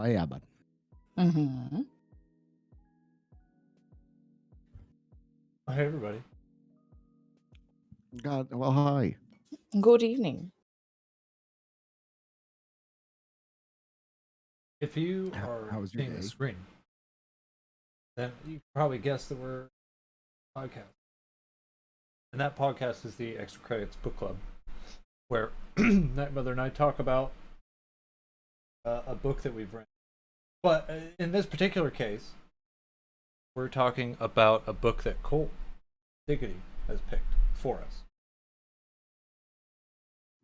yeah, bud. Mm-hmm. Hey, everybody. God, well, hi. Good evening. If you How are was your seeing the day? screen, then you can probably guess that we're a podcast. And that podcast is the Extra Credits Book Club, where Nightmother and I talk about a book that we've read. But in this particular case, we're talking about a book that Coltdiggity has picked for us.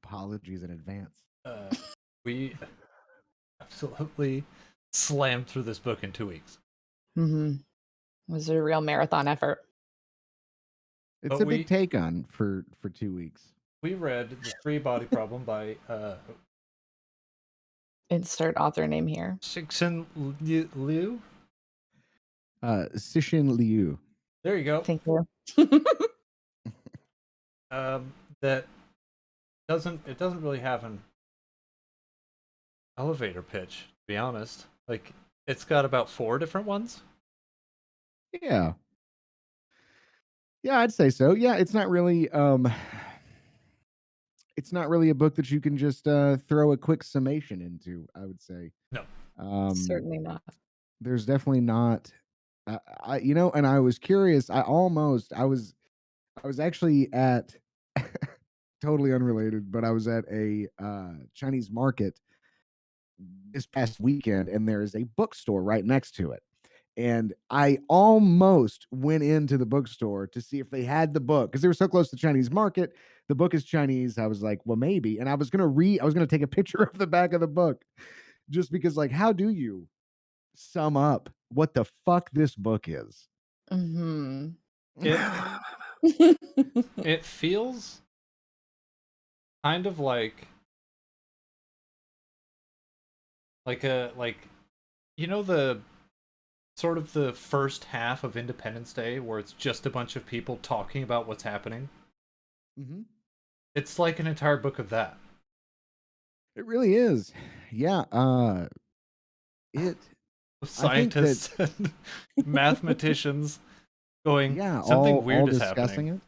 Apologies in advance. We absolutely slammed through this book in 2 weeks. Mm-hmm. It was a real marathon effort. It's But a big take on for 2 weeks. We read The Three Body Problem by Insert author name here. Cixin Liu. Cixin Liu. There you go. Thank you. That doesn't really have an elevator pitch, to be honest. Like, it's got about 4 different ones. Yeah. Yeah, I'd say so. Yeah, it's not really a book that you can just throw a quick summation into, I would say. No. Certainly not. There's definitely not and I was curious. I was actually at totally unrelated, but I was at a Chinese market this past weekend, and there is a bookstore right next to it. And I almost went into the bookstore to see if they had the book because they were so close to the Chinese market. The book is Chinese. I was like, well, maybe. And I was gonna take a picture of the back of the book just because, like, how do you sum up what the fuck this book is? Mm-hmm. It feels kind of like you know, the sort of the first half of Independence Day where it's just a bunch of people talking about what's happening. Mm-hmm. It's like an entire book of that. It really is. Yeah. Scientists and mathematics going, something all weird is discussing happening. it.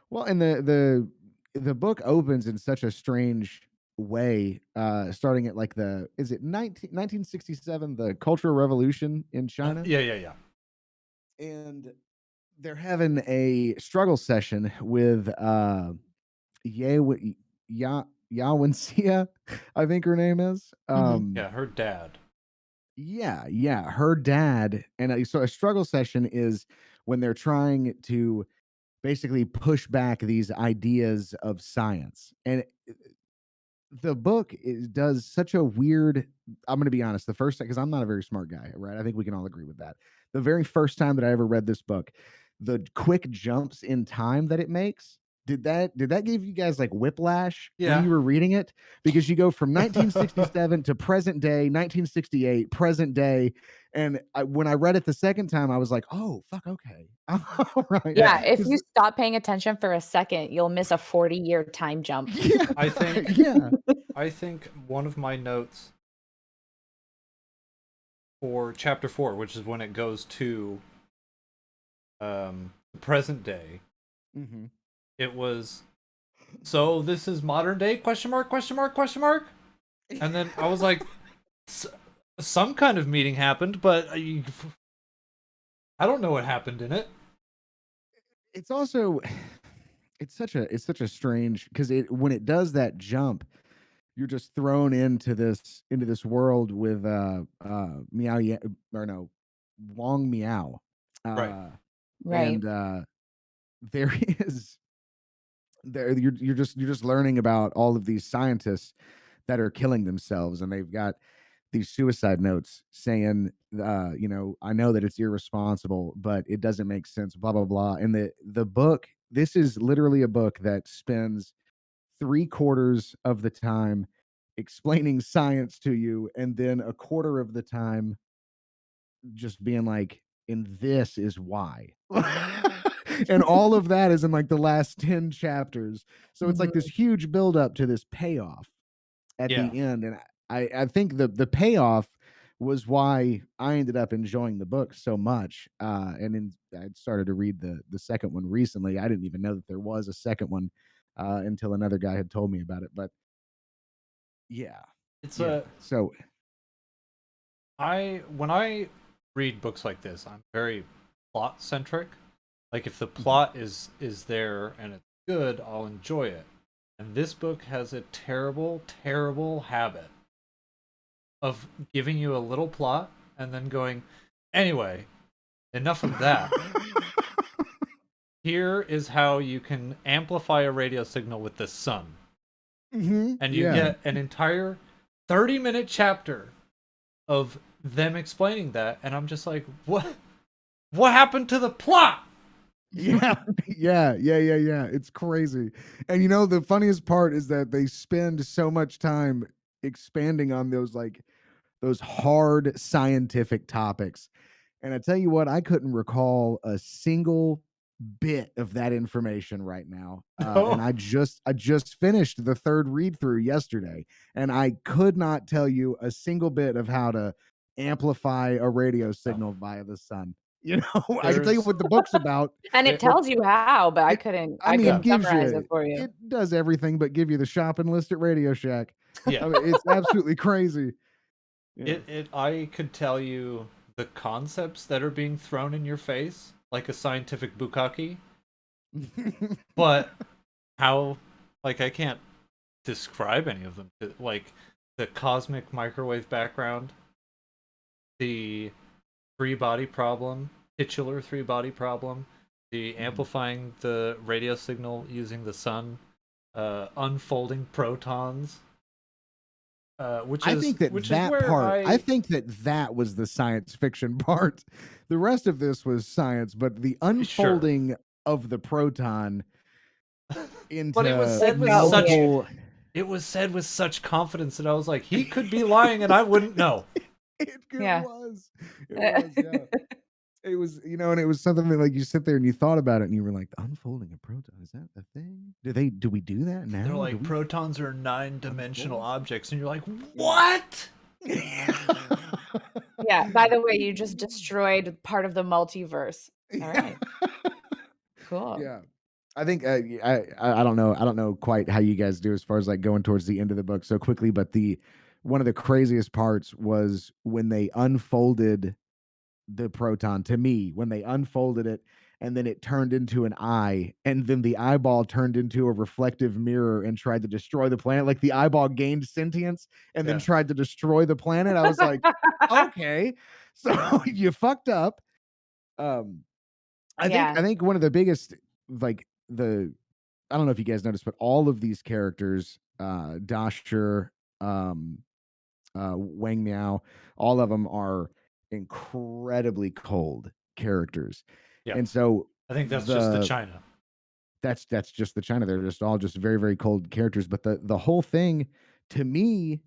Well, and the book opens in such a strange way, starting at like is it 1967, the Cultural Revolution in China? Yeah. And they're having a struggle session with Yawensia, I think her name is. Yeah, her dad. Yeah, her dad. And so a struggle session is when they're trying to basically push back these ideas of science. And the book does such a weird, I'm going to be honest, the first time, because I'm not a very smart guy, right? I think we can all agree with that. The very first time that I ever read this book, the quick jumps in time that it makes, did that give you guys like whiplash when you were reading it? Because you go from 1967 to present day, 1968, present day. And when I read it the second time, I was like, oh, fuck, okay. All right. Yeah, if you stop paying attention for a second, you'll miss a 40-year time jump. Yeah, I think yeah. I think one of my notes for chapter 4, which is when it goes to the present day, it was, so this is modern day, question mark. And then I was like, some kind of meeting happened, but I don't know what happened in it. It's also it's such a strange, because when it does that jump, you're just thrown into this world with Wong Meow. Right. And there is you're just learning about all of these scientists that are killing themselves, and they've got these suicide notes saying, I know that it's irresponsible, but it doesn't make sense, blah blah blah. And the book, this is literally a book that spends 3/4 of the time explaining science to you, and then a quarter of the time just being like, and this is why. And all of that is in like the last 10 chapters. So it's like this huge build up to this payoff at the end. And I think the payoff was why I ended up enjoying the book so much. And then I started to read the second one recently. I didn't even know that there was a second one until another guy had told me about it. But yeah, It's yeah. a So when I read books like this, I'm very plot centric. Like if the mhm. plot is there and it's good, I'll enjoy it. And this book has a terrible, terrible habit of giving you a little plot and then going, anyway, enough of that. Here is how you can amplify a radio signal with the sun. And you Yeah. get an entire 30-minute chapter of them explaining that, and I'm just like, what happened to the plot? Yeah, yeah. It's crazy. And the funniest part is that they spend so much time expanding on those hard scientific topics. And I tell you what, I couldn't recall a single bit of that information right now. And No, I just finished the third read through yesterday, and I could not tell you a single bit of how to amplify a radio no. signal via the sun. You know, I can tell you There's what the book's about. And it what tells you how, but It I I mean, it yeah, couldn't gives summarize you it for you. it does everything but give you the shopping list at Radio Shack. yeah. I mean, it's absolutely crazy. Yeah. It I could tell you the concepts that are being thrown in your face like a scientific bukkake, but how like I can't describe any of them. Like the cosmic microwave background, the three body problem, titular three body problem, the Mhm. amplifying the radio signal using the sun, unfolding protons, I think that which is that where part I I think that that was the science fiction part. The rest of this was science, but the sure, unfolding of the proton but it was into It said with felt such weird. multiple it was said with such confidence that I was like, he could be lying and I wouldn't know. it Yeah. was. It was, yeah. It was, and it was something that like you sit there and you thought about it and you were like, the unfolding of proton, is that a thing? Do we do that They're now? Do like we protons are nine-dimensional unfold? objects, and you're like, Yeah. what? Yeah, by the way, you just destroyed part of the multiverse. Yeah. Alright, cool. Yeah. I think I don't know. I don't know quite how you guys do as far as like going towards the end of the book so quickly, but the one of the craziest parts was when they unfolded the proton to me, when they unfolded it and then it turned into an eye, and then the eyeball turned into a reflective mirror and tried to destroy the planet. Like the eyeball gained sentience and then Yeah, tried to destroy the planet. I was like, okay, so you fucked up. Um, I think Yeah, I think one of the biggest like the I don't know if you guys noticed, but all of these characters, Dasher, um, Wang Meow, all of them are incredibly cold characters, yeah. and so I think that's just the the China. that's just the China. They're just all just very very cold characters. But the whole thing, to me,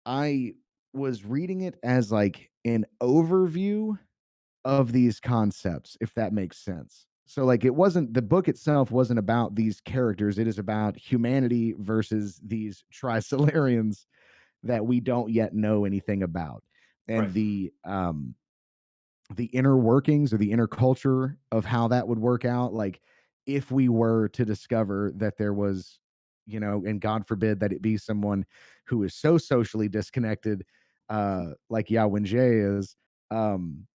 I was reading it as like an overview of these concepts, if that makes sense. So like it wasn't the book itself wasn't about these characters. It is about humanity versus these Trisolarians that we don't yet know anything about. And Right. the inner workings or the inner culture of how that would work out, like if we were to discover that there was, and God forbid that it be someone who is so socially disconnected, like Yao Wenjie is, um,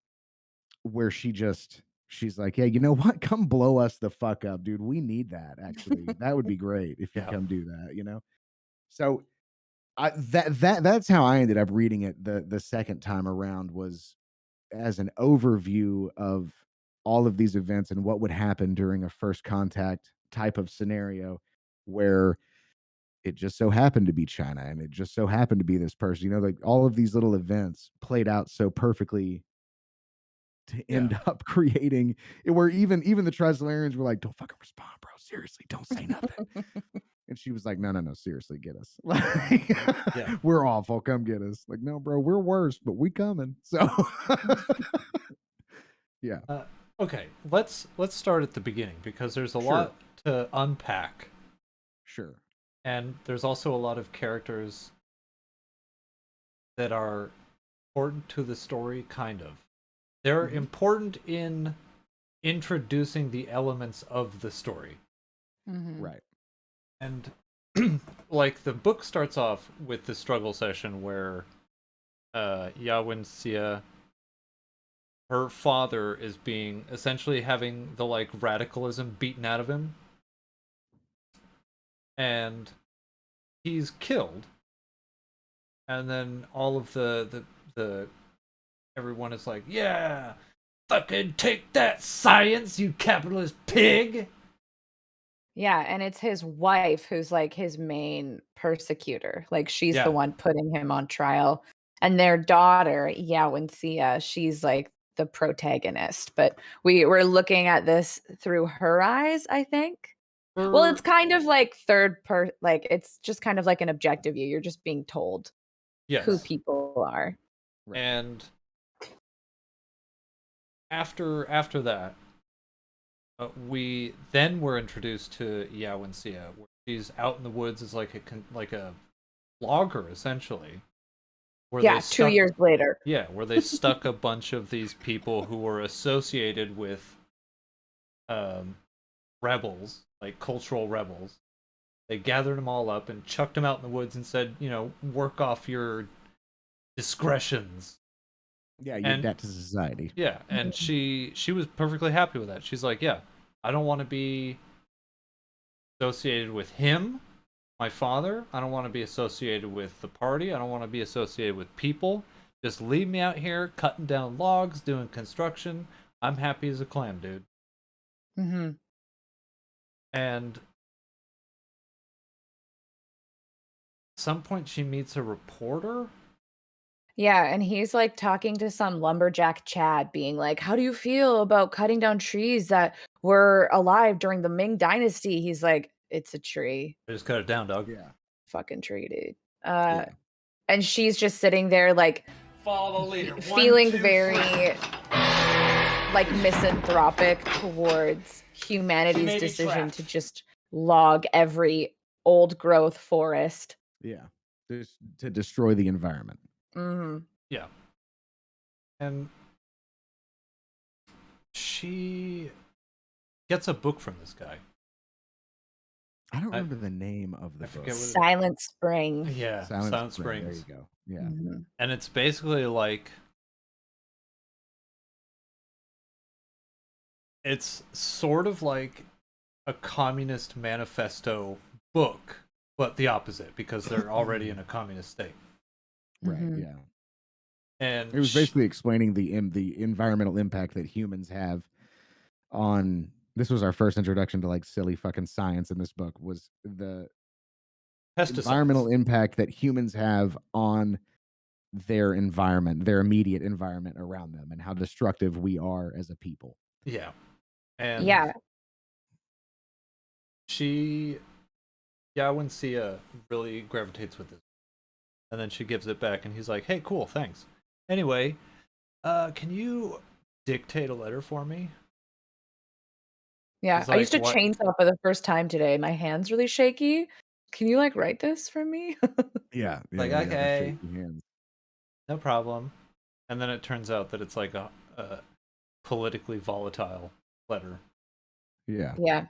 where she's like, "Yeah, you know what? Come blow us the fuck up, dude. We need that actually. That would be great if you Yeah. come do that." So that's how I ended up reading it the second time around, was as an overview of all of these events and what would happen during a first contact type of scenario where it just so happened to be China and it just so happened to be this person, like all of these little events played out so perfectly to Yeah. end up creating it where even the Trisolarians were like, "Don't fucking respond, bro. Seriously, don't say nothing." And she was like, "No, no, no, seriously, get us. Like, Yeah. we're awful. Come get us." Like, "No, bro, we're worse, but we coming." So, yeah, Uh, okay, let's start at the beginning because there's a sure, lot to unpack, sure. and there's also a lot of characters that are important to the story, kind of. They're important in introducing the elements of the story. Right. And like the book starts off with the struggle session where Yawin Sia, her father is being essentially having the like radicalism beaten out of him, and he's killed. And then all of the everyone is like, yeah, fucking take that, science, you capitalist pig. Yeah, and it's his wife who's like his main persecutor. Like she's Yeah. the one putting him on trial. And their daughter, Yawensia, she's like the protagonist. But we're looking at this through her eyes, I think. Well, it's kind of like like it's just kind of like an objective view. You're just being told who Yes. people are. Right. And after that, we then were introduced to Yawin Sia, where she's out in the woods as like a logger essentially. Where Yeah, they 2 stuck, years later. yeah, where they stuck a bunch of these people who were associated with rebels, like cultural rebels. They gathered them all up and chucked them out in the woods and said, work off your discretions. Yeah, your And debt to society. yeah, and she was perfectly happy with that. She's like, yeah, I don't want to be associated with him, my father. I don't want to be associated with the party. I don't want to be associated with people. Just leave me out here cutting down logs, doing construction. I'm happy as a clam, dude. Mm-hmm. And at some point she meets a reporter. Yeah, and he's like talking to some lumberjack Chad, being like, how do you feel about cutting down trees that were alive during the Ming Dynasty? He's like, it's a tree. I just cut it down, dog. Yeah. Fucking tree, dude. Yeah. And she's just sitting there like Follow the leader. feeling very like misanthropic towards humanity's may be decision trapped. to just log every old growth forest. Yeah. Just to destroy the environment. Mm-hmm. Yeah. And she gets a book from this guy. I don't remember the name of the book. forget what Silent Spring. Yeah, Silent Springs. There you go. Yeah. Mm-hmm. And it's basically like it's sort of like a communist manifesto book, but the opposite because they're already in a communist state. Right. Mhm. Yeah. And It was basically explaining the environmental impact that humans have on. This was our first introduction to like silly fucking science in this book. Was the environmental pesticides. impact that humans have on their environment, their immediate environment around them, and how destructive we are as a people. Yeah. And Yeah. Yawin Sia really gravitates with this. And then she gives it back and he's like, hey, cool, thanks. Anyway, can you dictate a letter for me? Yeah. It's I used to like, what? chainsaw for the first time today. My hand's really shaky. Can you like write this for me? Yeah. Like, the okay. shaky hands. No problem. And then it turns out that it's like a politically volatile letter. Yeah. Yeah.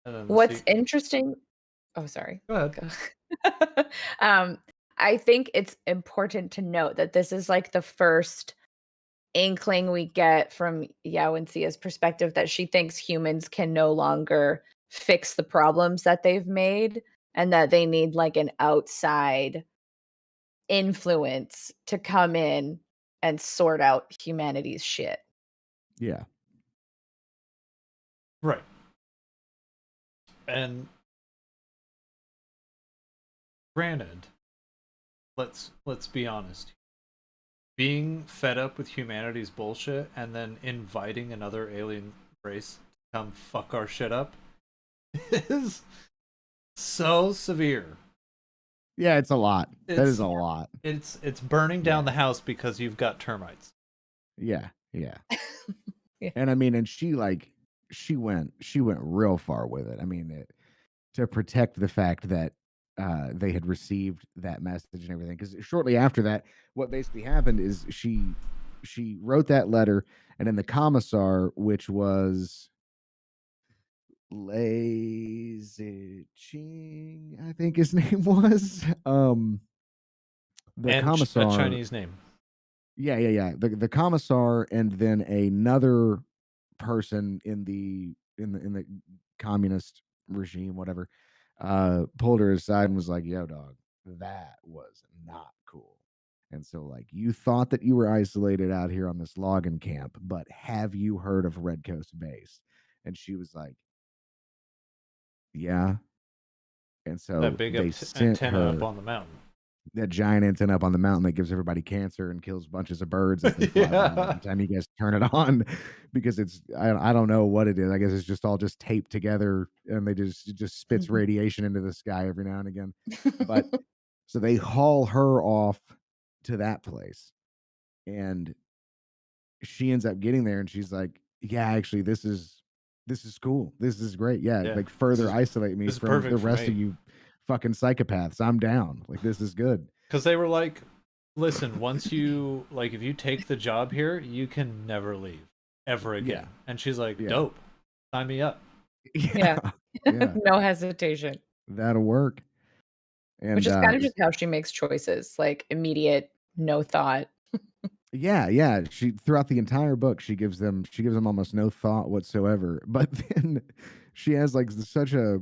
And then What's interesting. Oh, sorry. Go ahead. I think it's important to note that this is like the first inkling we get from Yawensia's perspective that she thinks humans can no longer fix the problems that they've made and that they need like an outside influence to come in and sort out humanity's shit. Yeah. Right. And granted, let's be honest. Being fed up with humanity's bullshit and then inviting another alien race to come fuck our shit up is so severe. Yeah, it's a lot. That It's- is a lot. It's burning down the house because you've got termites. Yeah. Yeah. Yeah. And I mean, and she went real far with it. I mean, to protect the fact that they had received that message and everything. Because shortly after that, what basically happened is she wrote that letter, and then the commissar, which was Lazy Ching, I think his name was. The And a commissar, Chinese name. yeah. The commissar, and then another person in the communist regime, whatever, pulled her aside and was like, "Yo, dog, that was not cool." And so, like, you thought that you were isolated out here on this logging camp, but have you heard of Red Coast Base? And she was like, "Yeah." And That so big they sent antenna up her on the mountain. that giant antenna up on the mountain that gives everybody cancer and kills bunches of birds as they fly by Yeah. every time you guys turn it on, because it's I don't know what it is. I guess it's just all just taped together, and it just spits radiation into the sky every now and again. But so they haul her off to that place, and she ends up getting there, and she's like, "Yeah, actually, this is cool. This is great. Yeah, Yeah. like further isolate me This is from the perfect for rest of me. you fucking psychopaths. I'm down. Like, this is good." Because they were like, listen, once you, like, if you take the job here, you can never leave ever again. Yeah. And she's like, Yeah. dope. Sign me up. Yeah. Yeah. No hesitation. That'll work. And Which is kind of just how she makes choices, like immediate, no thought. yeah. She throughout the entire book, she gives them almost no thought whatsoever. But then she has like such a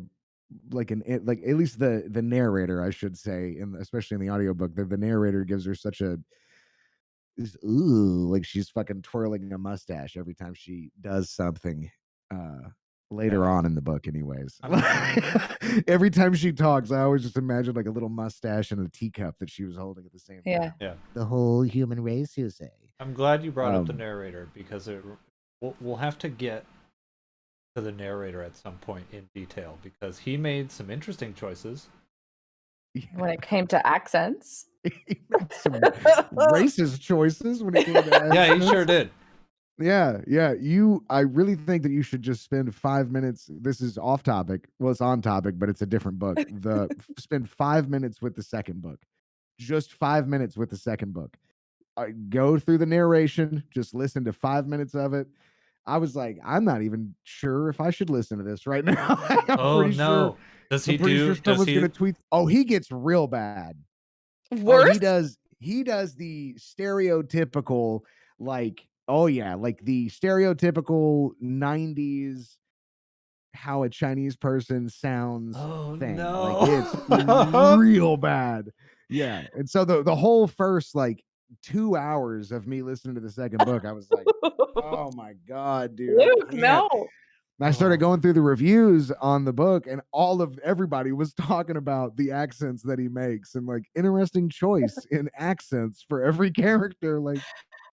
like at least the narrator, I should say, and especially in the audiobook, the narrator gives her such a ooh, like she's fucking twirling a mustache every time she does something. Later Yeah. on in the book, anyways. Every time she talks, I always just imagine like a little mustache and a teacup that she was holding at the same Yeah. time. Yeah. The whole human race, you say. I'm glad you brought up the narrator, because we'll have to get to the narrator at some point in detail, because he made some interesting choices. When it came to accents. He made some racist choices when it came to accents. Yeah, he sure did. Yeah. I really think that you should just spend 5 minutes. This is off topic. Well, it's on topic, but it's a different book. Spend 5 minutes with the second book. Just 5 minutes with the second book. Go through the narration. Just listen to 5 minutes of it. I was like, I'm not even sure if I should listen to this right now. I'm pretty no. sure. Does he I'm pretty do? sure Does someone's he? gonna tweet. Oh, he gets real bad. Worse? Oh, he does the stereotypical, like, oh yeah, like the stereotypical 90s how a Chinese person sounds thing. No. Like, it's real bad. Yeah. And so the whole first like 2 hours of me listening to the second book, I was like, oh my God, dude. Luke, I can't. no. And I started going through the reviews on the book, and everybody was talking about the accents that he makes, and like interesting choice in accents for every character. Like,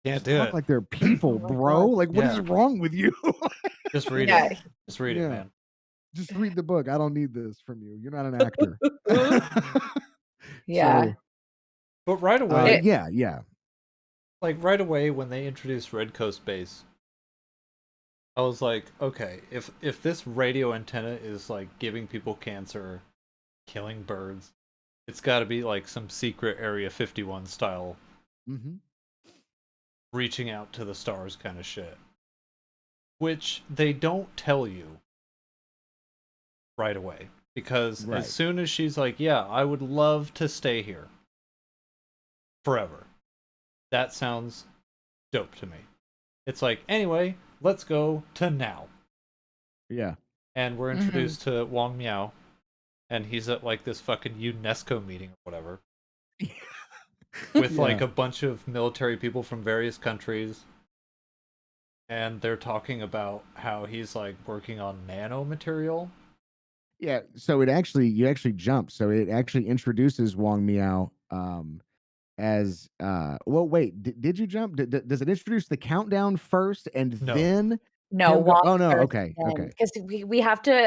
Can't just do talk it. like they're people, Oh my bro. God. Like, what is wrong with you? Just read Yeah. it. Just read it, man. Just read the book. I don't need this from you. You're not an actor. Yeah. So, But right away, yeah. like right away when they introduced Red Coast Base, I was like, okay, if this radio antenna is like giving people cancer, killing birds, it's got to be like some secret Area 51 style, reaching out to the stars kind of shit, which they don't tell you right away, because as soon as she's like, yeah, I would love to stay here forever, that sounds dope to me. It's like, anyway, let's go to now. Yeah. And we're introduced to Wong Meow, and he's at like this fucking UNESCO meeting or whatever. With like a bunch of military people from various countries. And they're talking about how he's like working on nanomaterial. Yeah, so you actually jump. So it actually introduces Wong Meow as well, wait, did you jump? Does it introduce the countdown first and then No, oh no, first okay. because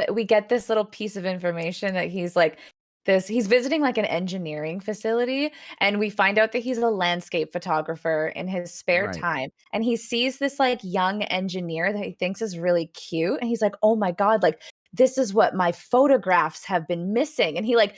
we get this little piece of information that he's like he's visiting like an engineering facility, and we find out that he's a landscape photographer in his spare time, and he sees this like young engineer that he thinks is really cute, and he's like, oh my God, like this is what my photographs have been missing, and he like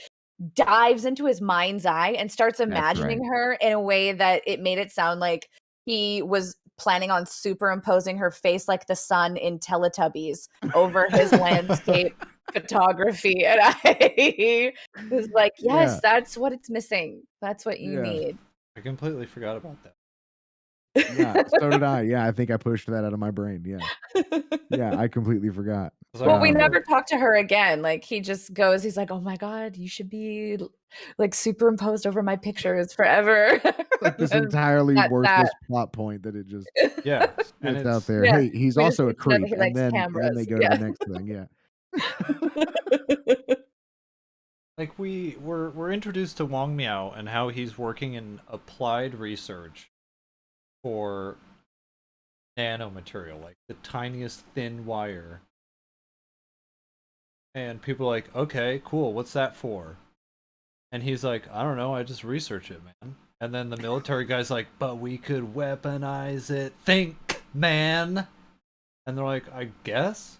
dives into his mind's eye and starts That's imagining right. her in a way that it made it sound like he was planning on superimposing her face like the sun in Teletubbies over his landscape photography. And I was like, yes, Yeah. that's what it's missing. That's what you Yeah. need. I completely forgot about that. Yeah. So did I. Yeah, I think I pushed that out of my brain. Yeah. Yeah, I completely forgot. It's like, Well, we remember, never talked to her again. Like he just goes, he's like, "Oh my God, you should be like superimposed over my pictures forever." Like this And entirely that's that. worthless plot point that it just yes, and gets out it's there. Yeah. Hey, he's We just also a need to know that creep, he likes and then they cameras. go to the Yeah. next thing. Yeah. like we're introduced to Wong Meow and how he's working in applied research for nanomaterial, like the tiniest thin wire. And people are like, okay, cool, what's that for? And he's like, I don't know, I just research it, man. And then the military guy's like, but we could weaponize it. Think, man. And they're like, I guess.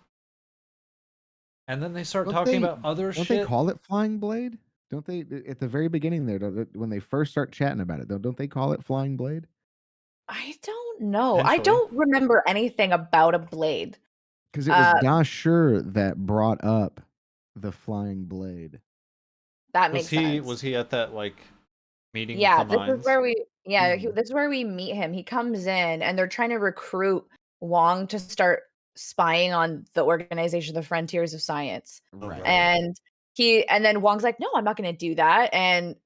And then they start Don't talking they about other don't they shit. call it flying blade? Don't they at the very beginning there, when they first start chatting about it, don't they call it flying blade? I don't know. I Potentially. don't remember anything about a blade. Because it was Uh, Da Sure that brought up the flying blade. that Was makes he sense. was he at that like meeting of Yeah, the minds? Mhm. this is where we meet him. He comes in and they're trying to recruit Wong to start spying on the organization, the Frontiers of Science. Oh Right. right. And then Wong's like, "No, I'm not gonna do that." And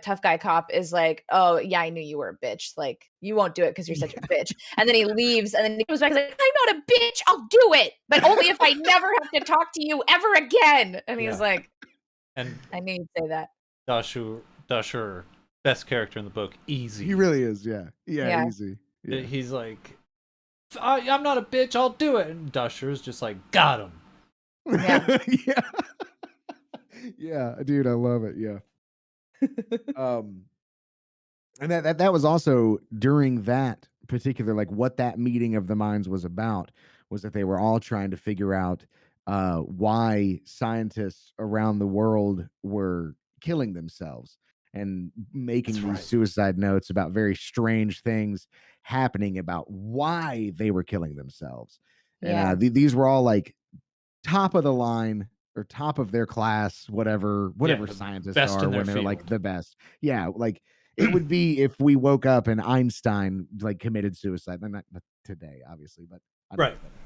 tough guy cop is like, "Oh yeah, I knew you were a bitch. Like you won't do it because you're such a bitch." And then he leaves, and then he comes back. He's like, "I'm not a bitch. I'll do it, but only if I never have to talk to you ever again." And he's Yeah. like, And "I knew you'd say that." Dasher, best character in the book, easy. He really is, yeah. Yeah, Yeah, easy. Yeah. He's like, I'm not a bitch, I'll do it. And Dasher's just like, got him. yeah, Yeah. Yeah, dude, I love it, yeah. Um, and that was also during that particular like, what that meeting of the minds was about, was that they were all trying to figure out, why scientists around the world were killing themselves and making That's these right. suicide notes about very strange things happening about why they were killing themselves. And, yeah, these were all, like, top of the line or top of their class, whatever Yeah, scientists best are in their when they're like field. the best. Yeah, like it would be if we woke up and Einstein like committed suicide. Not today, obviously, but I don't know Right. if that happened.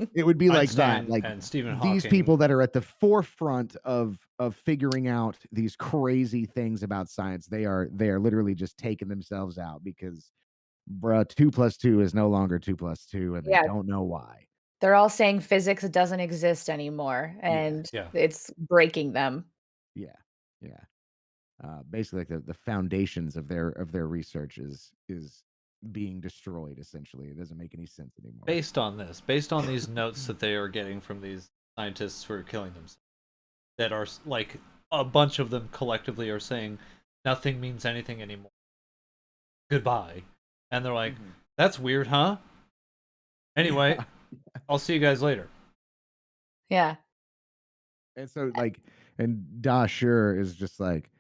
Like It would be like that. Einstein Like and Stephen these Hawking. people that are at the forefront of figuring out these crazy things about science, they are literally just taking themselves out because bruh, 2 plus 2 is no longer 2 plus 2, and they yeah. don't know why. They're all saying physics doesn't exist anymore, Yeah, and Yeah. it's breaking them. yeah, yeah. Basically like the foundations of their research is being destroyed essentially. It doesn't make any sense anymore. Based on these notes that they are getting from these scientists who are killing themselves, that are like a bunch of them collectively are saying nothing means anything anymore. Goodbye. And they're like, Mhm. that's weird, huh? Anyway, Yeah. I'll see you guys later. Yeah. And so like and Da Sure is just like,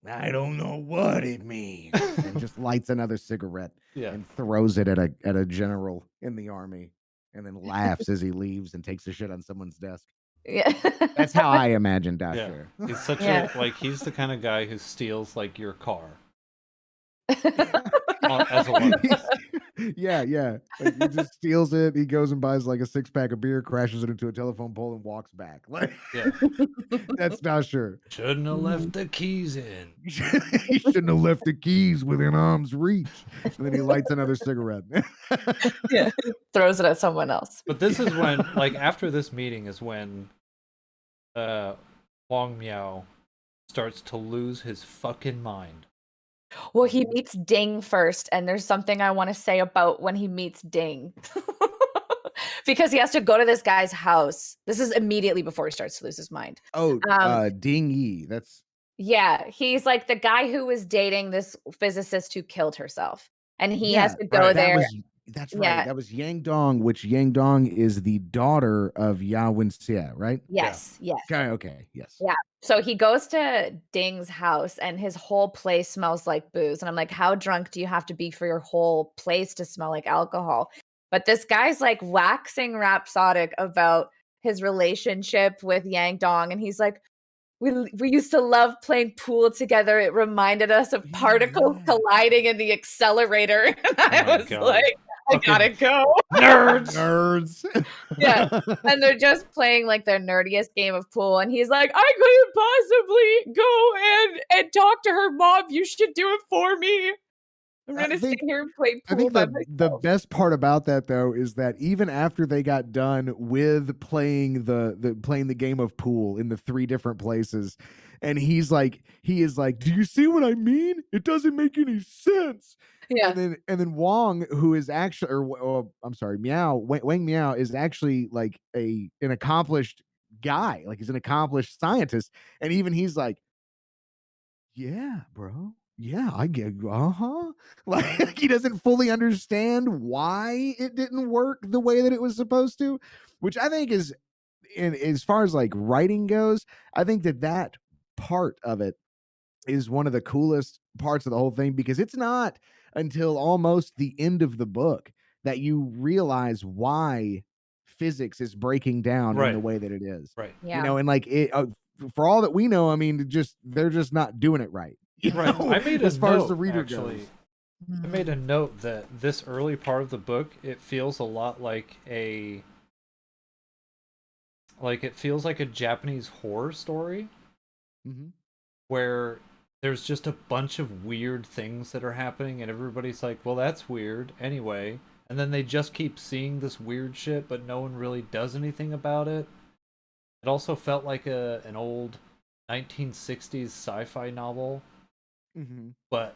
I don't know what it means. And just lights another cigarette Yeah. and throws it at a general in the army and then laughs as he leaves and takes a shit on someone's desk. Yeah. That's how I imagine Da Yeah. Sure. He's such Yeah. a like he's the kind of guy who steals like your car as a weapon. Yeah, yeah. Like he just steals it. He goes and buys like a 6 pack of beer, crashes it into a telephone pole, and walks back. Like Yeah. that's Not Sure. Shouldn't have Mhm. left the keys in. He shouldn't have left the keys within arm's reach. And then he lights another cigarette. Yeah. Throws it at someone else. But this is when like after this meeting is when Wong Meow starts to lose his fucking mind. Well, he meets Ding first, and there's something I wanna say about when he meets Ding. Because he has to go to this guy's house. This is immediately before he starts to lose his mind. Oh, Um, Ding Yi. That's yeah, he's like the guy who was dating this physicist who killed herself, and he has yeah, to go right. there. That's right. Yeah. That was Yang Dong, which Yang Dong is the daughter of Ya Wenxie, right? Yeah. Yes. Yes. Okay, yes. Yeah. So he goes to Ding's house and his whole place smells like booze. And I'm like, how drunk do you have to be for your whole place to smell like alcohol? But this guy's like waxing rhapsodic about his relationship with Yang Dong. And he's like, we used to love playing pool together. It reminded us of particles Yeah. colliding in the accelerator. And Oh I my was God. like, I gotta Fucking go. nerds. Nerds. Yeah. And they're just playing like their nerdiest game of pool. And he's like, I couldn't possibly go and talk to her mom. You should do it for me. I'm I gonna sit think here and play I pool think by the myself. best part about that though is that even after they got done with playing the game of pool in the three different places, and he is like, do you see what I mean? It doesn't make any sense. Yeah. And then Wong, who is actually, I'm sorry, Meow, Wang Meow is actually like an accomplished guy, like he's an accomplished scientist, and even he's like, yeah, bro. Yeah, I get uh-huh. Like he doesn't fully understand why it didn't work the way that it was supposed to, which I think is in as far as like writing goes, I think that part of it is one of the coolest parts of the whole thing because it's not until almost the end of the book that you realize why physics is breaking down in the Right. way that it is. Right. You Yeah. know, and like it for all that we know, I mean, they're just not doing it right. You Right. know, I made a as far as the note reader actually. goes. I made a note that this early part of the book, it feels a lot like it feels like a Japanese horror story Mhm. where there's just a bunch of weird things that are happening and everybody's like, well, that's weird anyway. And then they just keep seeing this weird shit, but no one really does anything about it. It also felt like an old 1960s sci-fi novel, Mhm. but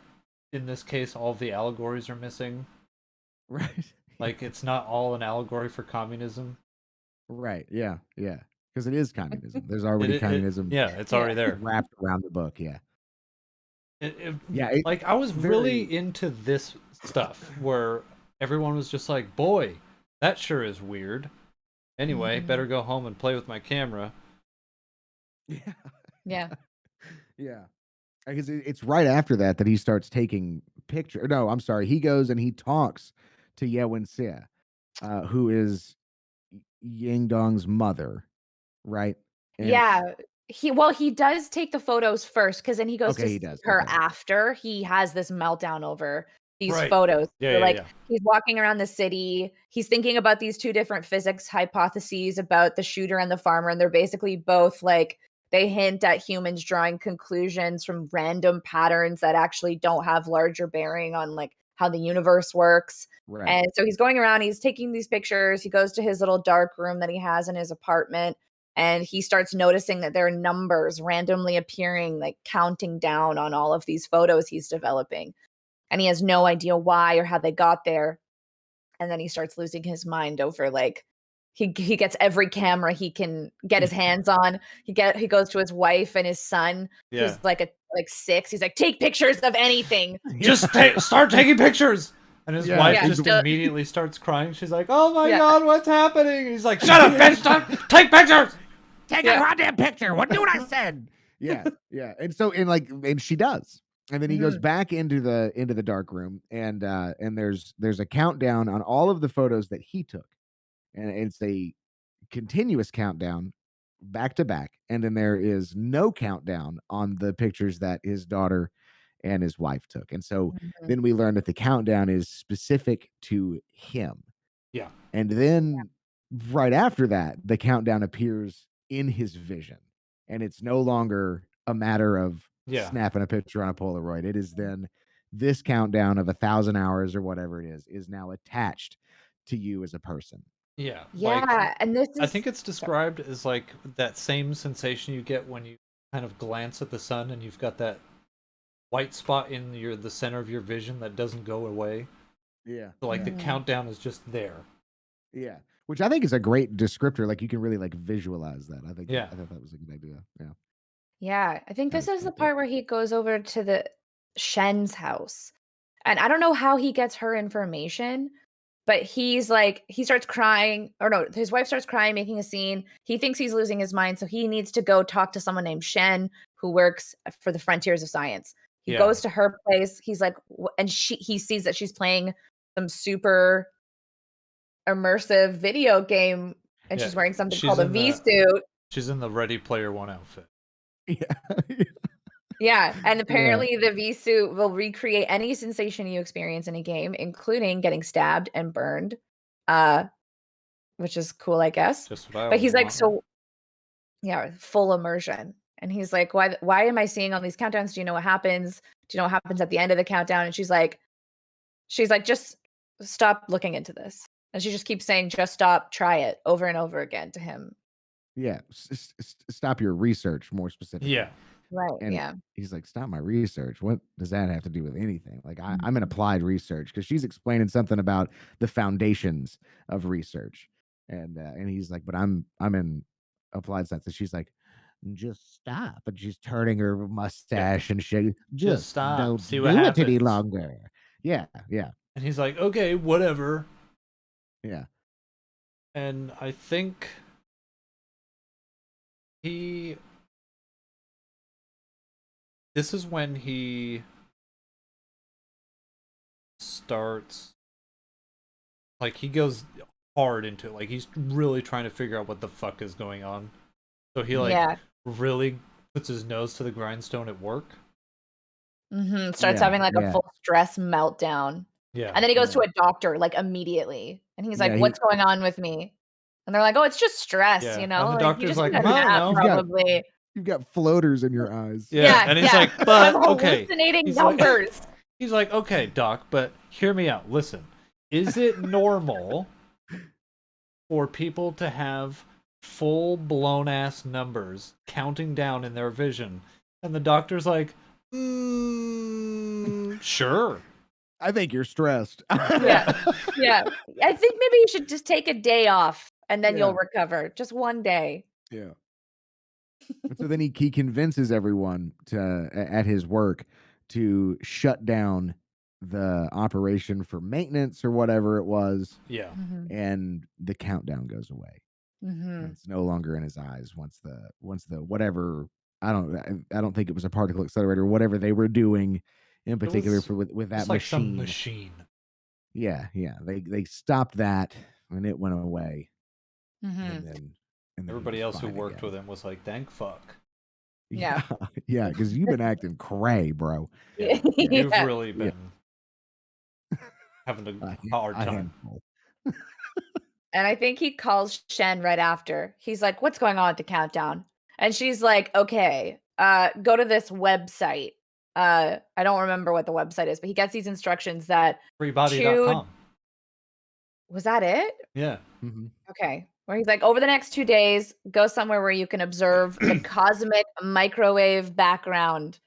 in this case, all of the allegories are missing. Right. Like, it's not all an allegory for communism. Right. Yeah. Yeah. Because it is communism. There's already communism Yeah, it's Yeah. already there. wrapped around the book. Yeah. Yeah. Like, I was really Very. into this stuff where everyone was just like, boy, that sure is weird. Anyway, better go home and play with my camera. Yeah. Yeah. Yeah. Because it's right after that he starts taking picture. No, I'm sorry. He goes and he talks to Ye Wenxie, who is Ying Dong's mother, right? And Yeah. He does take the photos first because then he goes to okay, he see does. her Okay. after he has this meltdown over these Right. photos. Yeah, So, yeah, like, yeah. he's walking around the city, he's thinking about these 2 different physics hypotheses about the shooter and the farmer, and they're basically both, like, they hint at humans drawing conclusions from random patterns that actually don't have larger bearing on, like, how the universe works. Right. And so he's going around, he's taking these pictures, he goes to his little dark room that he has in his apartment, and he starts noticing that there are numbers randomly appearing, like counting down on all of these photos he's developing. And he has no idea why or how they got there. And then he starts losing his mind over like he gets every camera he can get his hands on. He goes to his wife and his son, Yeah. who's like 6. He's like, take pictures of anything. Just start taking pictures. And his Yeah, wife Yeah. just So- immediately starts crying. She's like, "Oh my Yeah. god, what's happening?" And he's like, "Shut up, bitch! Take pictures." Take Yeah. a goddamn picture. What do what I said? Yeah, yeah. And she does. And then he goes Mhm. back into the dark room and there's a countdown on all of the photos that he took. And it's a continuous countdown back to back. And then there is no countdown on the pictures that his daughter and his wife took. And so Mhm. then we learn that the countdown is specific to him. Yeah. And then right after that, the countdown appears in his vision. And it's no longer a matter of Yeah. snapping a picture on a Polaroid. It is then this countdown of 1,000 hours or whatever it is now attached to you as a person. Yeah. Like, Yeah, and this I is think it's sorry. described as like that same sensation you get when you kind of glance at the sun and you've got that white spot in the center of your vision that doesn't go away. Yeah. So like the Mhm. countdown is just there. Yeah. Which I think is a great descriptor. Like you can really like visualize that. Yeah. I thought that was a good idea. Yeah. Yeah, I think Kind this of is the felt it. part where he goes over to the Shen's house. And I don't know how he gets her information, but he's like, he starts crying, or no, his wife starts crying, making a scene. He thinks he's losing his mind, so he needs to go talk to someone named Shen, who works for the Frontiers of Science. He goes to her place. He's like, and he sees that she's playing some super immersive video game, and she's wearing something called a V suit. She's in the Ready Player One outfit. Yeah. Yeah, and apparently the V suit will recreate any sensation you experience in a game, including getting stabbed and burned, which is cool, I guess. Just what I But he's like, want. so yeah, full immersion. And he's like, why am I seeing all these countdowns? Do you know what happens? Do you know what happens at the end of the countdown? And she's like, just stop looking into this. And she just keeps saying, just stop, try it over and over again to him. Yeah. Stop your research, more specifically. Yeah. Right. And yeah. he's like, stop my research. What does that have to do with anything? Like, I'm in Mhm. applied research, because she's explaining something about the foundations of research. And he's like, but I'm in applied science. And she's like, just stop. And she's turning her mustache and shit. Just stop. Don't See do what it any happens." longer. Yeah. And he's like, okay, whatever. Yeah. And I think this is when he starts, like, he goes hard into it. Like, he's really trying to figure out what the fuck is going on. So he really puts his nose to the grindstone at work. Starts having like a full stress meltdown. Yeah. And then he goes to a doctor like immediately. And he's like, what's going on with me? And they're like, oh, it's just stress, you know? And the doctor's like, I don't know. Probably. You've got floaters in your eyes. Yeah. And he's like, but I'm okay. Hallucinating numbers. He's like, okay, doc, but hear me out. Listen, is it normal for people to have full blown ass numbers counting down in their vision? And the doctor's like, sure. I think you're stressed. Yeah. I think maybe you should just take a day off and then you'll recover. Just one day. Yeah. And so then he convinces everyone at his work to shut down the operation for maintenance or whatever it was. Yeah. And the countdown goes away. It's no longer in his eyes once the whatever, I don't think it was a particle accelerator, whatever they were doing in particular with that like machine. some machine. Yeah. They stopped that and it went away. And then everybody else who worked with him was like, thank fuck. Yeah. Yeah, because you've been acting cray, bro. Yeah. You've really been having a hard time. And I think he calls Shen right after. He's like, what's going on with the countdown? And she's like, okay, go to this website. I don't remember what the website is, but he gets these instructions that freebody.com. Was that it? Yeah. Okay. Where he's like, over the next 2 days, go somewhere where you can observe the cosmic microwave background.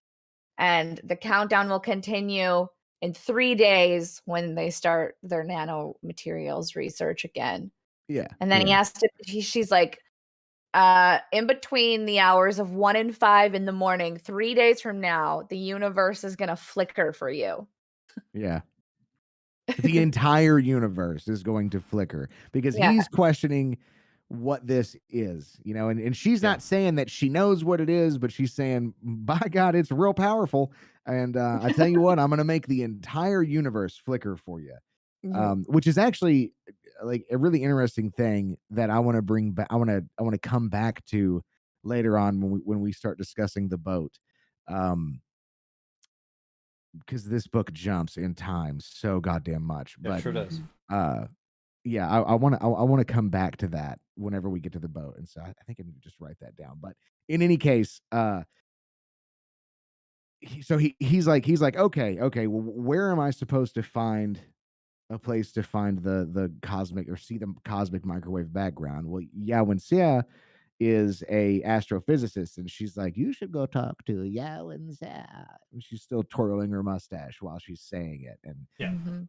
And the countdown will continue in 3 days when they start their nanomaterials research again. Yeah. And then he asked she's like, in between the hours of 1 and 5 in the morning, 3 days from now, the universe is going to flicker for you. Yeah. The entire universe is going to flicker because he's questioning what this is, you know, and she's not saying that she knows what it is, but she's saying, by God, it's real powerful. And I tell you what, I'm going to make the entire universe flicker for you. Which is actually like a really interesting thing that I want to bring back. I want to come back to later on when we start discussing the boat. Because this book jumps in time so goddamn much. It sure does. Yeah, I want to come back to that whenever we get to the boat, and so I think I need to just write that down. But in any case, he's like, okay, well, where am I supposed to find a place to find the cosmic or see the cosmic microwave background? Well, yeah, when Sia is a astrophysicist, and she's like, you should go talk to Yao and Zia. And she's still twirling her mustache while she's saying it, and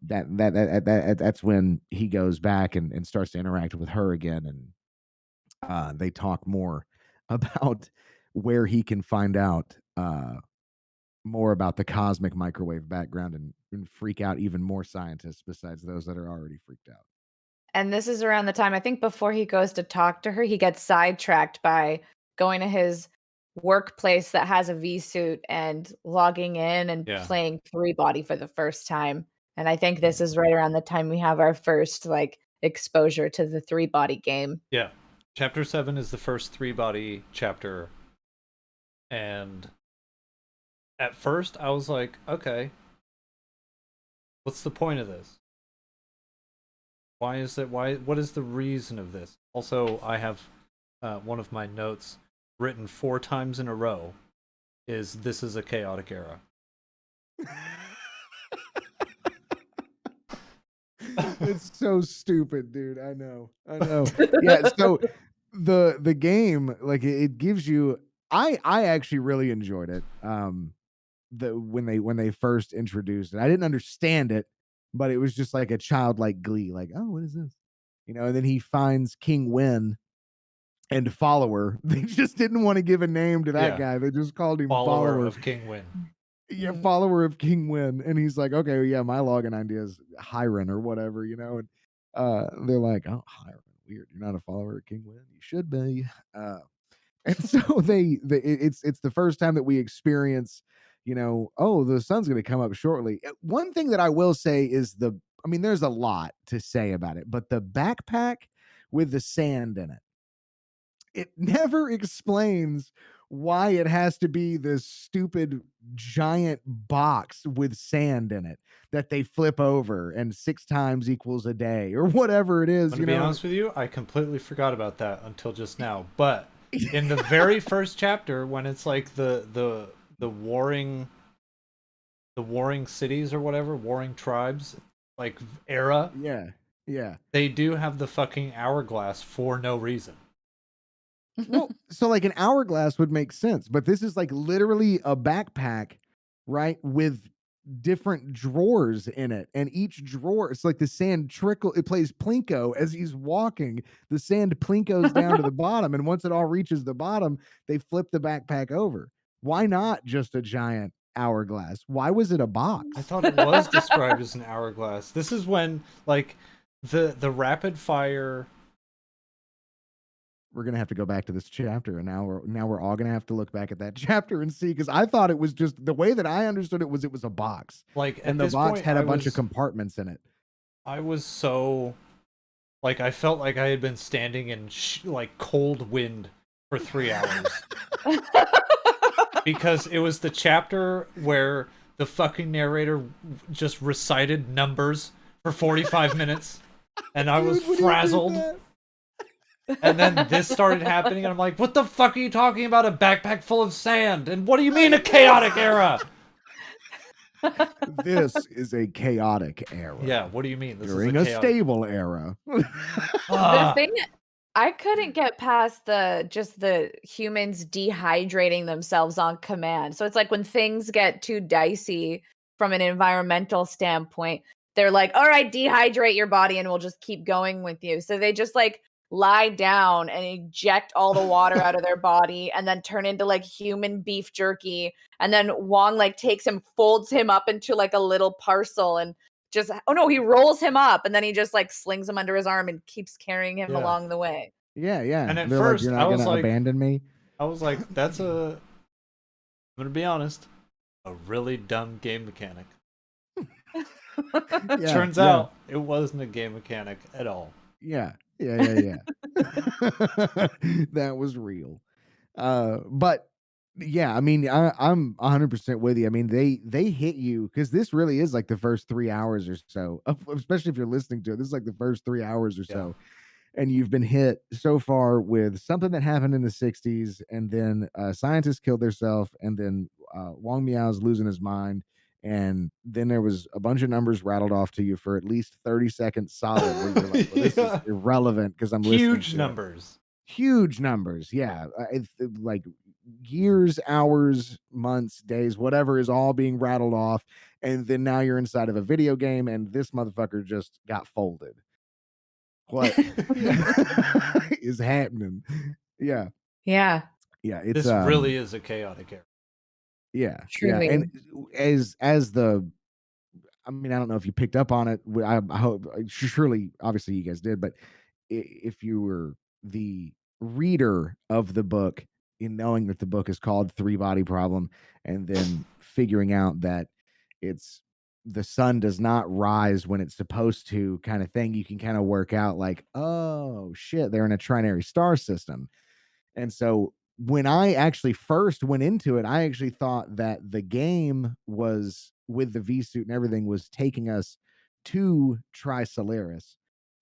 that's when he goes back and starts to interact with her again, and they talk more about where he can find out more about the cosmic microwave background and freak out even more scientists besides those that are already freaked out. And this is around the time, I think before he goes to talk to her, he gets sidetracked by going to his workplace that has a V-suit and logging in and Yeah. playing Three Body for the first time. And I think this is right around the time we have our first like exposure to the Three Body game. Yeah. Chapter 7 is the first Three Body chapter. And at first I was like, okay, what's the point of this? What is the reason of this? Also, I have one of my notes written 4 times in a row is this is a chaotic era. It's so stupid, dude. I know. Yeah, so the game, like it gives you I actually really enjoyed it. When they first introduced it. I didn't understand it, but it was just like a childlike glee, like, oh, what is this? And then he finds King Wen and Follower. They just didn't want to give a name to that guy. They just called him Follower Follower. of King Wen. Yeah, Follower of King Wen. And he's like, okay, yeah, my login idea is Hiron or whatever, and they're like, oh, Hiron, weird. You're not a follower of King Wen. You should be. And so it's the first time that we experience, oh, the sun's going to come up shortly. One thing that I will say is there's a lot to say about it, but the backpack with the sand in it, it never explains why it has to be this stupid giant box with sand in it that they flip over and 6 times equals a day or whatever it is. To be honest with you, I completely forgot about that until just now. But in the very first chapter, when it's like the warring cities or whatever, warring tribes, like era, yeah, they do have the fucking hourglass for no reason. Well, so like an hourglass would make sense, but this is like literally a backpack, right? With different drawers in it. And each drawer, it's like the sand it plays Plinko as he's walking. The sand Plinkos down to the bottom. And once it all reaches the bottom, they flip the backpack over. Why not just a giant hourglass? Why was it a box? I thought it was described as an hourglass. This is when like the rapid fire. We're gonna have to go back to this chapter, and now we're all gonna have to look back at that chapter and see, because I thought it was just the way that I understood it was a box, Like, and the box had a bunch of compartments in it. I was so like I felt like I had been standing in like cold wind for 3 hours because it was the chapter where the fucking narrator just recited numbers for 45 minutes, and I was frazzled. And then this started happening, and I'm like, what the fuck are you talking about? A backpack full of sand? And what do you mean a chaotic era? This is a chaotic era. Yeah, what do you mean? This During is a stable era. The thing, I couldn't get past the humans dehydrating themselves on command. So it's like when things get too dicey from an environmental standpoint, they're like, all right, dehydrate your body and we'll just keep going with you. So they just like lie down and eject all the water out of their body and then turn into like human beef jerky. And then Wong like takes him, folds him up into like a little parcel and just, oh no, he rolls him up and then he just like slings him under his arm and keeps carrying him along the way. Yeah. And at they're first, like, you're not gonna abandon me. I was like, I'm gonna be honest, a really dumb game mechanic. Turns out it wasn't a game mechanic at all. Yeah. That was real. But yeah, I mean, I'm 100% with you. I mean, they hit you because this really is like the first 3 hours or so, especially if you're listening to it. This is like the first 3 hours or so, and you've been hit so far with something that happened in the 60s, and then a scientist killed herself, and then Wong Meow's losing his mind. And then there was a bunch of numbers rattled off to you for at least 30 seconds solid. Where you're like, well, this is irrelevant because I'm listening to numbers. Huge numbers. Yeah. Like years, hours, months, days, whatever is all being rattled off. And then now you're inside of a video game and this motherfucker just got folded. What is happening? Yeah. Yeah. Yeah. It's this really is a chaotic era. Yeah, yeah, Truly. and as the I mean, I don't know if you picked up on it. I hope surely, obviously, you guys did. But if you were the reader of the book, in knowing that the book is called Three Body Problem, and then figuring out that it's the sun does not rise when it's supposed to, kind of thing, you can kind of work out like, oh shit, they're in a trinary star system. And so when I actually first went into it, I actually thought that the game was with the V suit and everything was taking us to Trisolaris.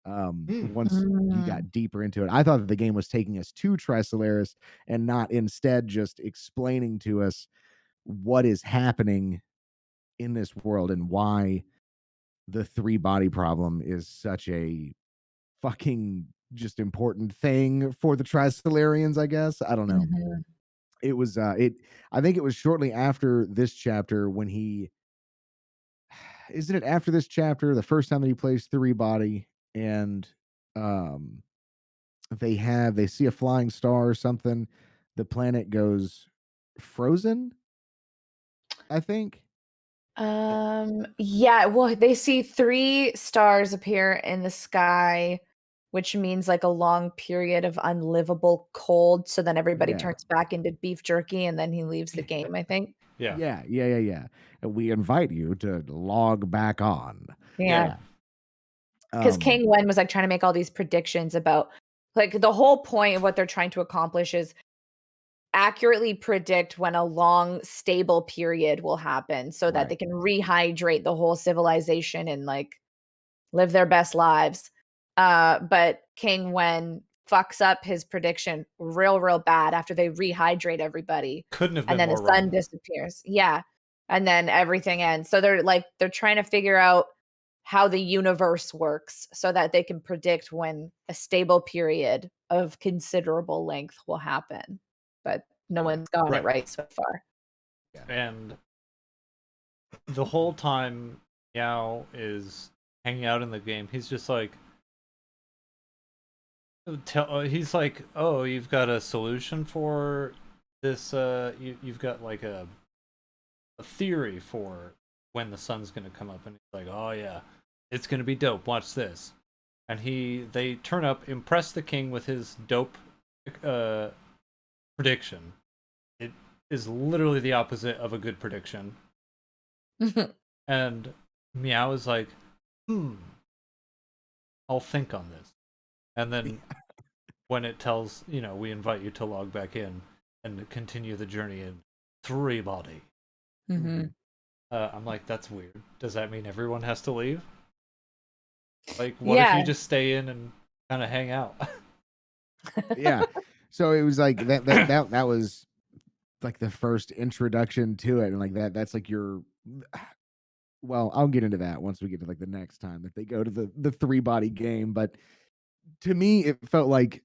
Once you Mm. got deeper into it, I thought that the game was taking us to Trisolaris and not instead just explaining to us what is happening in this world and why the three body problem is such a fucking just important thing for the Trisolarians, I guess. I don't know. Mhm. It was it I think it was shortly after this chapter when he isn't it after this chapter, the first time that he plays three body and um they see a flying star or something, the planet goes frozen, I think. Yeah, well, they see 3 stars appear in the sky, which means like a long period of unlivable cold. So then everybody Yeah. turns back into beef jerky and then he leaves the game, I think. Yeah. Yeah. And we invite you to log back on. Yeah. Yeah. Because Um King Wen was like trying to make all these predictions about like the whole point of what they're trying to accomplish is accurately predict when a long stable period will happen so that they right. can rehydrate the whole civilization and like live their best lives. But King Wen fucks up his prediction real bad after they rehydrate everybody, Couldn't have and been then the more sun wrong. disappears. Yeah, and then everything ends. So they're trying to figure out how the universe works so that they can predict when a stable period of considerable length will happen. But no one's gotten it Right. right so far. Yeah. And the whole time Meow is hanging out in the game, he's just like, he's like, oh, you've got a solution for this. You've got like a theory for when the sun's gonna come up, and he's like, oh yeah, it's gonna be dope. Watch this. And they turn up, impress the king with his dope uh, prediction. It is literally the opposite of a good prediction. And Meow is like, I'll think on this. And then when it tells, we invite you to log back in and continue the journey in three body. Mhm. I'm like, that's weird. Does that mean everyone has to leave? Like, what if Yeah. you just stay in and kind of hang out? Yeah. So it was like that was like the first introduction to it, and like that's like your well, I'll get into that once we get to like the next time that they go to the three body game. But to me, it felt like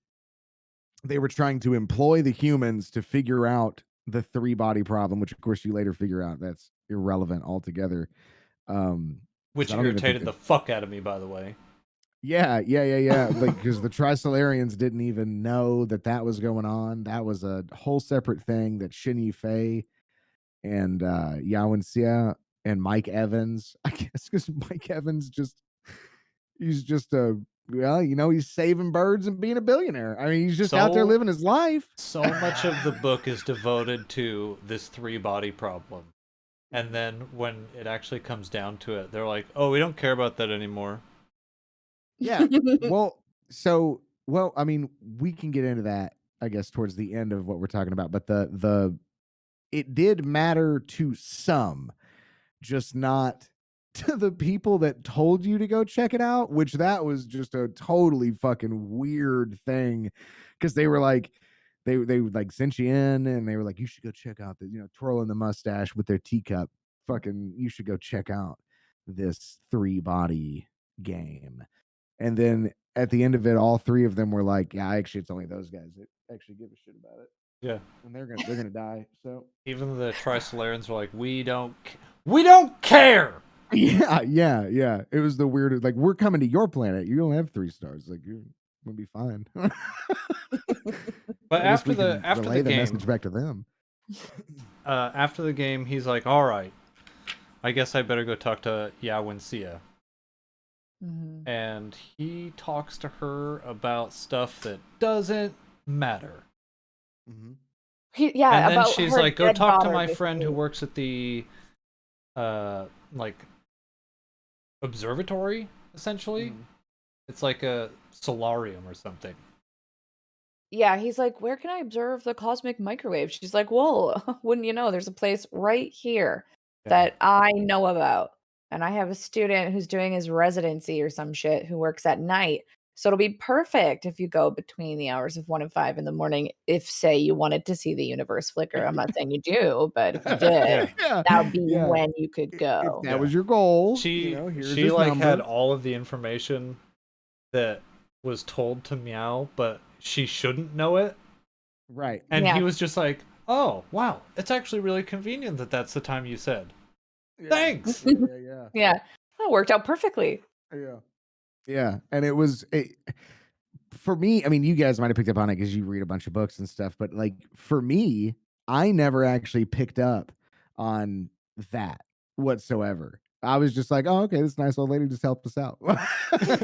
they were trying to employ the humans to figure out the three body problem, which of course you later figure out that's irrelevant altogether. Because Which I don't even think irritated that the fuck out of me, by the way. yeah. Like, because the Trisolarians didn't even know that that was going on. That was a whole separate thing that Shin Yifei and Yao Xia and Mike Evans. I guess because Mike Evans he's just a well, he's saving birds and being a billionaire. I mean, he's just out there So living his life. so much of the book is devoted to this three body problem. And then when it actually comes down to it, they're like, "Oh, we don't care about that anymore." Yeah. Well, I mean, we can get into that, I guess, towards the end of what we're talking about. But the it did matter to some, just not to the people that told you to go check it out, which that was just a totally fucking weird thing. Cause they were like, they would like sent you in and they were like, you should go check out the, twirling the mustache with their teacup. Fucking, you should go check out this three body game. And then at the end of it, all three of them were like, yeah, actually, it's only those guys that actually give a shit about it. Yeah. And they're gonna die. So Even the Trisolarians were like, we don't care." yeah. It was the weirdest. Like, we're coming to your planet. You don't have 3 stars. Like, you're gonna be fine. But I guess after we the can after the relay the game, message back to them. after the game, he's like, all right, I guess I better go talk to Yao and Sia. And he talks to her about stuff that doesn't matter. Mm-hmm. And then about she's her like, go dead talk to daughter, my friend who basically. works at the like observatory, essentially. It's like a solarium or something. Yeah, he's like, where can I observe the cosmic microwave? She's like, well, wouldn't you know, there's a place right here that I know about. And I have a student who's doing his residency or some shit who works at night. So it'll be perfect if you go between the hours of 1 and 5 in the morning, if, say, you wanted to see the universe flicker. I'm not saying you do, but if you did, that would be when you could If go. that was your goal, She here's she his like number. had all of the information that was told to Meow, but she shouldn't know it. Right. And he was just like, oh, wow, it's actually really convenient that that's the time you said. Thanks. Yeah, that worked out perfectly. Yeah. And it was for me, I mean, you guys might have picked up on it because you read a bunch of books and stuff, but like for me, I never actually picked up on that whatsoever. I was just like, oh, okay, this nice old lady just helped us out. We're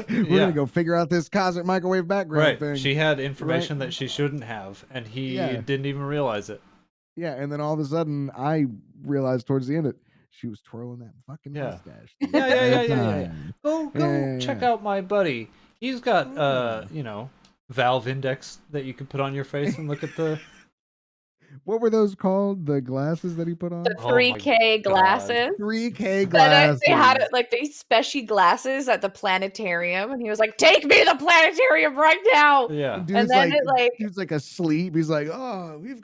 gonna go figure out this cosmic microwave background thing. She had information that she shouldn't have, and he didn't even realize it. Yeah, and then all of a sudden, I realized towards the end that she was twirling that fucking mustache. Yeah. Go check out my buddy. He's got Valve Index that you can put on your face and look at the. What were those called? The glasses that he put on? The 3K glasses. 3K glasses. They had it like these special glasses at the planetarium, and he was like, "Take me to the planetarium right now!" Yeah, and then dude's like asleep. He's like, "Oh, we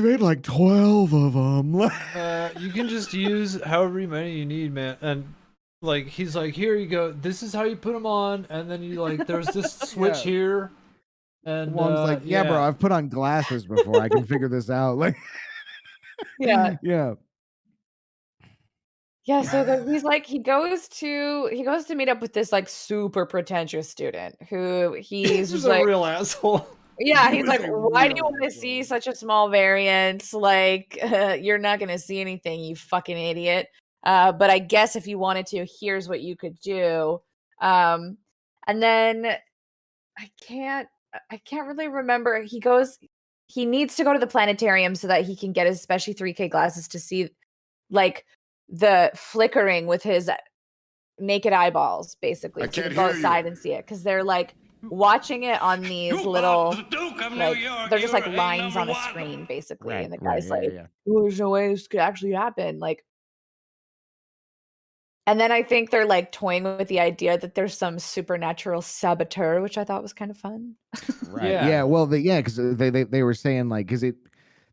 made like 12 of them." You can just use however many you need, man. And like he's like, "Here you go. This is how you put them on." And then you like, there's this switch here. And Wong's like, yeah, bro, I've put on glasses before. I can figure this out. Like, yeah. So he's like, he goes to meet up with this like super pretentious student who he's just like a real asshole. Yeah, he's like, why do you want to see such a small variant? Like, you're not going to see anything, you fucking idiot. But I guess if you wanted to, here's what you could do. And then I can't really remember. He needs to go to the planetarium so that he can get his special 3K glasses to see like the flickering with his naked eyeballs, basically. So he can go outside and see it because they're like watching it on these little like they're just like lines on a screen basically, and the guy's like, there's no way this could actually happen, like. And then I think they're like toying with the idea that there's some supernatural saboteur, which I thought was kind of fun. Right. Yeah. Well, because they were saying like, because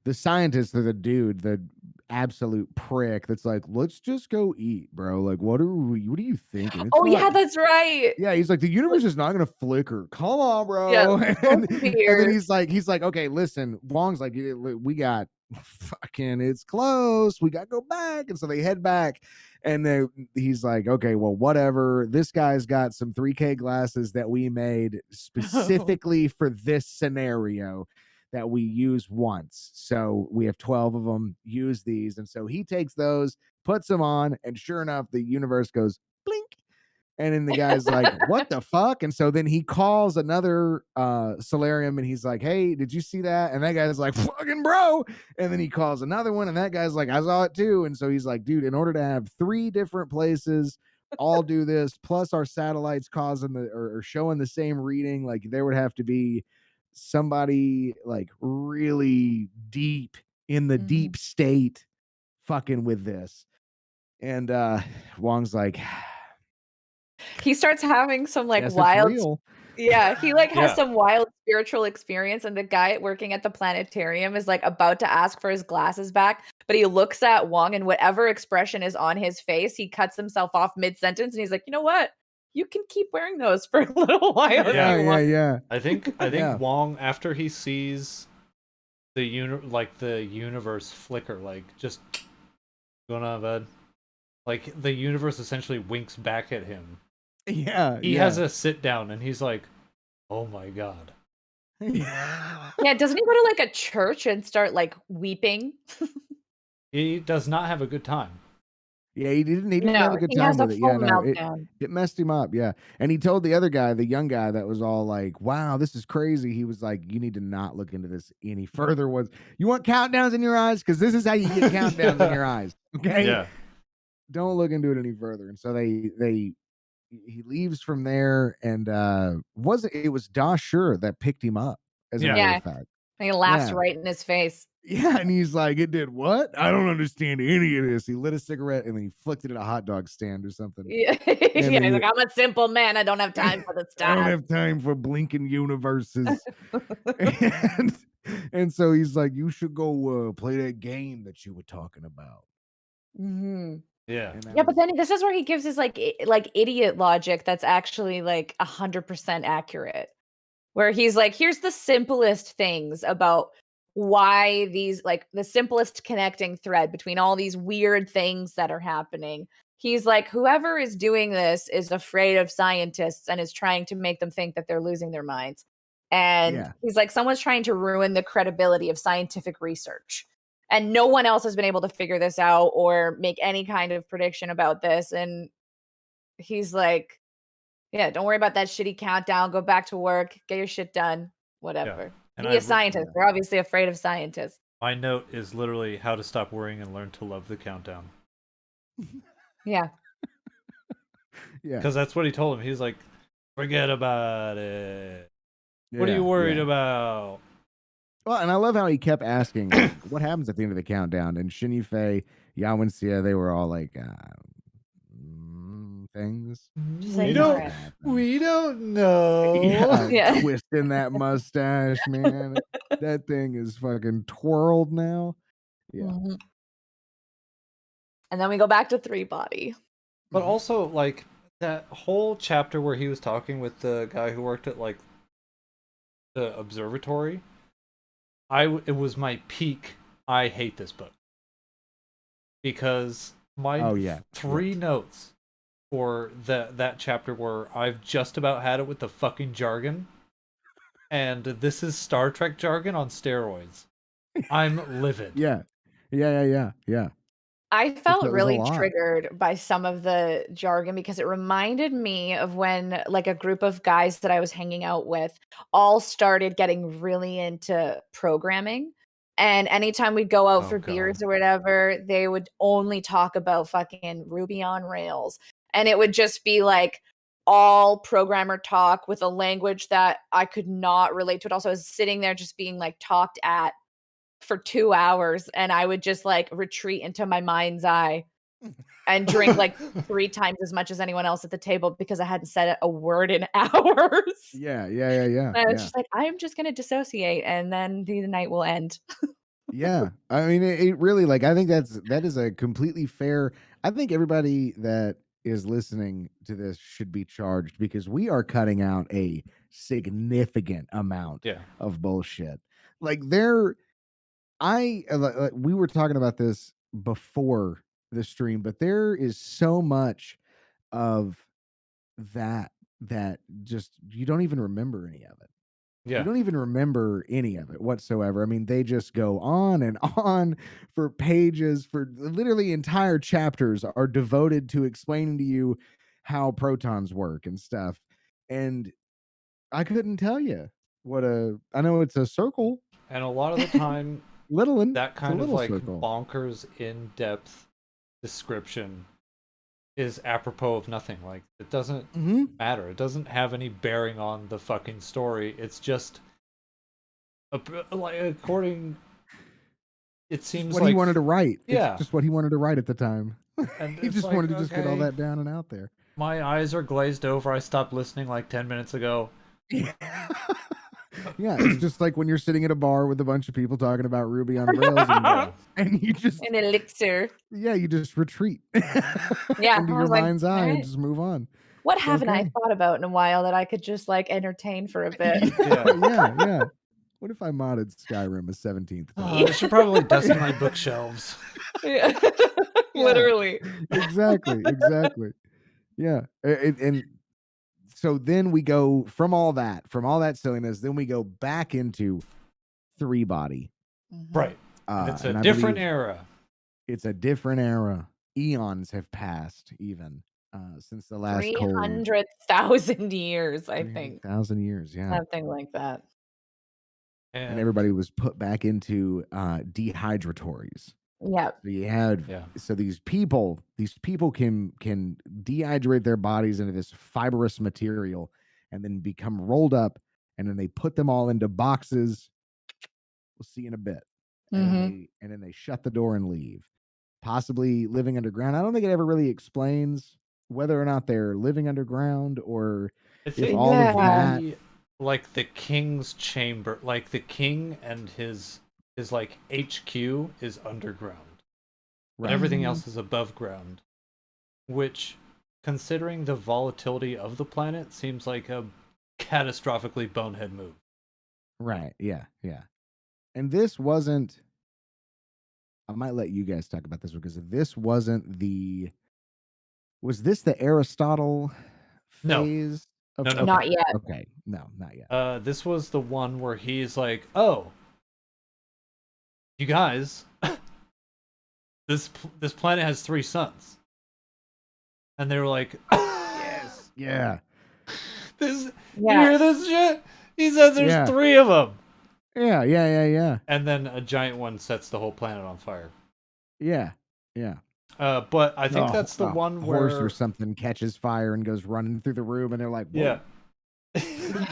the scientists are the dude, the absolute prick that's like, let's just go eat, bro. Like, what are you thinking? Yeah, that's right. Yeah, he's like, the universe is not gonna flicker. Come on, bro. Yeah, and then he's like, okay, listen. Wong's like, we got fucking, it's close. We gotta go back, and so they head back. And he's like, okay, well, whatever. This guy's got some 3K glasses that we made specifically for this scenario that we use once. So we have 12 of them. Use these. And so he takes those, puts them on, and sure enough, the universe goes blink. And then the guy's like, what the fuck? And so then he calls another solarium and he's like, hey, did you see that? And that guy's like, fucking bro. And then he calls another one and that guy's like, I saw it too. And so he's like, dude, in order to have 3 different places all do this, plus our satellites causing or showing the same reading, like there would have to be somebody like really deep in the deep state fucking with this. And Wong's like, he starts having some like yes, wild he like has some wild spiritual experience, and the guy working at the planetarium is like about to ask for his glasses back, but he looks at Wong and whatever expression is on his face, he cuts himself off mid-sentence and he's like, you know what, you can keep wearing those for a little while. Yeah. I think Wong, after he sees the universe flicker, like just going on, bud. Like the universe essentially winks back at him. Yeah. He has a sit down and he's like, oh my god. Yeah, doesn't he go to, like, a church and start, like, weeping? He does not have a good time. Yeah, he didn't have a No, good he time has a with it. Yeah, full no, meltdown. it messed him up, yeah, and he told the other guy, the young guy that was all like, "Wow, this is crazy." He was like, "You need to not look into this any further." Was you want countdowns in your eyes? Because this is how you get countdowns in your eyes, okay? Yeah. Don't look into it any further. And so he leaves from there, and it was Da Sure that picked him up, as a Yeah. matter Yeah, of fact. he laughs Yeah. right in his face. Yeah, and he's like, "It did what? I don't understand any of this." He lit a cigarette and then he flicked it at a hot dog stand or something. Yeah, And yeah, he's he like, "I'm a simple man, I don't have time for this I don't stuff." have time for blinking universes. And so he's like, "You should go play that game that you were talking about." Mhm. Yeah. And that Yeah, but was then this is where he gives his, like, idiot logic that's actually, like, 100% accurate. Where he's like, "Here's the simplest things about why these like, the simplest connecting thread between all these weird things that are happening." He's like, "Whoever is doing this is afraid of scientists and is trying to make them think that they're losing their minds." And yeah. he's like, "Someone's trying to ruin the credibility of scientific research. And no one else has been able to figure this out or make any kind of prediction about this." And he's like, yeah, don't worry about that shitty countdown. Go back to work, get your shit done, Yeah. whatever. And Be a scientist. Yeah. They're obviously afraid of scientists. my note is literally how to stop worrying and learn to love the countdown. Yeah. Yeah. Because that's what he told him. He's like, forget about it. What are you Yeah, worried yeah. about? Well, and I love how he kept asking, like, what happens at the end of the countdown? And Shin Yifei, Yao and Xia, they were all like, things. Just We ignore don't it. we don't know. Yeah, Yeah. twisting that mustache, man. That thing is fucking twirled now. Yeah. Mhm. And then we go back to Three Body. But also, like, that whole chapter where he was talking with the guy who worked at, like, the observatory, it was my peak, I hate this book. Because my Oh, yeah. three notes for that chapter were, I've just about had it with the fucking jargon, and this is Star Trek jargon on steroids. I'm livid. Yeah. Yeah. I felt It was a really lot. triggered by some of the jargon because it reminded me of when like a group of guys that I was hanging out with all started getting really into programming. And anytime we'd go out Oh, for God. beers or whatever, they would only talk about fucking Ruby on Rails. And it would just be like all programmer talk with a language that I could not relate to. It also, I was sitting there just being like talked at for 2 hours, and I would just, like, retreat into my mind's eye and drink, like, 3 times as much as anyone else at the table because I hadn't said a word in hours. Yeah. And I was just like, "I'm just gonna dissociate, and then the night will end." Yeah. I mean, it really, like, I think that is a completely fair. I think everybody that is listening to this should be charged because we are cutting out a significant amount Yeah. of bullshit. Like we were talking about this before the stream, but there is so much of that just you don't even remember any of it. You Yeah. don't even remember any of it whatsoever. I mean, they just go on and on for pages, for literally entire chapters are devoted to explaining to you how protons work and stuff. And I couldn't tell you I know it's a circle, And a lot of the time, little one. that It's a kind of, little like, circle. bonkers, in-depth description is apropos of nothing. Like, it doesn't matter. It doesn't have any bearing on the fucking story. It's just like, according, it seems What like he wanted to write. Yeah. It's just what he wanted to write at the time. And He it's just like, wanted to just get all okay, that down and out there. my eyes are glazed over. I stopped listening like 10 minutes ago. Yeah, it's just like when you're sitting at a bar with a bunch of people talking about Ruby on Rails and you just An elixir. you just retreat Yeah, into I your was like, mind's eye and "Alright. just move on. What It's haven't I okay. thought about in a while that I could just, like, entertain for a bit?" Yeah. What if I modded Skyrim a 17th time? I should probably dust my bookshelves. Yeah. Yeah. Literally. Exactly. Yeah. And so then we go from all that silliness, then we go back into 3-body. Right. And it's a And I different believe era. it's a different era. Eons have passed even since the last cold. 300,000 years, I think. 300,000 years, yeah. Something like that. And everybody was put back into dehydrators. Yeah. So you had so these people can dehydrate their bodies into this fibrous material and then become rolled up, and then they put them all into boxes. We'll see in a bit. And then they shut the door and leave. Possibly living underground. I don't think it ever really explains whether or not they're living underground or if all of that, like the king's chamber, like the king and his like HQ is underground. But everything else is above ground, which, considering the volatility of the planet, seems like a catastrophically bonehead move. Right. Yeah. Yeah. And this wasn't. I might let you guys talk about this because this wasn't the. Was this the Aristotle phase? No. Okay. Not yet. Okay. No, not yet. This was the one where he's like, "Oh, you guys, this planet has 3 suns," and they were like, "Yes, yeah." You hear this shit? He says there's 3 of them. Yeah. And then a giant one sets the whole planet on fire. Yeah. But I think that's the one where horse or something catches fire and goes running through the room, and they're like, "Whoa."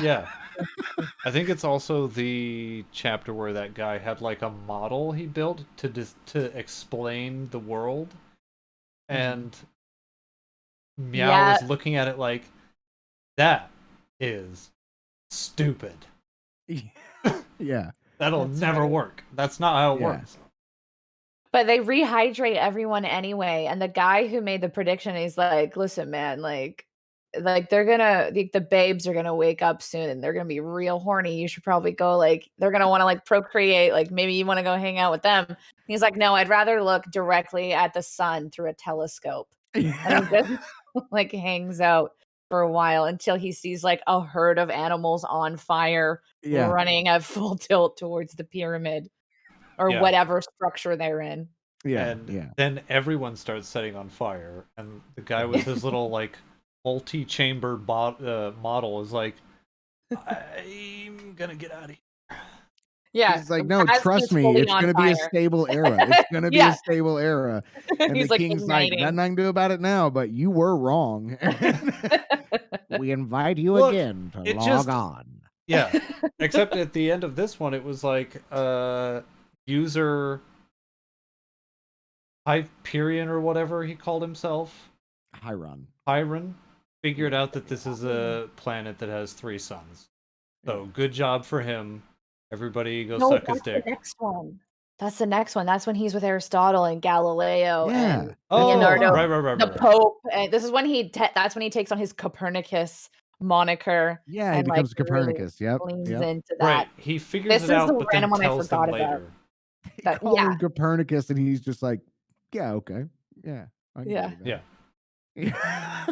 Yeah. I think it's also the chapter where that guy had like a model he built to explain the world, and Meow was looking at it like, that is stupid. Yeah. That'll never work. That's not how it works. But they rehydrate everyone anyway, and the guy who made the prediction, he's like, "Listen, man, like they're gonna the babes are gonna wake up soon and they're gonna be real horny. You should probably go, like, they're gonna want to like procreate, like maybe you want to go hang out with them." And he's like, "No, I'd rather look directly at the sun through a telescope." And he just like hangs out for a while until he sees like a herd of animals on fire running at full tilt towards the pyramid or whatever structure they're in. Then everyone starts setting on fire, and the guy with his little like multi-chamber model is like, "I'm gonna get out of here." Yeah, he's like, "No, trust me, it's gonna be a stable era. It's gonna be a stable era." And he's the like, king's igniting. like, "Nothing I can do about it now, but you were wrong. We invite you again to log on." Yeah, except at the end of this one, it was like user Hyperion or whatever he called himself. Hyron figured out that this is a planet that has 3 suns. So good job for him. Everybody go suck his dick. The next one. That's the next one. That's when he's with Aristotle and Galileo and Oh, Leonardo, right. the Pope. And this is when that's when he takes on his Copernicus moniker. Yeah, he and becomes like Copernicus. Really leans into that. Right. He figures it out, but then tells them later. They call him Copernicus, and he's just like, "Yeah, okay, yeah, I can go with that." Yeah.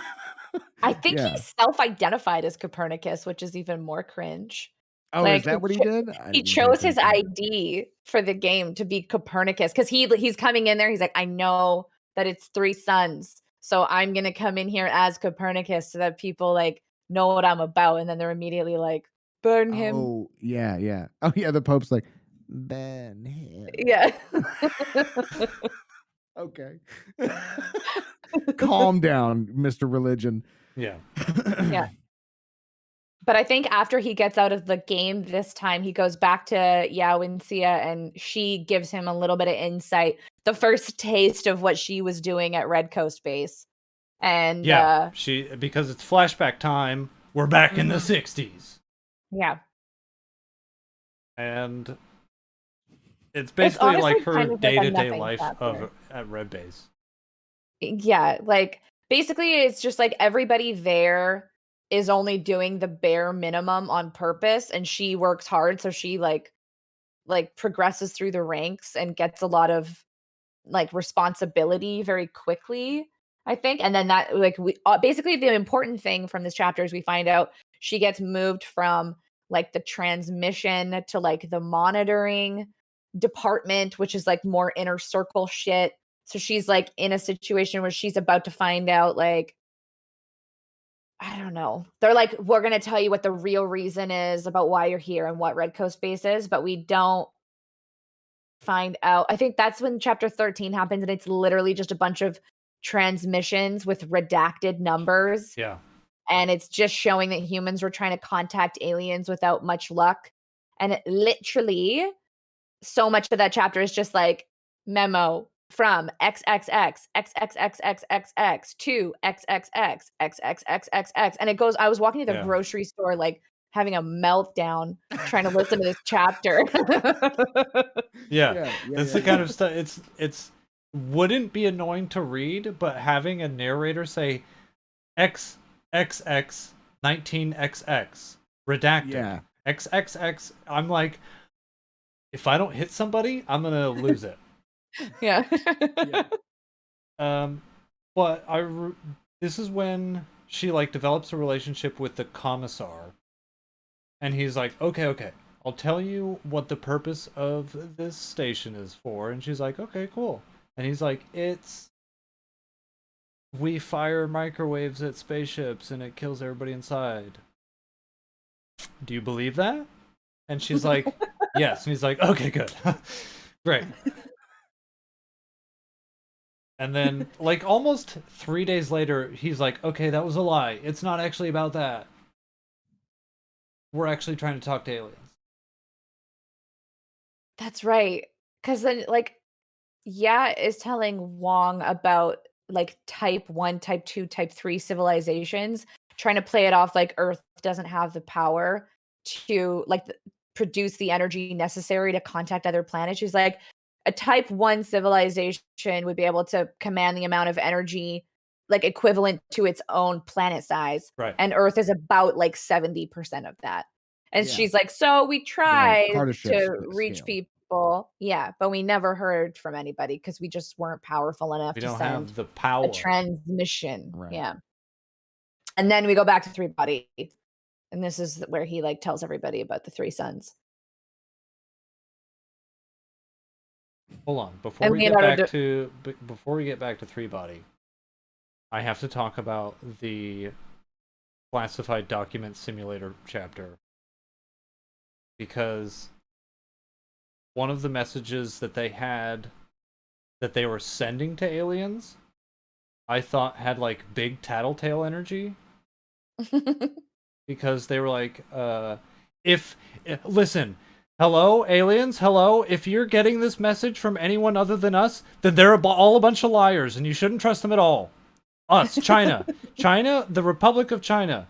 I think he self-identified as Copernicus, which is even more cringe. Oh, like, is that what he did? He chose his ID for the game to be Copernicus because he's coming in there. He's like, "I know that it's 3 suns, so I'm gonna come in here as Copernicus so that people like know what I'm about." And then they're immediately like, "Burn him." Oh yeah. Oh yeah. The Pope's like, "Burn him." Yeah. Okay. Calm down, Mr. Religion. Yeah. But I think after he gets out of the game this time, he goes back to Yao and Sia, and she gives him a little bit of insight, the first taste of what she was doing at Red Coast Base. And because it's flashback time, we're back in the 60s. Yeah. And it's basically like her day-to-day life at Red Base. Yeah, like basically it's just like everybody there is only doing the bare minimum on purpose, and she works hard, so she like progresses through the ranks and gets a lot of like responsibility very quickly, I think. And then that like we basically the important thing from this chapter is we find out she gets moved from like the transmission to like the monitoring department, which is like more inner circle shit. So she's like in a situation where she's about to find out, like, I don't know. They're like, we're going to tell you what the real reason is about why you're here and what Red Coast Base is, but we don't find out. I think that's when chapter 13 happens, and it's literally just a bunch of transmissions with redacted numbers. Yeah. And it's just showing that humans were trying to contact aliens without much luck. And it literally, so much of that chapter is just like memo from XXX, XXXXXX to XXX, XXXXX. And it goes, I was walking to the grocery store, like having a meltdown trying to listen to this chapter. That's the kind of stuff. It's wouldn't be annoying to read, but having a narrator say XXX 19XX redacted XXX, I'm like, if I don't hit somebody, I'm gonna lose it. Yeah. But this is when she like develops a relationship with the commissar, and he's like, okay, I'll tell you what the purpose of this station is for. And she's like, okay, cool. And he's like, we fire microwaves at spaceships and it kills everybody inside. Do you believe that? And she's like, yes. And he's like, okay, good. Great. And then, like, almost 3 days later, he's like, okay, that was a lie. It's not actually about that. We're actually trying to talk to aliens. That's right. Because then, like, is telling Wong about, like, type 1, type 2, type 3 civilizations, trying to play it off like Earth doesn't have the power to, like, produce the energy necessary to contact other planets. She's like, a type 1 civilization would be able to command the amount of energy, like, equivalent to its own planet size. Right. And Earth is about, like, 70% of that. And she's like, so we tried to reach people. Yeah, but we never heard from anybody because we just weren't powerful enough to send the power. a transmission. Right. Yeah. And then we go back to Three Body. And this is where he like tells everybody about the three sons. Hold on. Before we get back to Three Body, I have to talk about the classified document simulator chapter. Because one of the messages that they had that they were sending to aliens, I thought had like big tattletale energy. Because they were like, listen, hello, aliens, hello, if you're getting this message from anyone other than us, then they're all a bunch of liars, and you shouldn't trust them at all. Us, China. China, the Republic of China.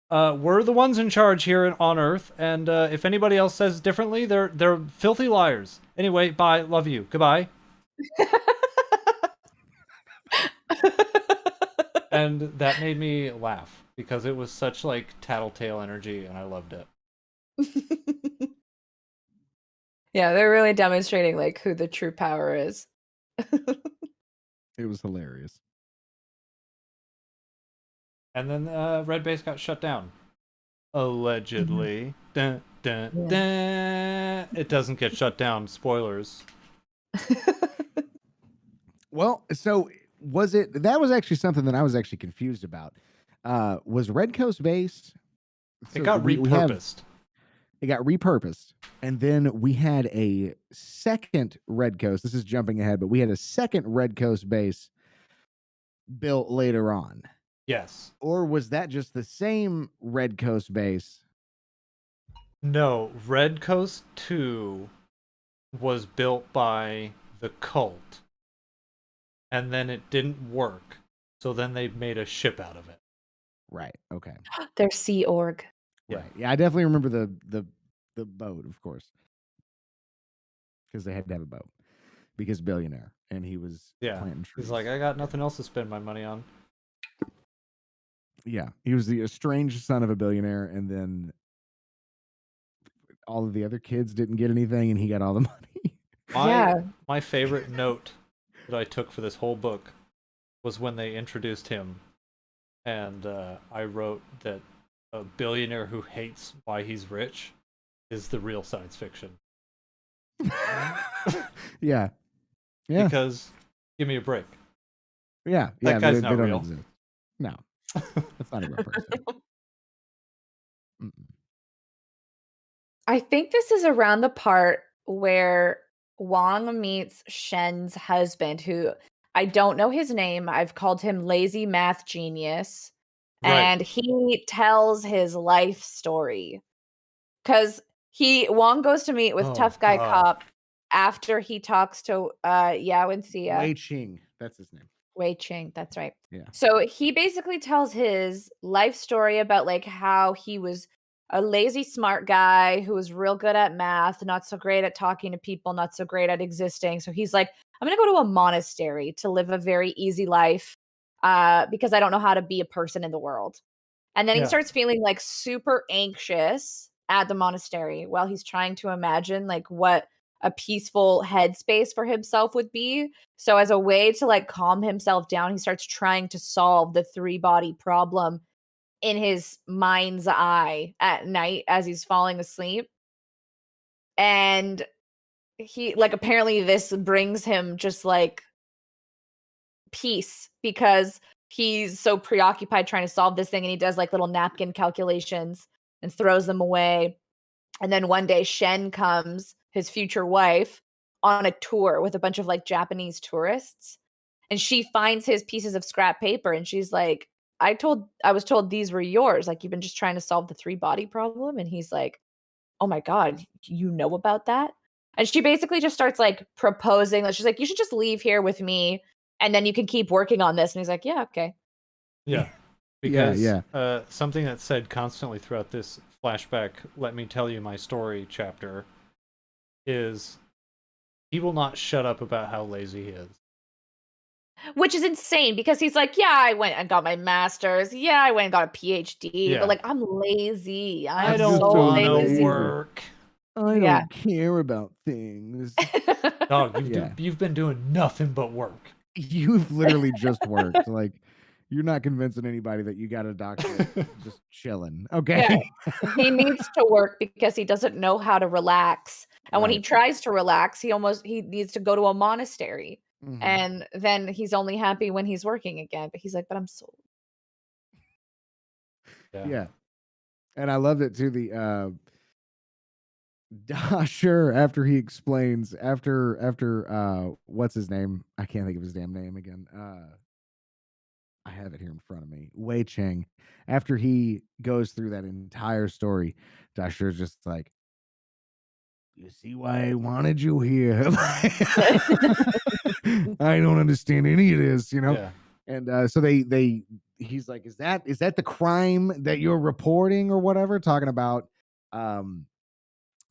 We're the ones in charge here on Earth, and if anybody else says differently, they're filthy liars. Anyway, bye, love you, goodbye. And that made me laugh because it was such like tattletale energy, and I loved it. Yeah, they're really demonstrating like who the true power is. It was hilarious. And then Red Base got shut down. Allegedly. Dun, dun, dun. It doesn't get shut down. Spoilers. Well, so that was actually something that I was actually confused about. Was Red Coast Base? It got repurposed. It got repurposed. And then we had a second Red Coast. This is jumping ahead, but we had a second Red Coast Base built later on. Yes. Or was that just the same Red Coast Base? No, Red Coast 2 was built by the cult. And then it didn't work. So then they made a ship out of it. Right. Okay. They're Sea Org. Right. Yeah, I definitely remember the boat, of course. Because they had to have a boat. Because billionaire. And he was planting trees. He's like, I got nothing else to spend my money on. Yeah. He was the estranged son of a billionaire, and then all of the other kids didn't get anything, and he got all the money. My favorite note that I took for this whole book was when they introduced him, and I wrote that a billionaire who hates why he's rich is the real science fiction. Yeah. Yeah. Because give me a break. Yeah. That guy's They not don't real. exist. No. That's not a real person. Mm-mm. I think this is around the part where Wong meets Shen's husband, who I don't know his name. I've called him Lazy Math Genius. Right. And he tells his life story. Because Wong goes to meet with Oh, Tough Guy God. Cop after he talks to Yao and Sia. Wei Ching. That's his name. Wei Ching, that's right. Yeah. So he basically tells his life story about like how he was a lazy smart guy who was real good at math, not so great at talking to people, not so great at existing. So he's like, I'm going to go to a monastery to live a very easy life because I don't know how to be a person in the world. And then he Yeah. starts feeling like super anxious at the monastery while he's trying to imagine like what a peaceful headspace for himself would be. So as a way to like calm himself down, he starts trying to solve the three body problem in his mind's eye at night as he's falling asleep. And he like apparently this brings him just like peace because he's so preoccupied trying to solve this thing, and he does like little napkin calculations and throws them away. And then one day Shen comes, his future wife, on a tour with a bunch of like Japanese tourists, and she finds his pieces of scrap paper and she's like, I was told these were yours, like you've been just trying to solve the three body problem. And he's like, oh my god, you know about that? And she basically just starts like proposing, she's like, you should just leave here with me and then you can keep working on this. And he's like, yeah, okay. Yeah. Because Yeah. Something that's said constantly throughout this flashback, let me tell you my story chapter, is he will not shut up about how lazy he is. Which is insane because he's like, yeah, I went and got my master's. Yeah, I went and got a PhD. Yeah. But like, I'm lazy. I I'm don't so want to lazy. work. I Yeah. don't care about things. Dog, Yeah. you've been doing nothing but work. You've literally just worked. Like, you're not convincing anybody that you got a doctorate just chilling. Okay. Yeah. He needs to work because he doesn't know how to relax. And when he Right. tries to relax, he needs to go to a monastery. Mhm. And then he's only happy when he's working again. But he's like, but I'm so Yeah. And I love it too. The sure, after he explains after what's his name? I can't think of his damn name again. I have it here in front of me. Wei Cheng. After he goes through that entire story, Dasher's just like, you see why I wanted you here. I don't understand any of this, you know? Yeah. And so he's like, is that the crime that you're reporting or whatever? Talking about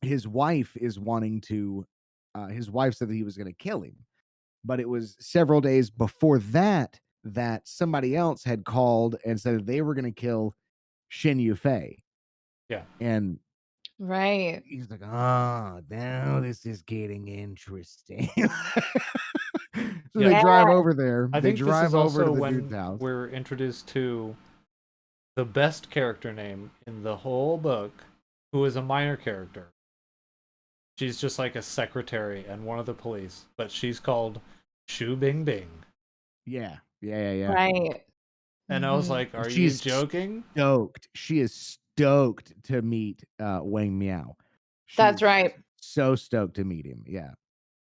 his wife is wanting to his wife said that he was going to kill him, but it was several days before that somebody else had called and said that they were going to kill Shin Yufei. Yeah. And right. he's like, oh, now this is getting interesting. So Yeah. they drive over there. I They think this drive is over also to the when dude's house. we're introduced to the best character name in the whole book, who is a minor character. She's just like a secretary and one of the police, but she's called Shu Bing Bing. Yeah. Right. And I was Mhm. like, are you She's joking? stoked. She is stoked to meet Wang Meow. That's She's right. so stoked to meet him. Yeah.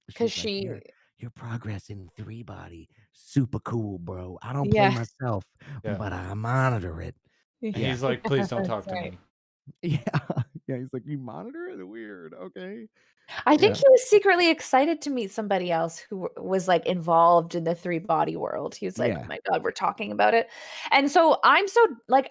Because She's like, your progress in three body, super cool, bro. I don't play Yeah. myself, Yeah. but I monitor it. And Yeah. he's like, please don't talk That's to right. me. Yeah. He's like, you monitor it? Weird. Okay. I think Yeah. he was secretly excited to meet somebody else who was like involved in the three body world. He was like, Yeah. oh my God, we're talking about it. And so I'm so like,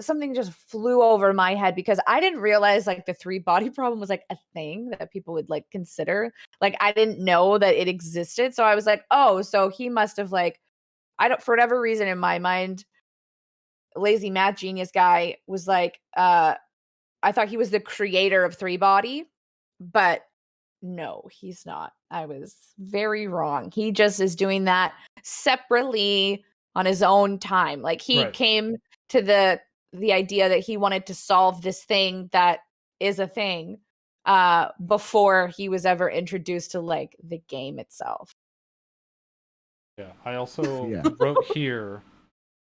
something just flew over my head because I didn't realize like the three body problem was like a thing that people would like consider. Like, I didn't know that it existed. So I was like, oh, so he must have like, for whatever reason in my mind, lazy math genius guy was like, I thought he was the creator of three body, but no, he's not. I was very wrong. He just is doing that separately on his own time. Like he Right. came to the the idea that he wanted to solve this thing that is a thing before he was ever introduced to like the game itself. Yeah, I also wrote here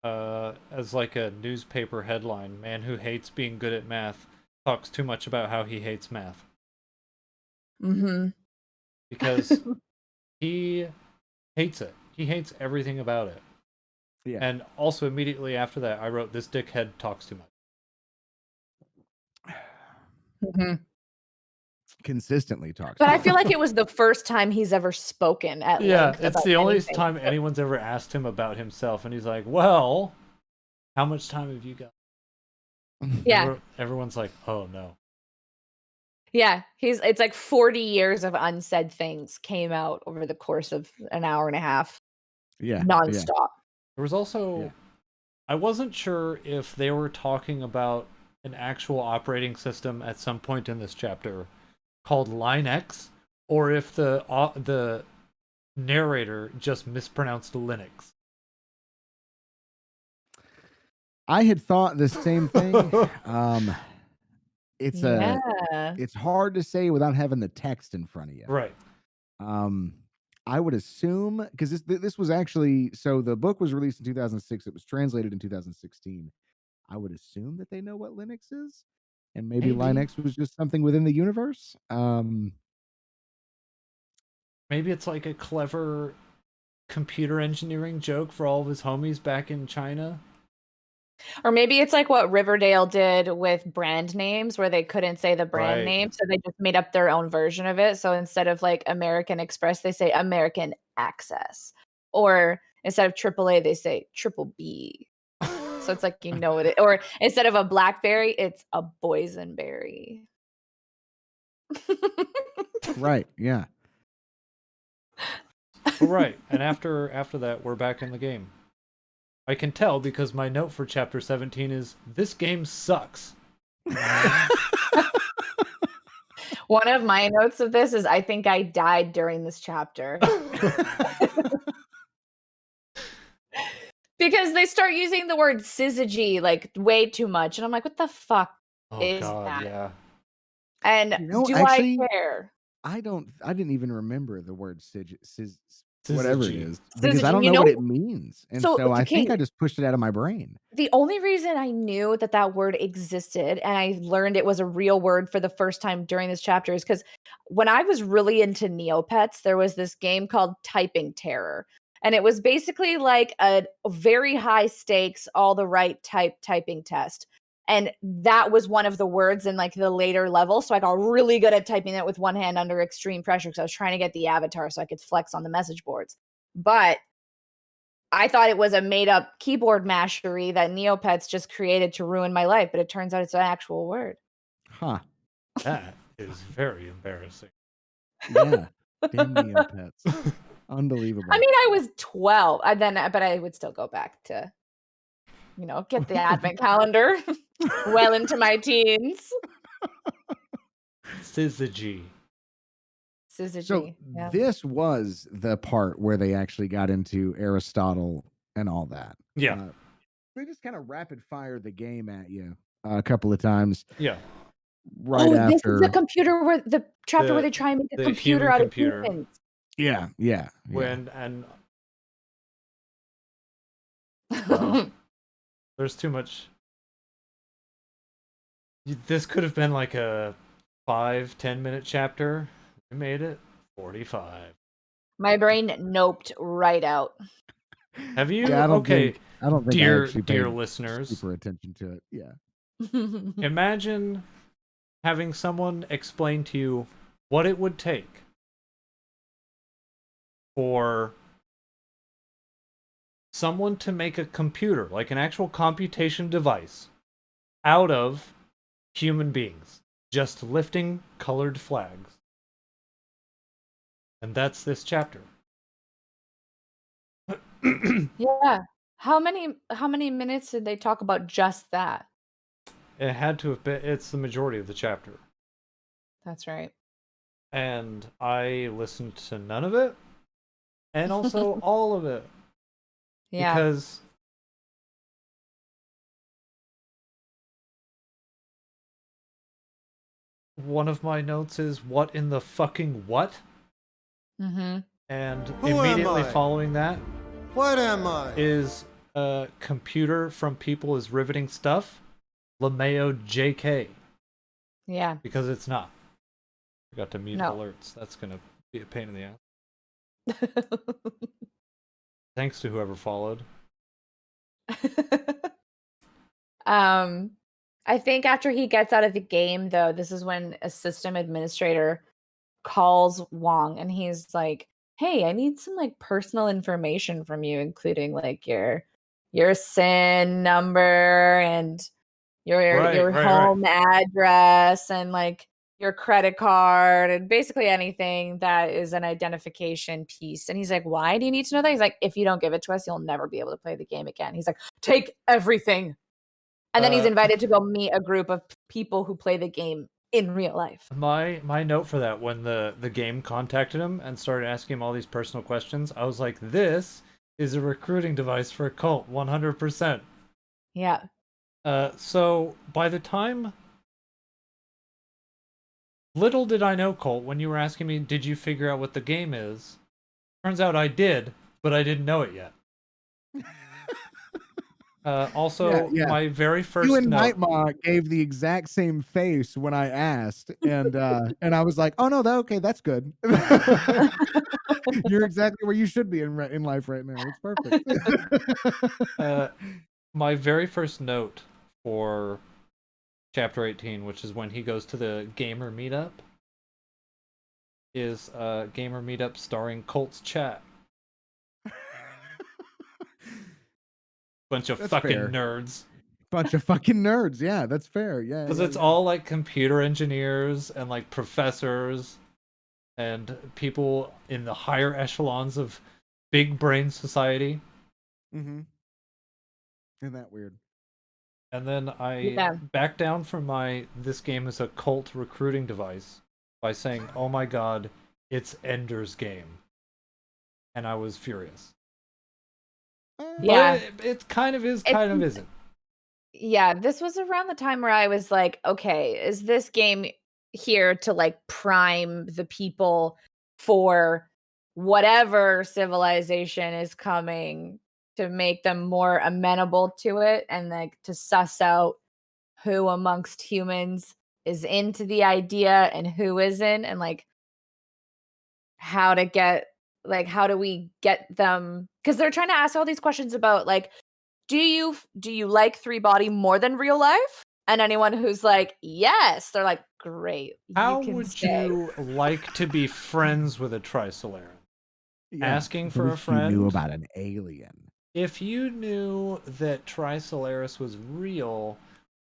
as like a newspaper headline: "Man who hates being good at math talks too much about how he hates math." Mm-hmm. Because he hates it. He hates everything about it. Yeah. And also immediately after that, I wrote, "This dickhead talks too much." Mm-hmm. Consistently talks. But I feel like it was the first time he's ever spoken at length. It's about the only anything. time anyone's ever asked him about himself, and he's like, "Well, how much time have you got?" Yeah. Everyone's like, "Oh no." Yeah, it's like 40 years of unsaid things came out over the course of an hour and a half. Yeah. Nonstop. There was also, I wasn't sure if they were talking about an actual operating system at some point in this chapter called Line X, or if the narrator just mispronounced Linux. I had thought the same thing. It's hard to say without having the text in front of you. Right. I would assume, because this was actually, so the book was released in 2006. It was translated in 2016. I would assume that they know what Linux is, and maybe Linux was just something within the universe. Maybe it's like a clever computer engineering joke for all of his homies back in China. Or maybe it's like what Riverdale did with brand names, where they couldn't say the brand name, so they just made up their own version of it. So instead of like American Express, they say American Access, or instead of AAA, they say Triple B. So it's like, you know what it, or instead of a BlackBerry, it's a boysenberry. Right. Yeah. Right. And after that, we're back in the game. I can tell because my note for chapter 17 is, "This game sucks." One of my notes of this is, I think I died during this chapter. Because they start using the word syzygy like way too much. And I'm like, what the fuck is that? Yeah. And I care? I didn't even remember the word whatever it is, Syzygy. because I don't know what it means. And so I think I just pushed it out of my brain. The only reason I knew that word existed, and I learned it was a real word for the first time during this chapter, is because when I was really into Neopets, there was this game called Typing Terror. And it was basically like a very high stakes, all the right typing test. And that was one of the words in like the later level. So I got really good at typing it with one hand under extreme pressure because I was trying to get the avatar so I could flex on the message boards. But I thought it was a made up keyboard mashery that Neopets just created to ruin my life. But it turns out it's an actual word. Huh. That is very embarrassing. Yeah. Damn Neopets. Unbelievable. I mean, I was 12, but I would still go back to, get the advent calendar well into my teens. Syzygy. So this was the part where they actually got into Aristotle and all that. Yeah. They just kind of rapid fire the game at you a couple of times. Yeah. Right after. This is the computer where the chapter where they try and make a computer out of humans. Yeah. There's too much. This could have been like a 5-10 minute chapter. We made it 45. My brain noped right out. Have you? Yeah, I don't think dear listeners, super attention to it. Yeah. Imagine having someone explain to you what it would take for someone to make a computer, like an actual computation device, out of human beings, just lifting colored flags. And that's this chapter. Yeah. How many minutes did they talk about just that? It had to have been. It's the majority of the chapter. That's right. And I listened to none of it, and also all of it. Yeah. Because one of my notes is what in the fucking what? Mm-hmm. And Who am immediately I? following that What am I? is a computer from People is Riveting Stuff, LeMayo JK, Yeah. because it's not. Forgot to mute No. alerts. That's gonna be a pain in the ass. Thanks to whoever followed. I think after he gets out of the game, though, this is when a system administrator calls Wong and he's like, "Hey, I need some like personal information from you, including like your SIN number and your Right. home address and like your credit card and basically anything that is an identification piece." And he's like, "Why do you need to know that?" He's like, "If you don't give it to us, you'll never be able to play the game again." He's like, "Take everything." And then he's Uh, invited to go meet a group of people who play the game in real life. my note for that, when the game contacted him and started asking him all these personal questions, I was like, this is a recruiting device for a cult, 100%. Yeah. So by the time, little did I know, Colt, when you were asking me, did you figure out what the game is? Turns out I did, but I didn't know it yet. Also, Yeah. my very You first and note. Nightmother gave the exact same face when I asked, and I was like, "Oh no, okay, that's good. You're exactly where you should be in life right now. It's perfect." My very first note for chapter 18, which is when he goes to the gamer meetup, is gamer meetup starring Colt's chat. Bunch of That's fucking fair. nerds. Bunch of fucking nerds. Yeah, that's fair. Yeah, Because yeah, it's yeah. all like computer engineers and like professors and people in the higher echelons of big brain society. Mm-hmm. Isn't that weird? And then I Yeah. back down from my this game is a cult recruiting device by saying, "Oh my god, it's Ender's Game." And I was furious. Yeah. But it kind of is, It's kind of isn't. Yeah, this was around the time where I was like, okay, is this game here to like prime the people for whatever civilization is coming to make them more amenable to it and like to suss out who amongst humans is into the idea and who isn't and like how to get how do we get them, because they're trying to ask all these questions about like do you like three body more than real life? And anyone who's like, yes, they're like, great, you How can would stay. you like to be friends with a Trisolaran? Yeah. Asking What for a if you knew friend? about an alien? If you knew that Trisolaris was real,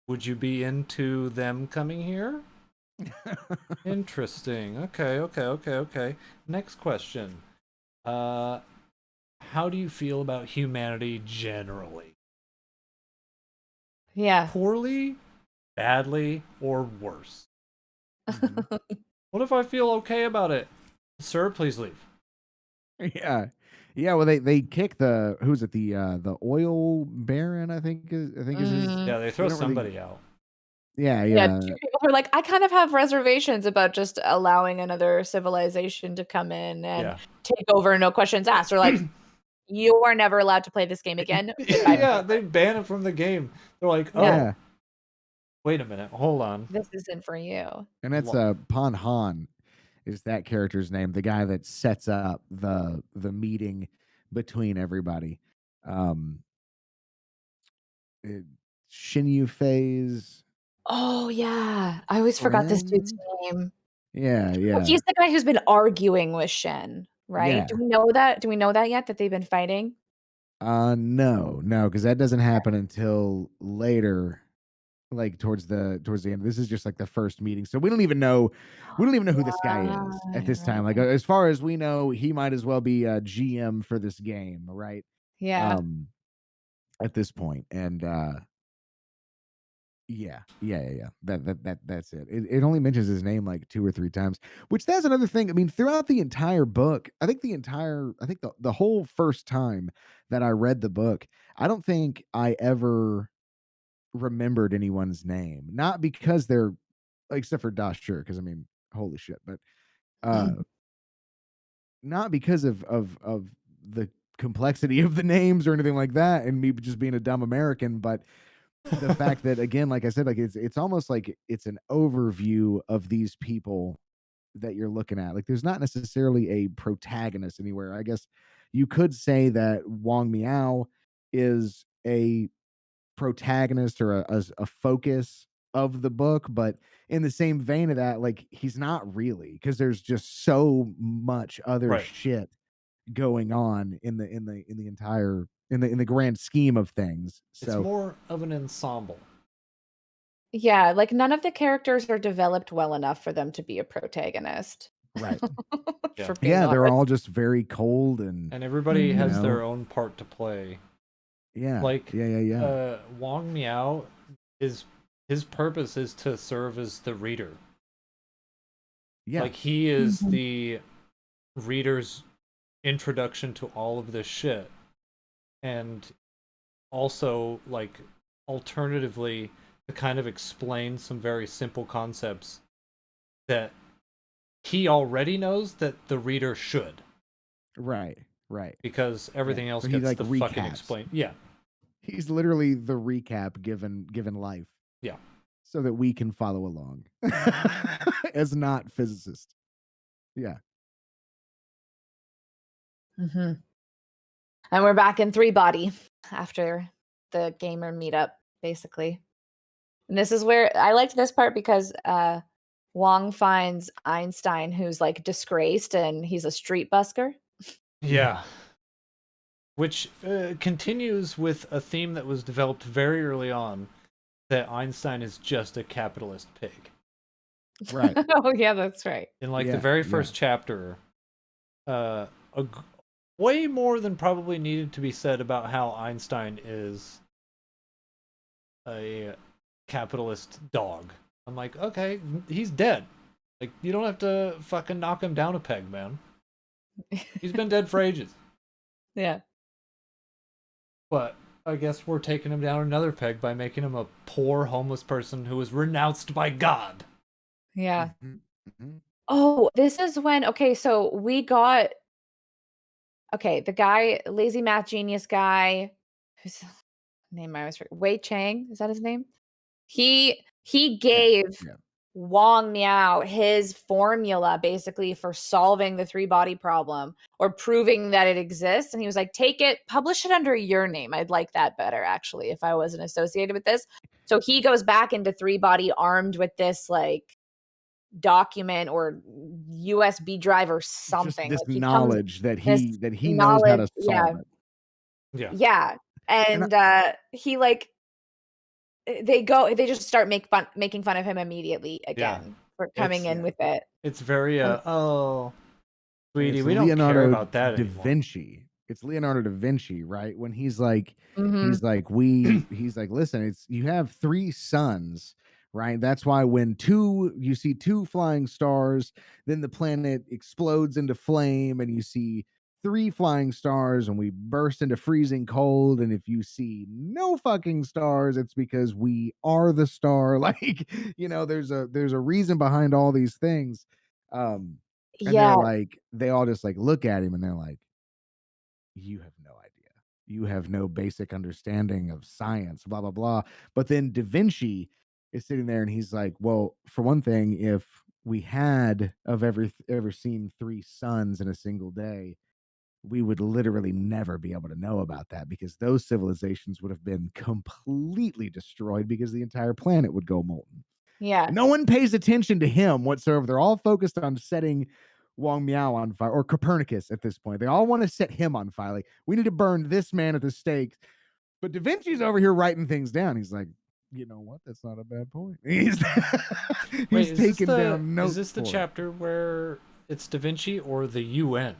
would you be into them coming here? Interesting. Okay. Next question. How do you feel about humanity generally? Yeah. Poorly, badly, or worse? Mhm. What if I feel okay about it? Sir, please leave. Yeah. Yeah, well they kick the who's it, the oil baron, I think is his. Mm, Yeah, they They throw don't really. somebody out. Yeah, yeah, yeah. two people who are like, I kind of have reservations about just allowing another civilization to come in and Yeah. take over, no questions asked. Or like, you are never allowed to play this game again. Goodbye Yeah, forever. they ban him from the game. They're like, Yeah, oh, Yeah. wait a minute, hold on. this isn't for you. And that's Pan Han is that character's name, the guy that sets up the meeting between everybody. Um it, Shin Yu Fei's Oh yeah, I always forgot this dude's friend. name. Yeah, Oh, yeah. he's the guy who's been arguing with Shen, right? Yeah. Do we know that? Do we know that yet, that they've been fighting? No, because that doesn't happen until later, like towards the end. This is just like the first meeting. So we don't even know who this guy is at Right, this time. Like right. as far as we know, he might as well be a GM for this game, right? Yeah. Um at this point. And yeah. That's it. It only mentions his name like two or three times, which that's another thing. I mean, throughout the entire book, I think the whole first time that I read the book, I don't think I ever remembered anyone's name. Not because they're except for Das, sure, because I mean, holy shit. But not because of the complexity of the names or anything like that, and me just being a dumb American, but the fact that, again, like I said, like it's almost like it's an overview of these people that you're looking at. Like there's not necessarily a protagonist anywhere. I guess you could say that Wong Meow is a protagonist or a focus of the book, but in the same vein of that, like he's not really, because there's just so much other Right. shit going on in the entire in the grand scheme of things. It's So more of an ensemble. Yeah, like none of the characters are developed well enough for them to be a protagonist. right. Yeah. For being Yeah, they're honest. all just very cold and And everybody Mhm. has know. their own part to play. yeah. Like, Yeah. Wong Meow, his purpose is to serve as the reader. Yeah. Like, he is Mhm. the reader's introduction to all of this shit. And also, like, alternatively, to kind of explain some very simple concepts that he already knows that the reader should. Right. Because everything else So he gets like the fucking recaps. explained. Yeah. He's literally the recap given life. Yeah. So that we can follow along as not physicists. Yeah. Mm-hmm. And we're back in 3-body after the gamer meetup, basically. And this is where I liked this part because Wong finds Einstein, who's like disgraced, and he's a street busker. Yeah. Which continues with a theme that was developed very early on, that Einstein is just a capitalist pig. Right. Oh yeah, that's right. In like the Yeah, very yeah. first chapter, way more than probably needed to be said about how Einstein is a capitalist dog. I'm like, okay, he's dead. Like, you don't have to fucking knock him down a peg, man. He's been dead for ages. Yeah. But I guess we're taking him down another peg by making him a poor homeless person who was renounced by God. Yeah. Mm-hmm. Oh, this is when so we got the guy, lazy math genius guy, whose name I always forget. Wei Chang, is that his name? He gave Yeah. Wong Meow his formula basically for solving the 3-body problem or proving that it exists. And he was like, take it, publish it under your name. I'd like that better, actually, if I wasn't associated with this. So he goes back into 3-body armed with this like document or USB drive or Just something. this Like he comes knowledge that this he knows how knowledge. to Yeah. solve it. Yeah. Yeah. And And he like they just start making fun of him immediately again for coming in with it. It's very, And oh, sweetie, it's we don't care about that da anymore. Vinci. It's Leonardo da Vinci, right? When he's like, Mhm. he's like, listen, it's you have 3 suns, right? That's why when you see 2 flying stars, then the planet explodes into flame, and you see 3 flying stars, and we burst into freezing cold. And if you see no fucking stars, it's because we are the star. Like, there's a reason behind all these things. And yeah, they all just like look at him and they're like, you have no idea. You have no basic understanding of science, blah, blah, blah. But then Da Vinci is sitting there and he's like, well, for one thing, if we had ever seen 3 suns in a single day, we would literally never be able to know about that, because those civilizations would have been completely destroyed because the entire planet would go molten. yeah. No one pays attention to him whatsoever. They're all focused on setting Wong Meow on fire, or Copernicus at this point. They all want to set him on fire. Like, we need to burn this man at the stake. But Da Vinci's over here writing things down. He's like, you know what? That's not a bad point. He's Wait, taking down notes. Is this the for it. chapter where it's Da Vinci or the UN?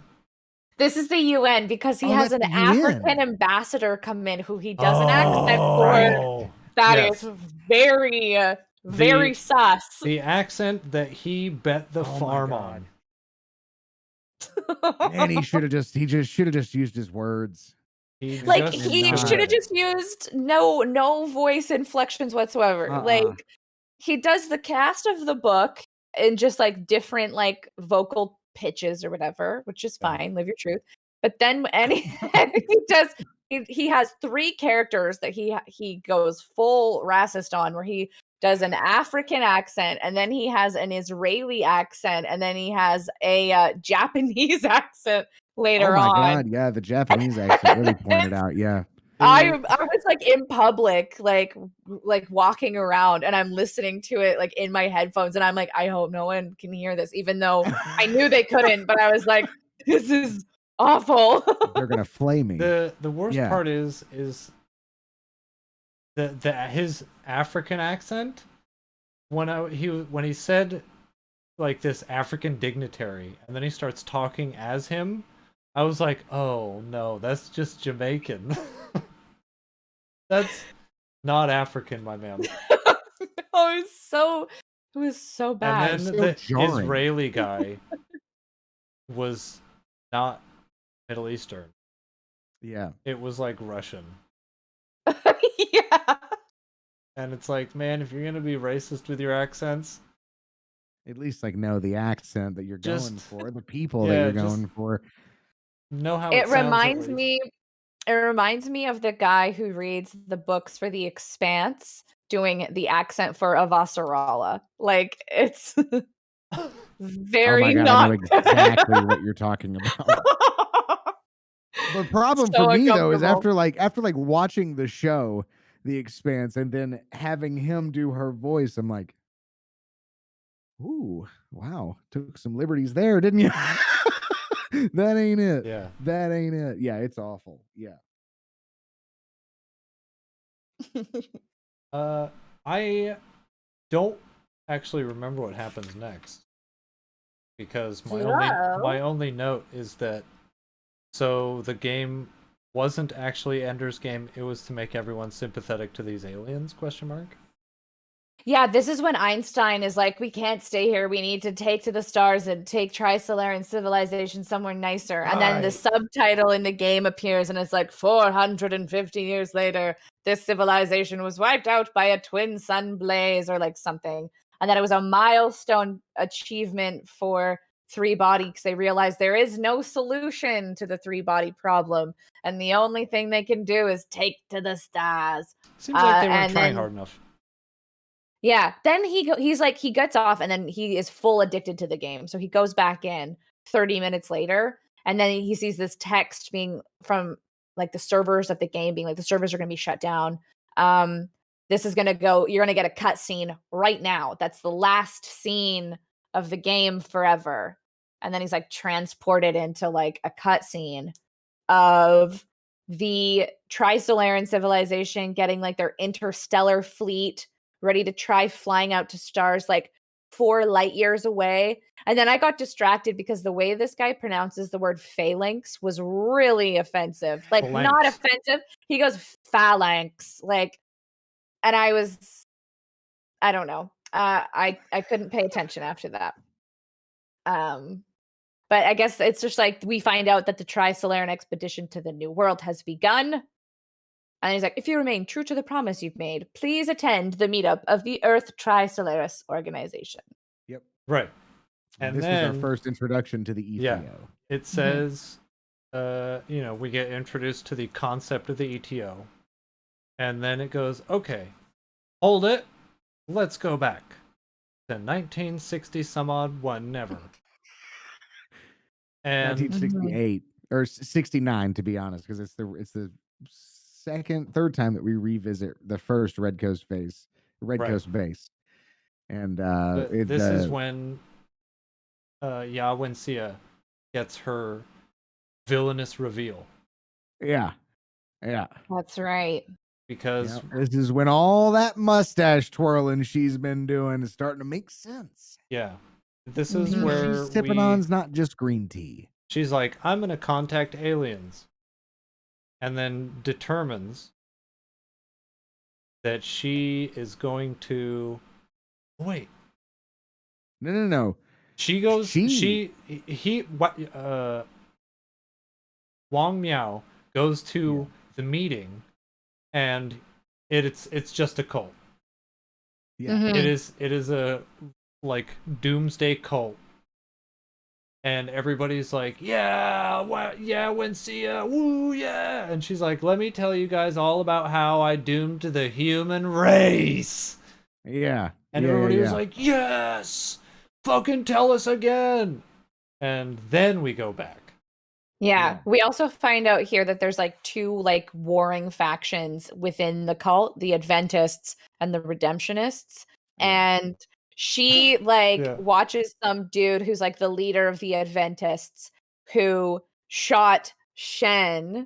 This is the UN because he Oh, has that's an the UN. African ambassador come in who he doesn't accent for. That yes. is very, very sus. The accent that he bet the Oh my farm God. on. Man, he should have just used his words. He not- should have just used no voice inflections whatsoever. Like he does the cast of the book in just like different like vocal pitches or whatever, which is fine, live your truth. But then he has 3 characters that he goes full racist on, where he does an African accent, and then he has an Israeli accent, and then he has a Japanese accent Oh later my on. god, yeah, the Japanese accent really pointed out, yeah. I was like in public, like walking around, and I'm listening to it like in my headphones, and I'm like, I hope no one can hear this, even though I knew they couldn't, but I was like, this is awful. They're gonna flay me. The worst Yeah. part is the his African accent when he said like this African dignitary, and then he starts talking as him. I was like, oh no, that's just Jamaican. That's not African, my man. Oh, it was so bad. And then so the jarring. Israeli guy was not Middle Eastern. Yeah. It was like Russian. Yeah. And it's like, man, if you're gonna be racist with your accents, At least like know the accent that you're going Just- for, the people that yeah, you're just- going for. know how It it sounds. reminds me of the guy who reads the books for The Expanse doing the accent for Avasarala. Like, it's very Oh my god, not I know exactly what you're talking about. The problem So for me though is uncomfortable. after watching the show, The Expanse, and then having him do her voice, I'm like, ooh, wow, took some liberties there, didn't you? That ain't it. Yeah. That ain't it. Yeah, it's awful. Yeah. I don't actually remember what happens next, because my only note is that so the game wasn't actually Ender's Game, it was to make everyone sympathetic to these aliens, question mark. Yeah, this is when Einstein is like, we can't stay here. We need to take to the stars and take Trisolarian civilization somewhere nicer. And then the Right. subtitle in the game appears, and it's like 450 years later, this civilization was wiped out by a twin sun blaze or like something. And then it was a milestone achievement for 3-body because they realized there is no solution to the 3-body problem. And the only thing they can do is take to the stars. Seems like they weren't and trying then- hard enough. Yeah, then he's like, he gets off and then he is full addicted to the game. So he goes back in 30 minutes later, and then he sees this text being from like the servers of the game being like, the servers are going to be shut down. This is going to go, you're going to get a cutscene right now. That's the last scene of the game forever. And then he's like transported into like a cutscene of the Trisolarian civilization getting like their interstellar fleet ready to try flying out to stars like 4 light years away. And then I got distracted because the way this guy pronounces the word phalanx was really offensive. Like, not Phalanx. offensive. He goes phalanx. Like, and I don't know. I couldn't pay attention after that. But I guess it's just like we find out that the Trisolarian expedition to the New World has begun. And he's like, if you remain true to the promise you've made, please attend the meetup of the Earth Tri-Solaris organization. Yep. Right. And this then was our first introduction to the ETO. Yeah. It says, we get introduced to the concept of the ETO. And then it goes, okay, hold it. Let's go back to 1960 some odd whenever. And 1968 or 69 to be honest, because it's the third time that we revisit the first Red Coast base. And this is when Yawensia gets her villainous reveal. Yeah. That's right. Because this is when all that mustache twirling she's been doing is starting to make sense. Yeah. This is where she's sipping on's not just green tea. She's like, I'm gonna contact aliens. And then determines that she is going to wait. No. She goes Wong Meow goes to the meeting, and it's just a cult. Yeah. Mhm. It is a like doomsday cult, and everybody's like, yeah, yeah, Wensia, woo, yeah, and she's like, let me tell you guys all about how I doomed the human race, Yeah. and Yeah. Yeah. everybody was Yeah. like, yes, fucking tell us again, and then we go back. Yeah. Yeah. We also find out here that there's like two like warring factions within the cult, the Adventists and the Redemptionists. Yeah. And she like Yeah. watches some dude who's like the leader of the Adventists who shot Shen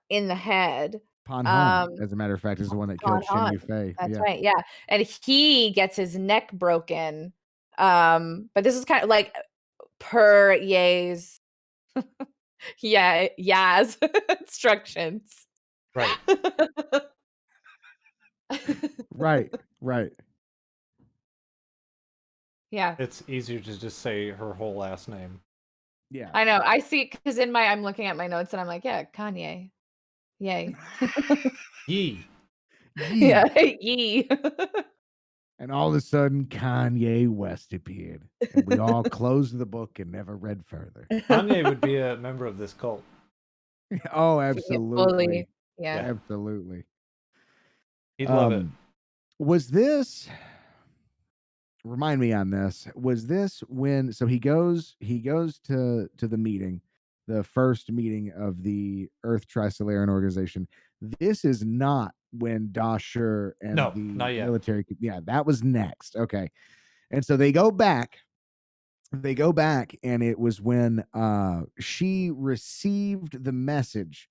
in the head. Pan Hung, Um as a matter of fact, is the one that Pan killed Shen Han. Yufei. That's Yeah. right. Yeah. And he gets his neck broken. But this is kind of like per Ye's Yaz instructions. Right. Right. Right. Yeah, It's easier to just say her whole last name. Yeah. I know. I see because I'm looking at my notes and I'm like, yeah, Kanye. Yay. Yee. Yeah, Yee. yee. And all of a sudden, Kanye West appeared, and we all closed the book and never read further. Kanye would be a member of this cult. Oh, Yeah, fully. absolutely. Yeah. Yeah. Absolutely. He'd love it. Was this, remind me on this, was this when, so he goes to the meeting, the first meeting of the Earth Trisolarian organization. This is not when Dasher and No, the not yet. military, yeah, that was next. Okay. And so they go back, and it was when she received the message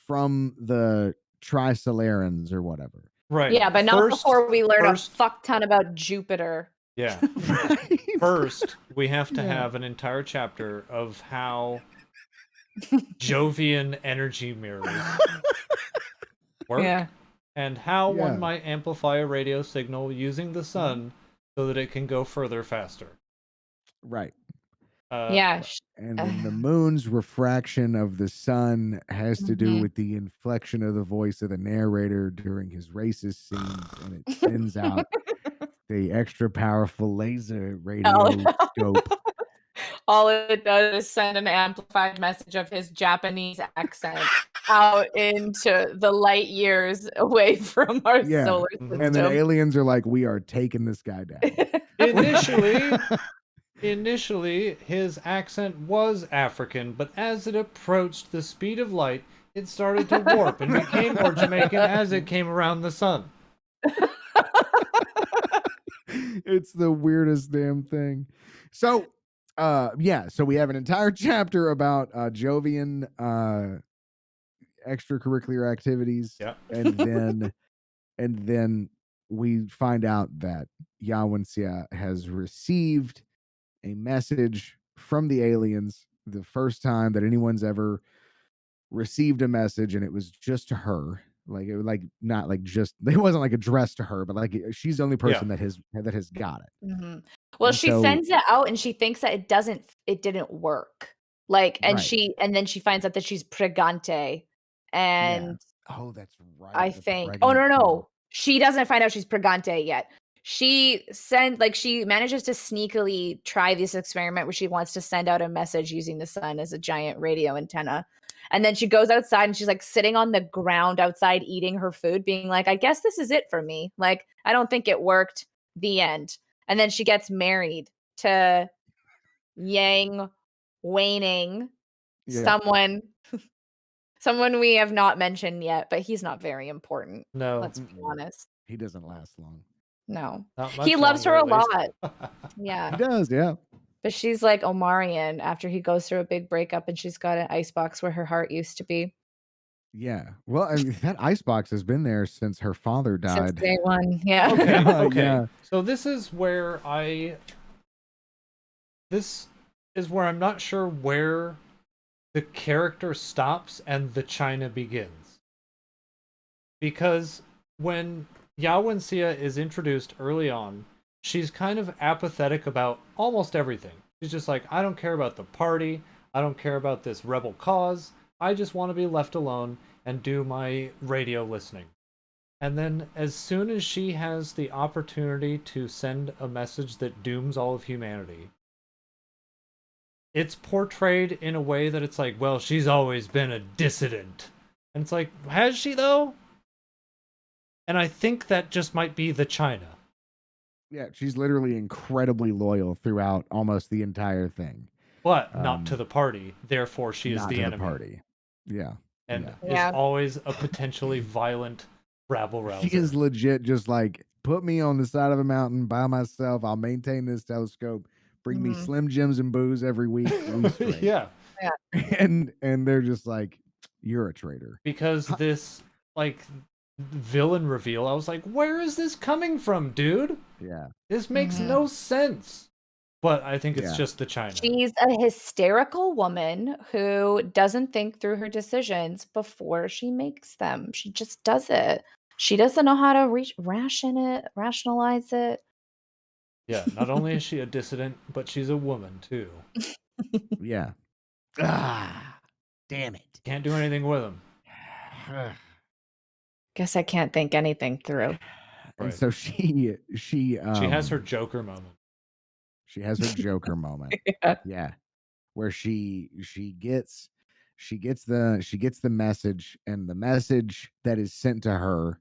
from the Trisolarans or whatever. Right. Yeah, but not before we learn a First, fuck ton about Jupiter. yeah. Right. First, we have to Yeah. have an entire chapter of how Jovian energy mirrors work, Yeah. and how Yeah. one might amplify a radio signal using the sun so that it can go further faster. Right. Yeah. And then the moon's refraction of the sun has to do Mhm. with the inflection of the voice of the narrator during his racist scenes, and it sends out the extra powerful laser radio scope. All it does is send an amplified message of his Japanese accent out into the light years away from our Yeah. solar Mhm. And then system. aliens are like, we are taking this guy down. Initially, his accent was African, but as it approached the speed of light, it started to warp and became more Jamaican as it came around the sun. It's the weirdest damn thing. So yeah, so we have an entire chapter about Jovian extracurricular activities. Yeah. And then we find out that Yawensia has received a message from the aliens, the first time that anyone's ever received a message, and it was just to her. Like it was like not like just it wasn't like addressed to her, but like she's the only person that has got it. Mhm. Well, And she so sends it out and she thinks that it didn't work. Like, right. and then she finds out that she's pregante. Yeah. And Oh, that's right. I The think, oh pregnant no, thing. no, she doesn't find out she's pregante yet. She manages to sneakily try this experiment where she wants to send out a message using the sun as a giant radio antenna. And then she goes outside and she's like sitting on the ground outside eating her food, being like, I guess this is it for me. Like, I don't think it worked. The end. And then she gets married to Yang Waning, Yeah. someone we have not mentioned yet, but he's not very important. No, Let's be honest. He doesn't last long. No. not much He loves her longer, a at least. lot. Yeah. He does, yeah. But she's like Omarion after he goes through a big breakup and she's got an icebox where her heart used to be Yeah. Well, I mean, that icebox has been there since her father since died. day one. Yeah. Okay, okay. Yeah. So this is where I'm not sure where the character stops and the China begins. Because when Yao Wenxia is introduced early on, she's kind of apathetic about almost everything. She's just like, I don't care about the party, I don't care about this rebel cause, I just want to be left alone and do my radio listening. And then as soon as she has the opportunity to send a message that dooms all of humanity, it's portrayed in a way that it's like, well, she's always been a dissident. And it's like, has she though? And I think that just might be the China. Yeah, she's literally incredibly loyal throughout almost the entire thing. But not to the party, therefore she is Not the to the enemy. party. Yeah. And Yeah. is always a potentially violent rabble rouser. She is legit just like, put me on the side of a mountain by myself. I'll maintain this telescope. Bring me Slim Jims and booze every week. We straight. Yeah. And they're just like, you're a traitor. Because this like villain reveal, I was like, where is this coming from, dude? Yeah. This makes no sense. But I think it's Yeah. just the China. She's a hysterical woman who doesn't think through her decisions before she makes them. She just does it. She doesn't know how to rationalize it. Yeah, not only is she a dissident, but she's a woman too. Yeah. Ah, damn it. Can't do anything with them. Guess I can't think anything through. And so she has her Joker moment. She has her Joker moment. Yeah. Where she gets the message, and the message that is sent to her,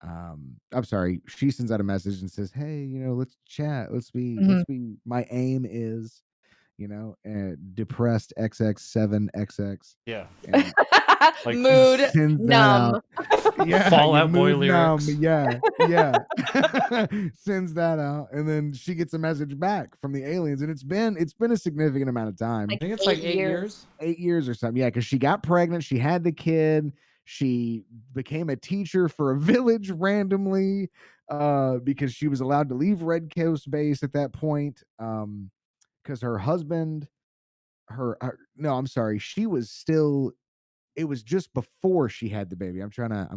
I'm sorry, she sends out a message and says, hey, let's chat, let's be my aim is, depressed XX7XX. Yeah. And like mood numb. Yeah, Fallout Boy lyrics. Yeah. Sends that out, and then she gets a message back from the aliens, and it's been a significant amount of time. I think it's like 8 years. 8 years or something. Yeah, because she got pregnant, she had the kid, she became a teacher for a village randomly, because she was allowed to leave Red Coast Base at that point, because her husband, no, I'm sorry, she was still. It was just before she had the baby. I'm trying to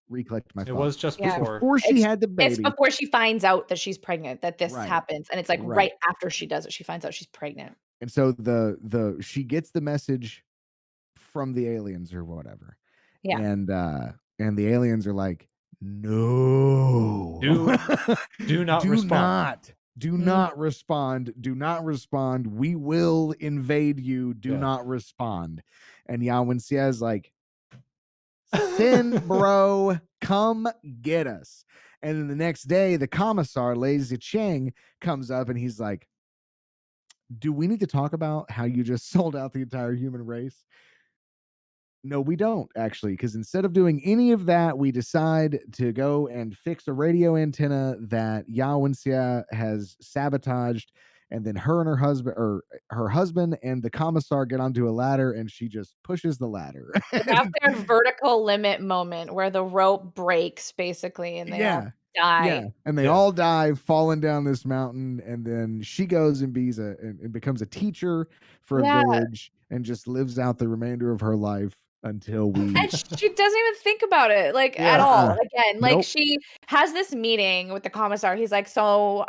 recollect my thoughts. It was just before. Before she had the baby. It's before she finds out that she's pregnant, that this happens. And it's like right after she does it, she finds out she's pregnant. And so she gets the message from the aliens or whatever. Yeah. And the aliens are like, no. Do not respond. Do not respond. Do not respond. We will invade you. Do not respond. And Yawenxia is like, send, bro. Come get us. And then the next day, the commissar, Lazy Cheng, comes up and he's like, do we need to talk about how you just sold out the entire human race? No, we don't, actually, because instead of doing any of that, we decide to go and fix a radio antenna that Yawenxia has sabotaged, and then her and her husband and the commissar get onto a ladder, and she just pushes the ladder. Have their vertical limit moment where the rope breaks, basically, and they all die. Yeah, and they all die falling down this mountain, and then she goes and becomes a teacher for a village and just lives out the remainder of her life until we. And she doesn't even think about it at all. Again, like she has this meeting with the commissar. He's like, so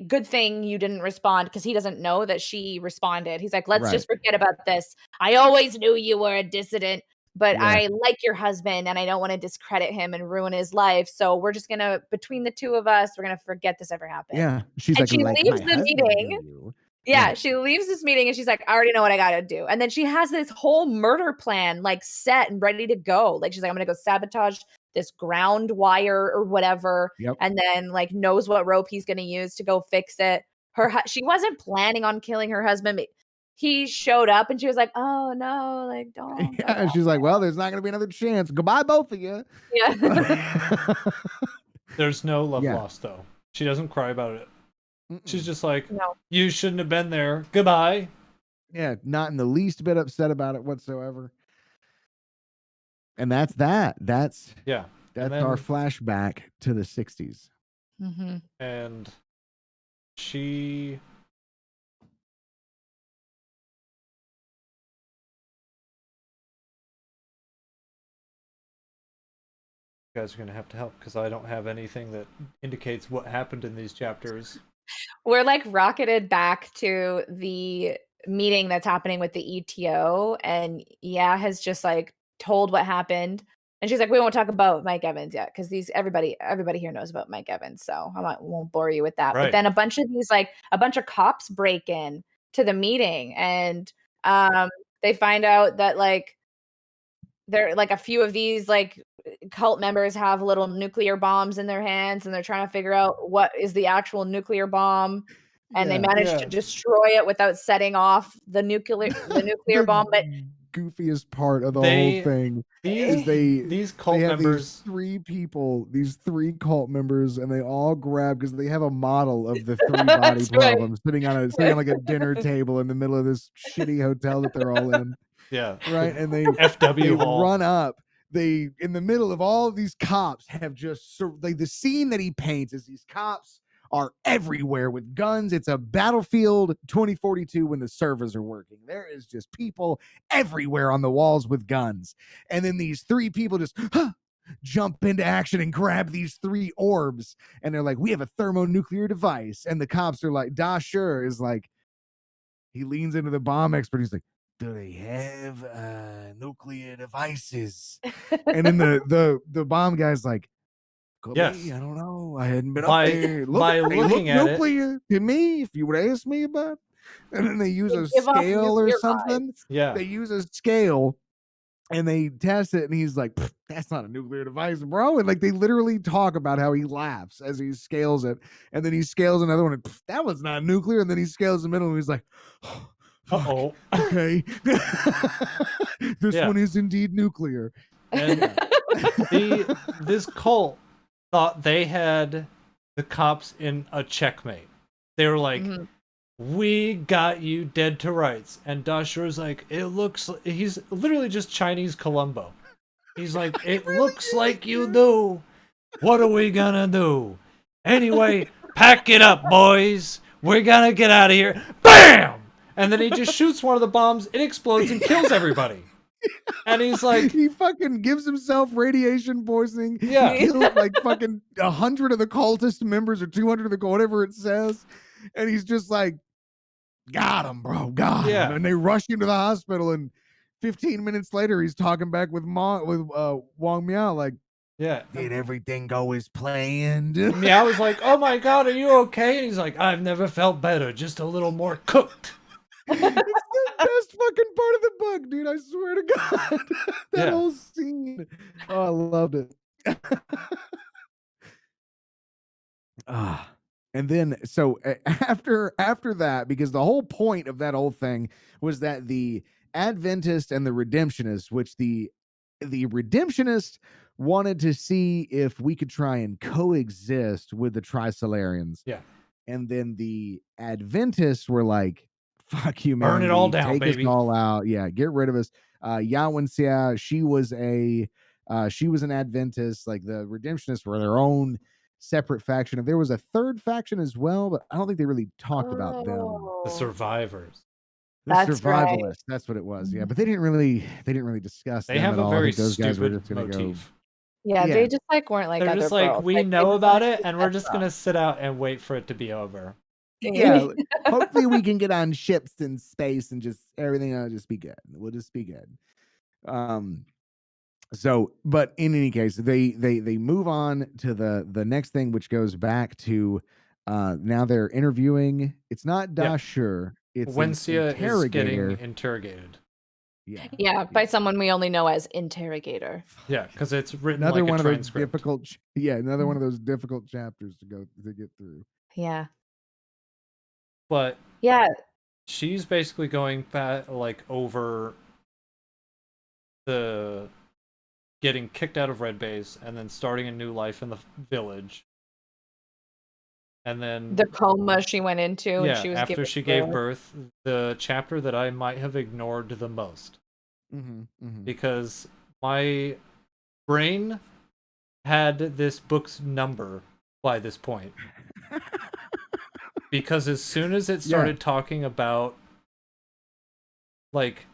good thing you didn't respond, because he doesn't know that she responded. He's like, let's just forget about this. I always knew you were a dissident, but I like your husband and I don't want to discredit him and ruin his life. So we're just gonna, between the two of us, we're gonna forget this ever happened. Yeah. She's and she leaves the meeting. Yeah, she leaves this meeting and she's like, I already know what I gotta do. And then she has this whole murder plan like set and ready to go. Like she's like, I'm gonna go sabotage this ground wire or whatever. And then like knows what rope he's gonna use to go fix it. She wasn't planning on killing her husband, but he showed up and she was like, oh no, like don't. Yeah, and she's like, well, there's not gonna be another chance. Goodbye, both of you. Yeah. There's no love lost though. She doesn't cry about it. She's just like, you shouldn't have been there. Goodbye. Yeah, not in the least bit upset about it whatsoever. And that's that. That's our flashback to the 60s. Mm-hmm. And she... You guys are going to have to help because I don't have anything that indicates what happened in these chapters. We're like rocketed back to the meeting that's happening with the ETO, and has just like told what happened. And she's like, we won't talk about Mike Evans yet because everybody here knows about Mike Evans, so won't bore you with that. Right. But then a bunch of cops break in to the meeting, and they find out that like there like a few of these like cult members have little nuclear bombs in their hands, and they're trying to figure out what is the actual nuclear bomb. And they managed to destroy it without setting off the nuclear bomb. But goofiest part of the whole thing is these cult members, these three cult members, and they all grab because they have a model of the three body problems sitting on like a dinner table in the middle of this shitty hotel that they're all in. Yeah, right. And they FW Hall. run up. They in the middle of all of these cops have just like the scene that he paints is these cops are everywhere with guns. It's a Battlefield 2042 when the servers are working. There is just people everywhere on the walls with guns. And then these three people just jump into action and grab these three orbs. And they're like, we have a thermonuclear device. And the cops are like, Da Sure is like, he leans into the bomb expert. He's like, do they have nuclear devices? And then the bomb guy's like, yes, I don't know. I hadn't been up there. Looking at nuclear to me, if you would ask me about it. And then they use a scale or something. Vibes. Yeah. They use a scale and they test it, and he's like, that's not a nuclear device, bro. And like they literally talk about how he laughs as he scales it. And then he scales another one, and that was not nuclear. And then he scales the middle, and he's like, uh-oh. Okay. This one is indeed nuclear. And this cult thought they had the cops in a checkmate. They were like, we got you dead to rights. And Dashure's like, it looks like he's literally just Chinese Columbo. He's like, it looks like you do. What are we gonna do? Anyway, pack it up, boys. We're gonna get out of here. BAM! And then he just shoots one of the bombs, it explodes and kills everybody. And he's like, he fucking gives himself radiation poisoning. Yeah. He kills like fucking 100 of the cultist members or 200 of the whatever it says. And he's just like, got him, bro. Got him. And they rush him to the hospital. And 15 minutes later, he's talking back with Wong Meow, like, yeah, did everything go as planned? Meow was like, oh my god, are you okay? And he's like, I've never felt better, just a little more cooked. It's the best fucking part of the book, dude. I swear to God. That whole scene. Oh, I loved it. And then so after that, because the whole point of that whole thing was that the Adventist and the Redemptionist, which the Redemptionist wanted to see if we could try and coexist with the Trisolarians. Yeah. And then the Adventists were like, fuck you, man. Burn it all down, take baby. Us all out. Yeah, get rid of us. Yawenxia, she was an Adventist. Like the Redemptionists were their own separate faction. And there was a third faction as well, but I don't think they really talked about them. The Survivors. The Survivalists. Right. That's what it was. Yeah, but they didn't really discuss. They have a very stupid motif. Yeah, they just like weren't like. They're other just like, girls. we know about it, and we're just gonna sit out and wait for it to be over. Yeah, hopefully we can get on ships in space and just everything will just be good. We'll just be good. So, but in any case, they move on to the next thing, which goes back to now they're interviewing. It's not Da Sure. It's Wencia is getting interrogated. Yeah, by someone we only know as interrogator. Yeah, because it's written another like one a of transcript. those difficult. Another one of those difficult chapters to get through. Yeah. But yeah, she's basically going back like over the getting kicked out of Red Base and then starting a new life in the village. And then the coma she went into, and she was after she gave birth, the chapter that I might have ignored the most, because my brain had this book's number by this point. Because as soon as it started talking about like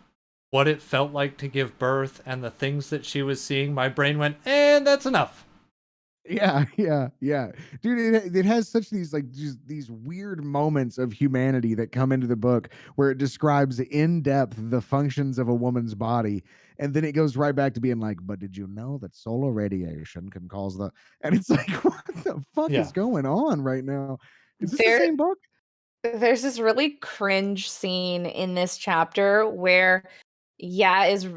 what it felt like to give birth and the things that she was seeing, my brain went, and that's enough. Yeah. Dude, it has such these like just these weird moments of humanity that come into the book where it describes in depth the functions of a woman's body, and then it goes right back to being like, but did you know that solar radiation can cause the and it's like, what the fuck Yeah. is going on right now? Is this the There same book? there's this really cringe scene in this chapter where is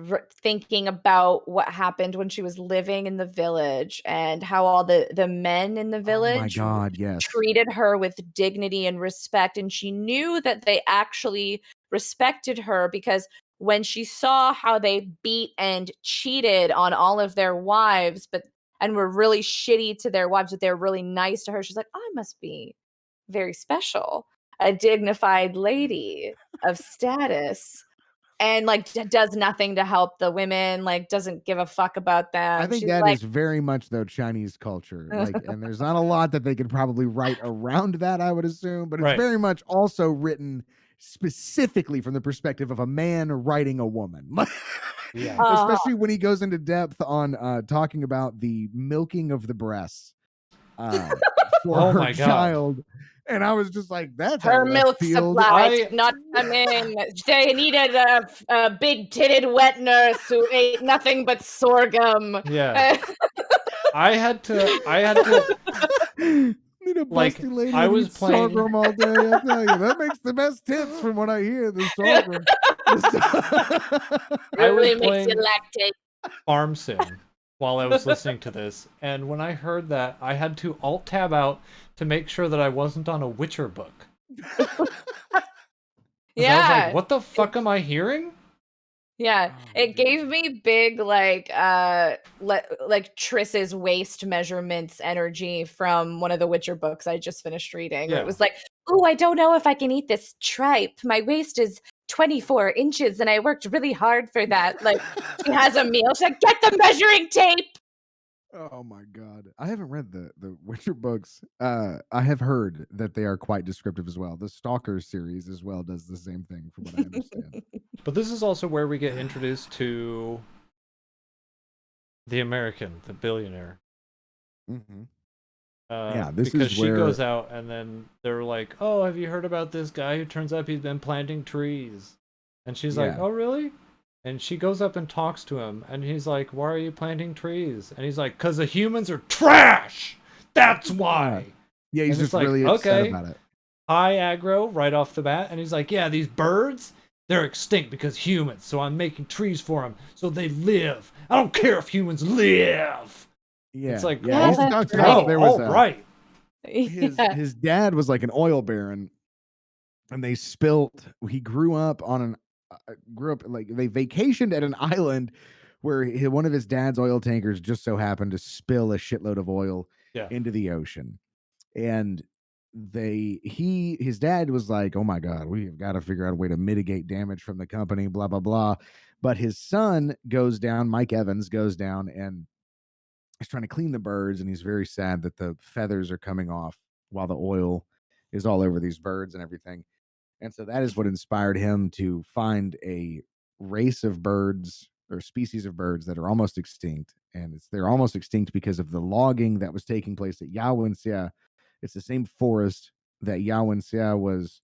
thinking about what happened when she was living in the village and how all the men in the Oh my village god, yes. treated her with dignity and respect, and she knew that they actually respected her because when she saw how they beat and cheated on all of their wives and were really shitty to their wives, but they're really nice to her, she's like, I must be very special, a dignified lady of status, and like does nothing to help the women, like doesn't give a fuck about I them. think She's that like is very much though Chinese culture. Like, and there's not a lot that they could probably write around that, I would assume, but it's Right. very much also written specifically from the perspective of a man writing a woman. Yeah. Especially when he goes into depth on talking about the milking of the breasts uh, for Oh her my God. child. And I was just like, that's out her of left milk field. supply did not come in. They needed a big-titted wet nurse who ate nothing but sorghum. Yeah. I had to Need a like, busty lady I that was eats playing sorghum all day. I tell you, that makes the best tits from what I hear. The sorghum. I was Really makes you playing lactate. Farm Sim while I was listening to this, and when I heard that, I had to alt tab out to make sure that I wasn't on a Witcher book. Because I was like, Yeah. what the fuck am I hearing? Yeah, Oh, it gave me big like Triss's waist measurements energy from one of the Witcher books I just finished reading. Where it Yeah. was like, "Oh, I don't know if I can eat this tripe. My waist is 24 inches, and I worked really hard for that." Like, she has a meal. She's like, "Get the measuring tape." oh my god. I haven't read the Witcher books. I have heard that they are quite descriptive as well. The Stalker series as well does the same thing from what I understand. But this is also where we get introduced to the American, the billionaire. Mm-hmm. Yeah, this Because is she where goes out and then they're like, "Oh, have you heard about this guy who turns up he's been planting trees?" And she's like, yeah. "Oh, really?" And she goes up and talks to him, and he's like, "Why are you planting trees?" And he's like, "'Cause the humans are trash. That's why." Yeah, he's And it's just like, really upset okay, about it. high aggro right off the bat, and he's like, "Yeah, these birds, they're extinct because humans. So I'm making trees for them so they live. I don't care if humans live." Yeah, It's like, yeah. He oh, talks right. about oh, there was all right. Yeah. his dad was like an oil baron, and they spilt. He grew up like they vacationed at an island where one of his dad's oil tankers just so happened to spill a shitload of oil Yeah. into the ocean, and his dad was like, oh my god, we've got to figure out a way to mitigate damage from the company, blah blah blah. But his son goes down, Mike Evans goes down, and he's trying to clean the birds, and he's very sad that the feathers are coming off while the oil is all over these birds and everything. And so that is what inspired him to find a race of birds or species of birds that are almost extinct. And they're almost extinct because of the logging that was taking place at Yawensia. It's the same forest that Yawensia was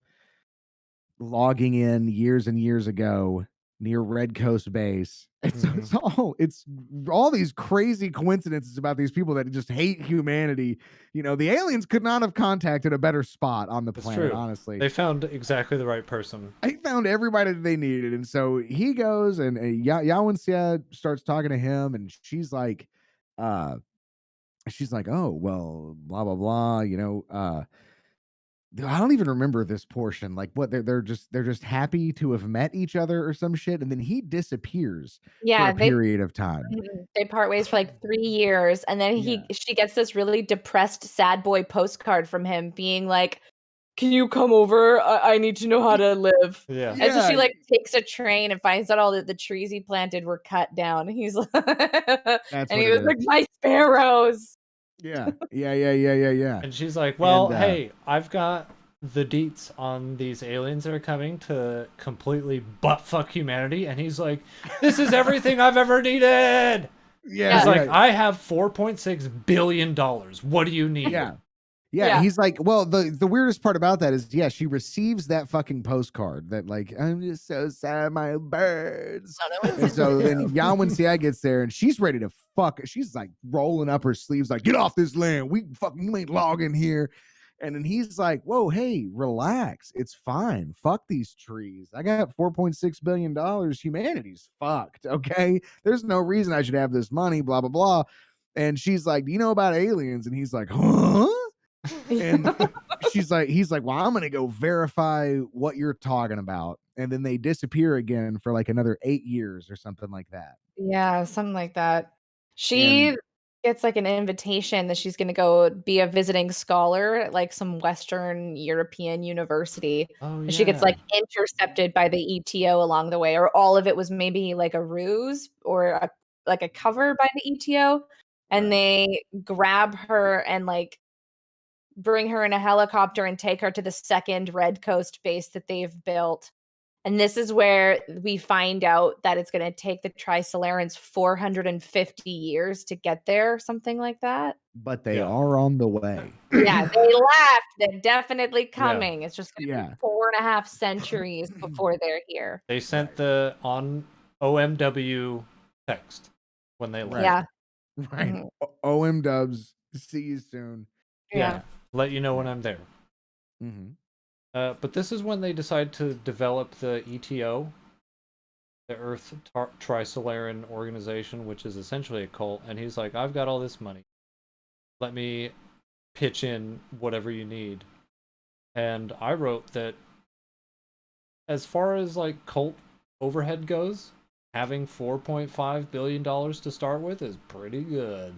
logging in years and years ago near Red Coast Base. And so it's all these crazy coincidences about these people that just hate humanity. You know, the aliens could not have contacted a better spot on the It's planet, true. honestly. They found exactly the right person. I found everybody that they needed. And so he goes and Yawensia starts talking to him, and uh, she's like, oh, well, blah, blah, blah, I don't even remember this portion. Like what they're just happy to have met each other or some shit, and then he disappears for Yeah, a period of time. they part ways for like 3 years, and then Yeah. she gets this really depressed sad boy postcard from him being like, "Can you come over? I need to know how to live." Yeah. And so Yeah, she, like, takes a train and finds out all the trees he planted were cut down. He's like that's and what he it was is. like, "My sparrows." Yeah. And she's like, And "Well, hey, I've got the deets on these aliens that are coming to completely buttfuck humanity." And he's like, "This is everything I've ever needed." Yeah, He's like, yeah, I have $4.6 billion. What do you need? yeah. Yeah, Yeah. he's like, well, the weirdest part about that is, yeah, she receives that fucking postcard that like, I'm just so sad, my birds. And so then Yao Xia gets there and she's ready to fuck. She's like rolling up her sleeves, like, get off this land. We fucking you ain't logging here. And then he's like, whoa, hey, relax. It's fine. Fuck these trees. I got $4.6 billion. Humanity's fucked. Okay. There's no reason I should have this money, blah, blah, blah. And she's like, do you know about aliens? And he's like, huh? And he's like, well, I'm gonna go verify what you're talking about. And then they disappear again for like another 8 years or something like that. Yeah, something like that. And She gets like an invitation that she's gonna go be a visiting scholar at like some Western European university. Oh And she gets like yeah. intercepted by the ETO along the way, or all of it was maybe like a ruse or like a cover by the ETO. And right. they grab her and like bring her in a helicopter and take her to the second Red Coast base that they've built. And this is where we find out that it's gonna take the Trisolarans 450 years to get there, something like that. But they Yeah. are on the way. Yeah, they laughed. They're definitely Yeah. coming. It's just gonna Yeah. be 4.5 centuries before they're here. They sent Right. the on OMW text when they left. Right. Yeah. Right. Mhm. OM dubs. See you soon. Yeah. Let you know when Yeah. I'm there. Mm-hmm. But this is when they decide to develop the ETO, the Earth Trisolaran Organization, which is essentially a cult. And he's like, I've got all this money. Let me pitch in whatever you need. And I wrote that as far as like cult overhead goes, having $4.5 billion to start with is pretty good.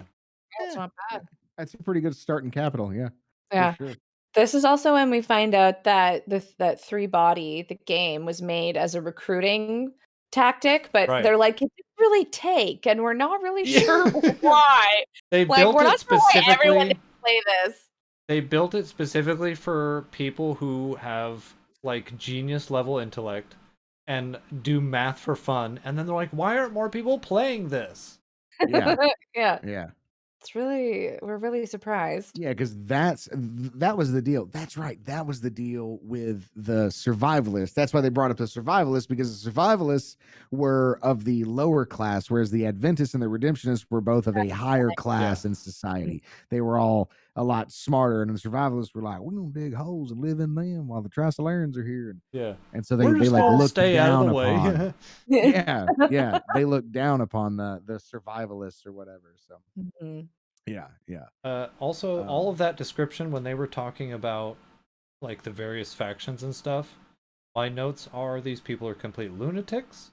That's Yeah. not bad. That's a pretty good starting capital. Yeah, for Yeah. sure. This is also when we find out that that three body, the game, was made as a recruiting tactic, but Right. they're like, it didn't really take, and we're not really sure Yeah. why. They Like, built we're it not sure why everyone specifically. didn't play this. They built it specifically for people who have like genius level intellect and do math for fun. And then they're like, why aren't more people playing this? Yeah. Yeah. Yeah. We're really surprised. Yeah, because that was the deal. That's right. That was the deal with the survivalists. That's why they brought up the survivalists, because the survivalists were of the lower class, whereas the Adventists and the Redemptionists were both of a higher Yeah. class in society. They were all a lot smarter, and the survivalists were like, "We're gonna dig holes and live in them while the Trisolarans are here." Yeah. And so We're they just like gonna looked stay out of down the way. upon. Yeah, yeah. They looked down upon the survivalists or whatever. So Mhm. yeah, yeah. Also, all Um, of that description when they were talking about like the various factions and stuff, my notes are these people are complete lunatics.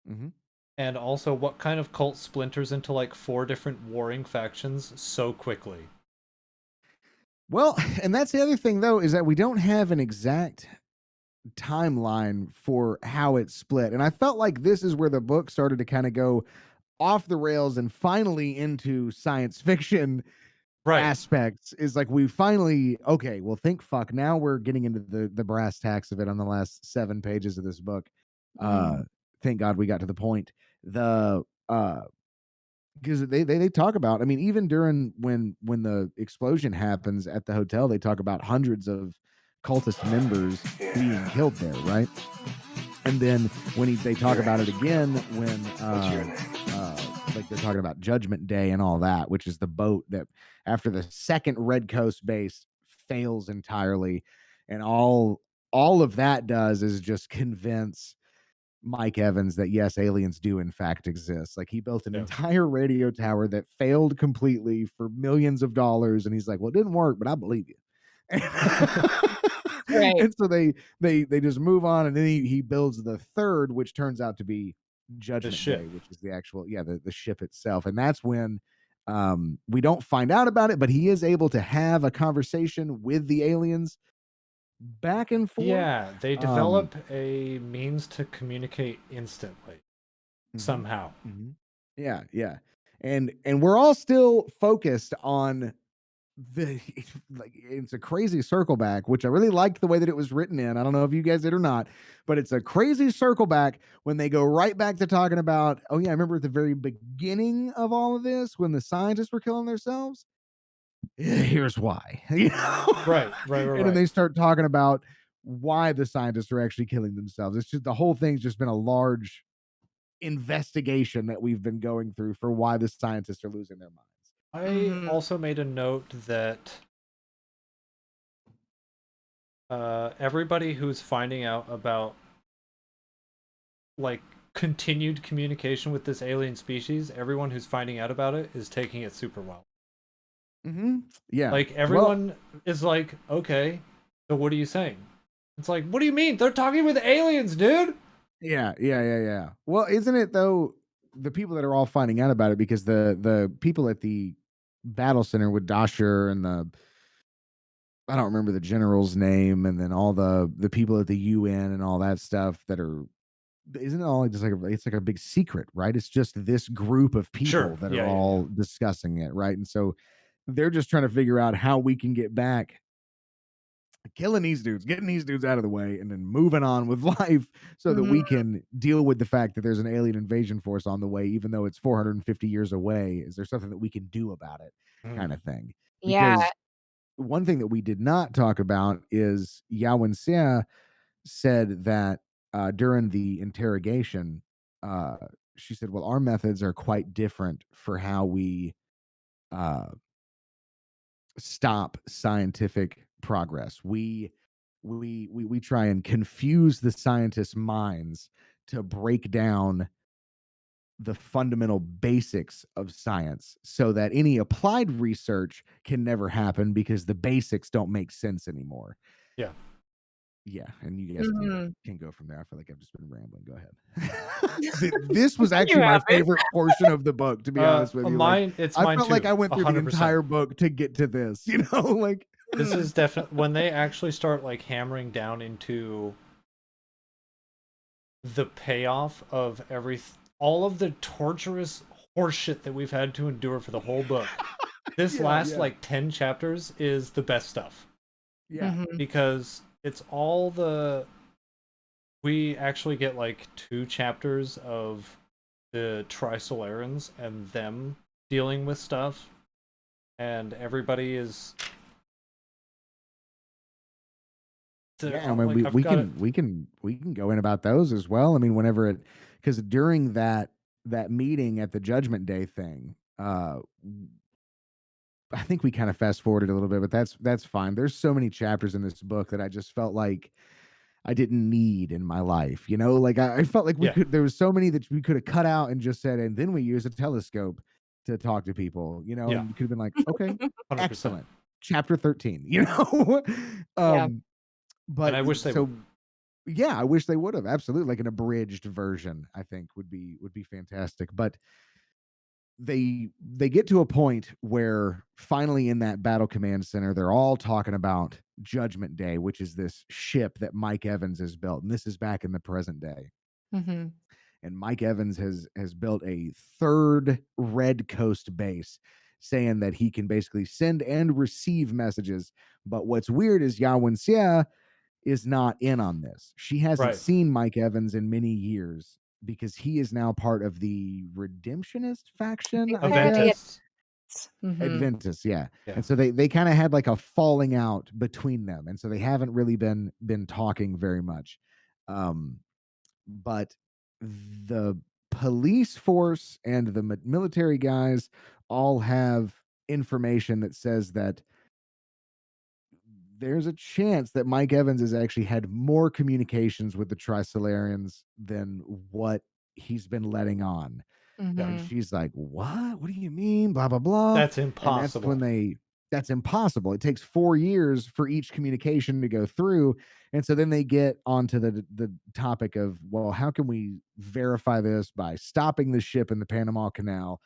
mhm. And also what kind of cult splinters into like 4 different warring factions so quickly. Well, and that's the other thing though, is that we don't have an exact timeline for how it split. And I felt like this is where the book started to kind of go off the rails and finally into science fiction Right. aspects. Is like we finally, okay, well, think fuck. Now we're getting into the brass tacks of it on the last 7 pages of this book. Mm. Thank God we got to the point. The because they talk about, I mean, even during when the explosion happens at the hotel, they talk about hundreds of cultist members being killed there, right? And then when they talk about it again when like they're talking about Judgment Day and all that, which is the boat that after the second Red Coast base fails entirely, and all of that does is just convince Mike Evans that yes, aliens do in fact exist. Like he built an Yeah. entire radio tower that failed completely for millions of dollars, and he's like, "Well, it didn't work, but I believe you." Right. And so they just move on, and then he builds the third, which turns out to be The Judgment ship. Day, which is the actual the ship itself, and that's when we don't find out about it, but he is able to have a conversation with the aliens back and forth. Yeah, they Um, develop a means to communicate instantly mhm. somehow. Yeah, yeah. And we're all still focused on the like it's a crazy circle back, which I really liked the way that it was written in. I don't know if you guys did or not, but it's a crazy circle back when they go right back to talking about, oh yeah, I remember at the very beginning of all of this when the scientists were killing themselves. Here's why. Right. And then they start talking about why the scientists are actually killing themselves. It's just the whole thing's just been a large investigation that we've been going through for why the scientists are losing their minds. I also made a note that everybody who's finding out about like continued communication with this alien species, everyone who's finding out about it is taking it super well. Yeah. Like everyone is like, okay, so what are you saying? It's like, what do you mean? They're talking with aliens, dude. Yeah. Well, isn't it though? The people that are all finding out about it because the people at the battle center with Dasher and the I don't remember the general's name, and then all the people at the UN and all that stuff that are isn't it all just like it's like a big secret, right? It's just this group of Sure. people that Yeah, are yeah, all yeah. discussing it, right? And so they're just trying to figure out how we can get back killing these dudes, getting these dudes out of the way, and then moving on with life so that we can deal with the fact that there's an alien invasion force on the way, even though it's 450 years away. Is there something that we can do about it? Kind of thing. Yeah. Because one thing that we did not talk about is Yao Xia said that during the interrogation, uh, she said, well, our methods are quite different for how we uh, stop scientific progress. We try and confuse the scientists' minds to break down the fundamental basics of science so that any applied research can never happen because the basics don't make sense anymore. Yeah. Yeah, and you guys can go from there. I feel like I've just been rambling. Go ahead. This was actually my favorite portion of the book, to be honest with you. Mine, Like, it's I mine felt too. like I went through 100%. the entire book to get to this. Like this is definitely when they actually start like hammering down into the payoff of all of the torturous horseshit that we've had to endure for the whole book. This last like 10 chapters is the best stuff. Yeah. Because it's all we actually get like 2 chapters of the Trisolarans and them dealing with stuff, and everybody is I mean, we can go in about those as well. I mean, whenever because during that meeting at the Judgment Day thing, I think we kind of fast forwarded a little bit, but that's fine. There's so many chapters in this book that I just felt like I didn't need in my life. Like I felt like there was so many that we could have cut out and just said, and then we use a telescope to talk to people, and you could have been like, okay, 100%. excellent. Chapter 13, but and I wish they would. Yeah, I wish they would have. Absolutely. Like an abridged version, I think would be fantastic. But they get to a point where finally in that battle command center, they're all talking about Judgment Day, which is this ship that Mike Evans has built. And this is back in the present day. And Mike Evans has built a third Red Coast base, saying that he can basically send and receive messages. But what's weird is Yao Xia is not in on this. She hasn't seen Mike Evans in many years because he is now part of the Redemptionist faction. Adventists. Adventists, yeah. And so they kind of had like a falling out between them, and so they haven't really been talking very much. But the police force and the military guys all have information that says that there's a chance that Mike Evans has actually had more communications with the Trisolarians than what he's been letting on. And she's like, what? What do you mean? Blah, blah, blah. That's impossible. And that's impossible. It takes 4 years for each communication to go through. And so then they get onto the topic of, well, how can we verify this by stopping the ship in the Panama Canal?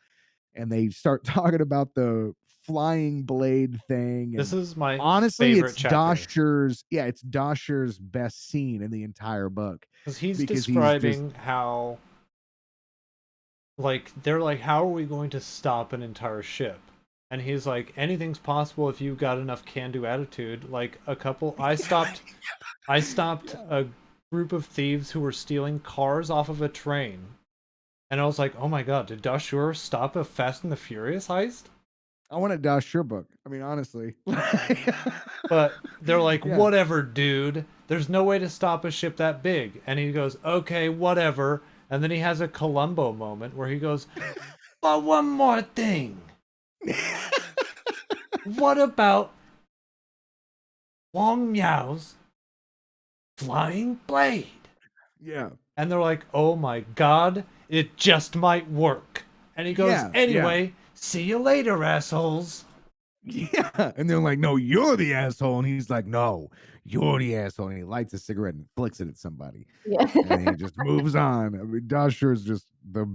And they start talking about the flying blade thing. This is my honestly, favorite it's chapter. it's Dasher's best scene in the entire book. Because he's describing how, like, they're like, how are we going to stop an entire ship? and he's like, anything's possible if you've got enough can-do attitude. Like I stopped a group of thieves who were stealing cars off of a train. And I was like, oh my god, did Dashur stop a Fast and the Furious heist? I want a Dashur book. I mean, honestly. But they're like, Yeah. whatever, dude. There's no way to stop a ship that big. And he goes, okay, whatever. And then he has a Columbo moment where he goes, but one more thing. What about Wong Meow's flying blade? Yeah. And they're like, oh my god, it just might work. And he goes, Yeah, anyway, see you later, assholes. Yeah. And they're like, no, you're the asshole. And he's like, no, you're the asshole. And he lights a cigarette and flicks it at somebody. Yeah. And he just moves on. I mean, Dashur is just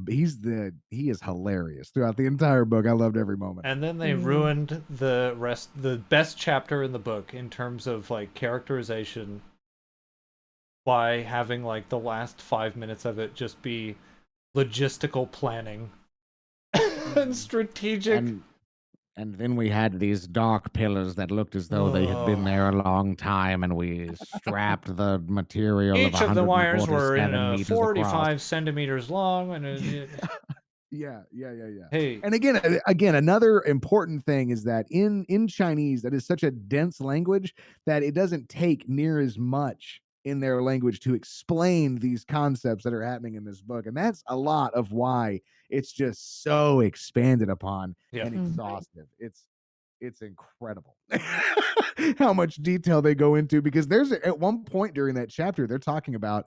he is hilarious throughout the entire book. I loved every moment. And then they ruined the best chapter in the book in terms of like characterization by having like the last 5 minutes of it just be logistical planning and strategic. And then we had these dark pillars that looked as though they had been there a long time, and we strapped the material Each of the wires were in 147 meters 45 across. centimeters long, and Yeah. hey, And again, another important thing is that in Chinese, that is such a dense language that it doesn't take near as much in their language to explain these concepts that are happening in this book. And that's a lot of why it's just so expanded upon and exhaustive. It's incredible how much detail they go into, because there's at one point during that chapter, they're talking about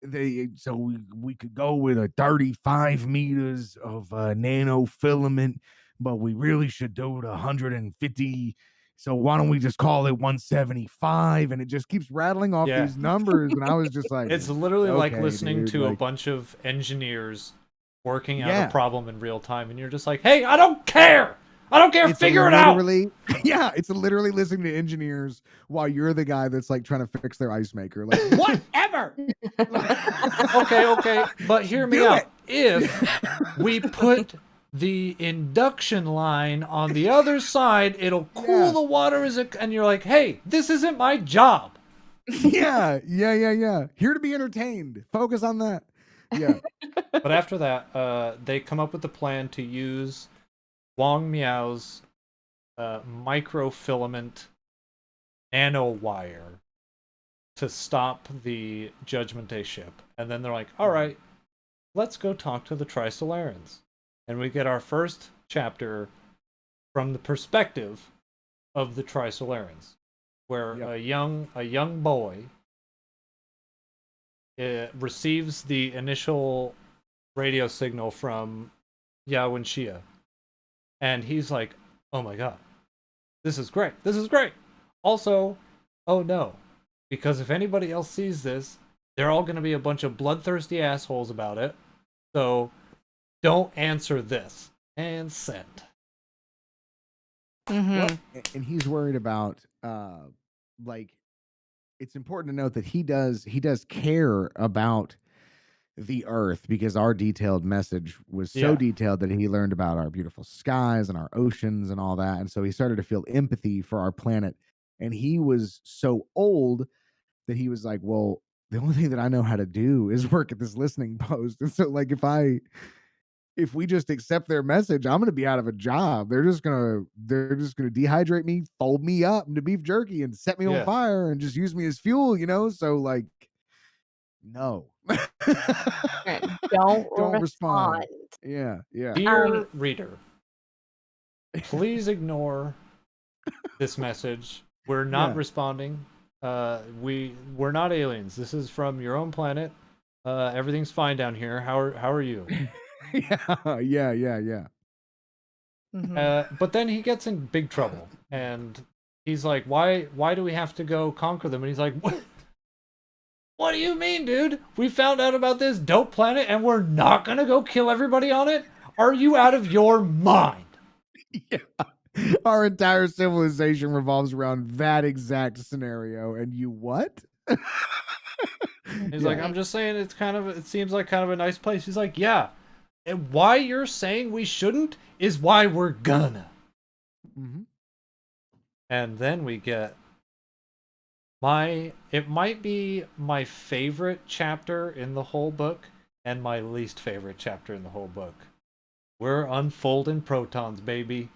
we could go with a 35 meters of nano filament, but we really should do it 150. So why don't we just call it 175? And it just keeps rattling off these numbers, and I was just like, it's literally like okay, listening dude, to a like, bunch of engineers working out a problem in real time, and you're just like, hey, I don't care, figure it out. Yeah, it's literally listening to engineers while you're the guy that's like trying to fix their ice maker. Like, whatever. Okay, but hear me out. If we put the induction line on the other side, it'll cool the water and you're like, hey, this isn't my job. Yeah. Here to be entertained. Focus on that. Yeah. But after that, they come up with the plan to use Wong Meow's microfilament nanowire to stop the Judgment Day ship. And then they're like, all right, let's go talk to the Trisolarans. And we get our first chapter from the perspective of the Trisolarans, where a young boy receives the initial radio signal from Yao and Xia. And he's like, oh my god, this is great. Also, oh no, because if anybody else sees this, they're all going to be a bunch of bloodthirsty assholes about it. So don't answer this. And send. Well, and he's worried about like, it's important to note that he does care about the earth, because our detailed message was so detailed that he learned about our beautiful skies and our oceans and all that. And so he started to feel empathy for our planet. And he was so old that he was like, well, the only thing that I know how to do is work at this listening post. And so like, if we just accept their message, I'm going to be out of a job. They're just going to dehydrate me, fold me up into beef jerky and set me on fire and just use me as fuel, So like, no. Don't respond. Yeah. Dear reader, please ignore this message. We're not responding. We're not aliens. This is from your own planet. Everything's fine down here. How are you? Yeah. But then he gets in big trouble, and he's like, why do we have to go conquer them? And he's like, what do you mean, dude? We found out about this dope planet and we're not gonna go kill everybody on it? Are you out of your mind? Yeah. Our entire civilization revolves around that exact scenario, and you what? He's like, I'm just saying it seems like kind of a nice place. He's like, yeah. And why you're saying we shouldn't is why we're gonna. Mm-hmm. And then we get it might be my favorite chapter in the whole book and my least favorite chapter in the whole book. We're unfolding protons, baby.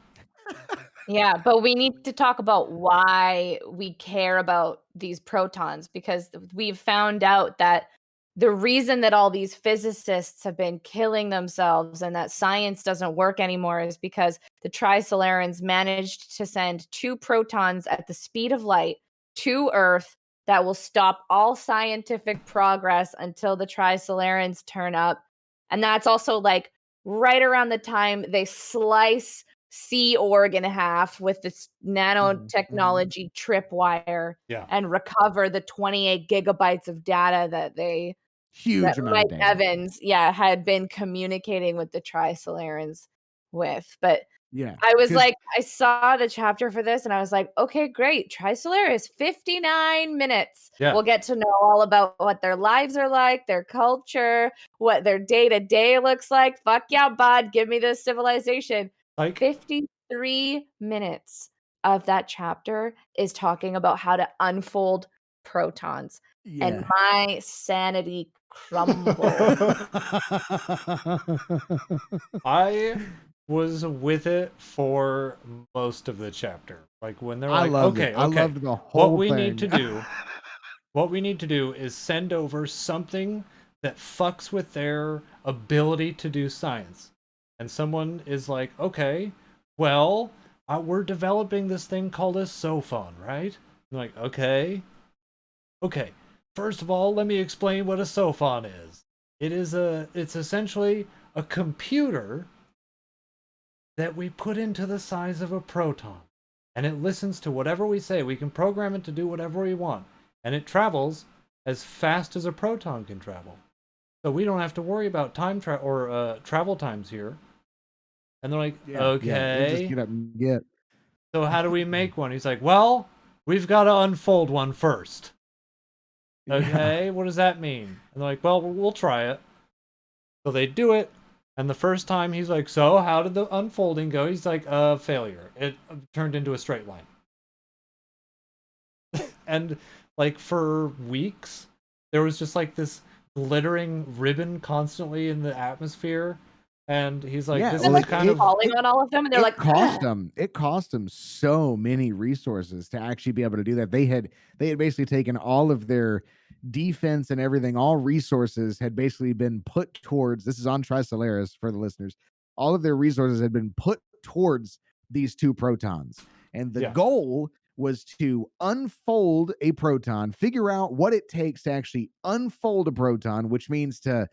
Yeah, but we need to talk about why we care about these protons, because we've found out that the reason that all these physicists have been killing themselves and that science doesn't work anymore is because the Trisolarans managed to send 2 protons at the speed of light to Earth that will stop all scientific progress until the Trisolarans turn up. And that's also like right around the time they slice Sea Org in half with this nanotechnology tripwire Yeah. and recover the 28 gigabytes of data that Huge amount of Mike data. Evans, had been communicating with the Trisolarans with. But Yeah, I was 'cause like, I saw the chapter for this and I was like, okay, great. Trisolaris, 59 minutes. Yeah. We'll get to know all about what their lives are like, their culture, what their day to day looks like. Fuck yeah, bud. Give me this civilization. Like 53 minutes of that chapter is talking about how to unfold protons. And yeah. my sanity crumbled. I was with it for most of the chapter. Like when they're I like, loved it. okay, I okay, loved the what whole we need thing. to do, what we need to do is send over something that fucks with their ability to do science. And someone is like, okay, well, we're developing this thing called a sophon, right? I'm like, okay, okay. First of all, let me explain what a sophon is. It's essentially a computer that we put into the size of a proton. And it listens to whatever we say. We can program it to do whatever we want. And it travels as fast as a proton can travel. So we don't have to worry about travel times here. And they're like, Yeah. It'll just okay. get up and get. So how do we make one? He's like, well, we've got to unfold one first. Yeah. Okay, what does that mean? And they're like, well, we'll try it. So they do it, and the first time he's like, so how did the unfolding go? He's like, failure. It turned into a straight line. And like for weeks, there was just like this glittering ribbon constantly in the atmosphere. And he's like, Yeah, this well, is kind of Falling on all of them, and they're it like, cost them. It cost them so many resources to actually be able to do that. They had basically taken all of their defense and everything. All resources had basically been put towards. This is on Trisolaris for the listeners. All of their resources had been put towards these 2 protons, and the yeah, goal was to unfold a proton, figure out what it takes to actually unfold a proton, which means to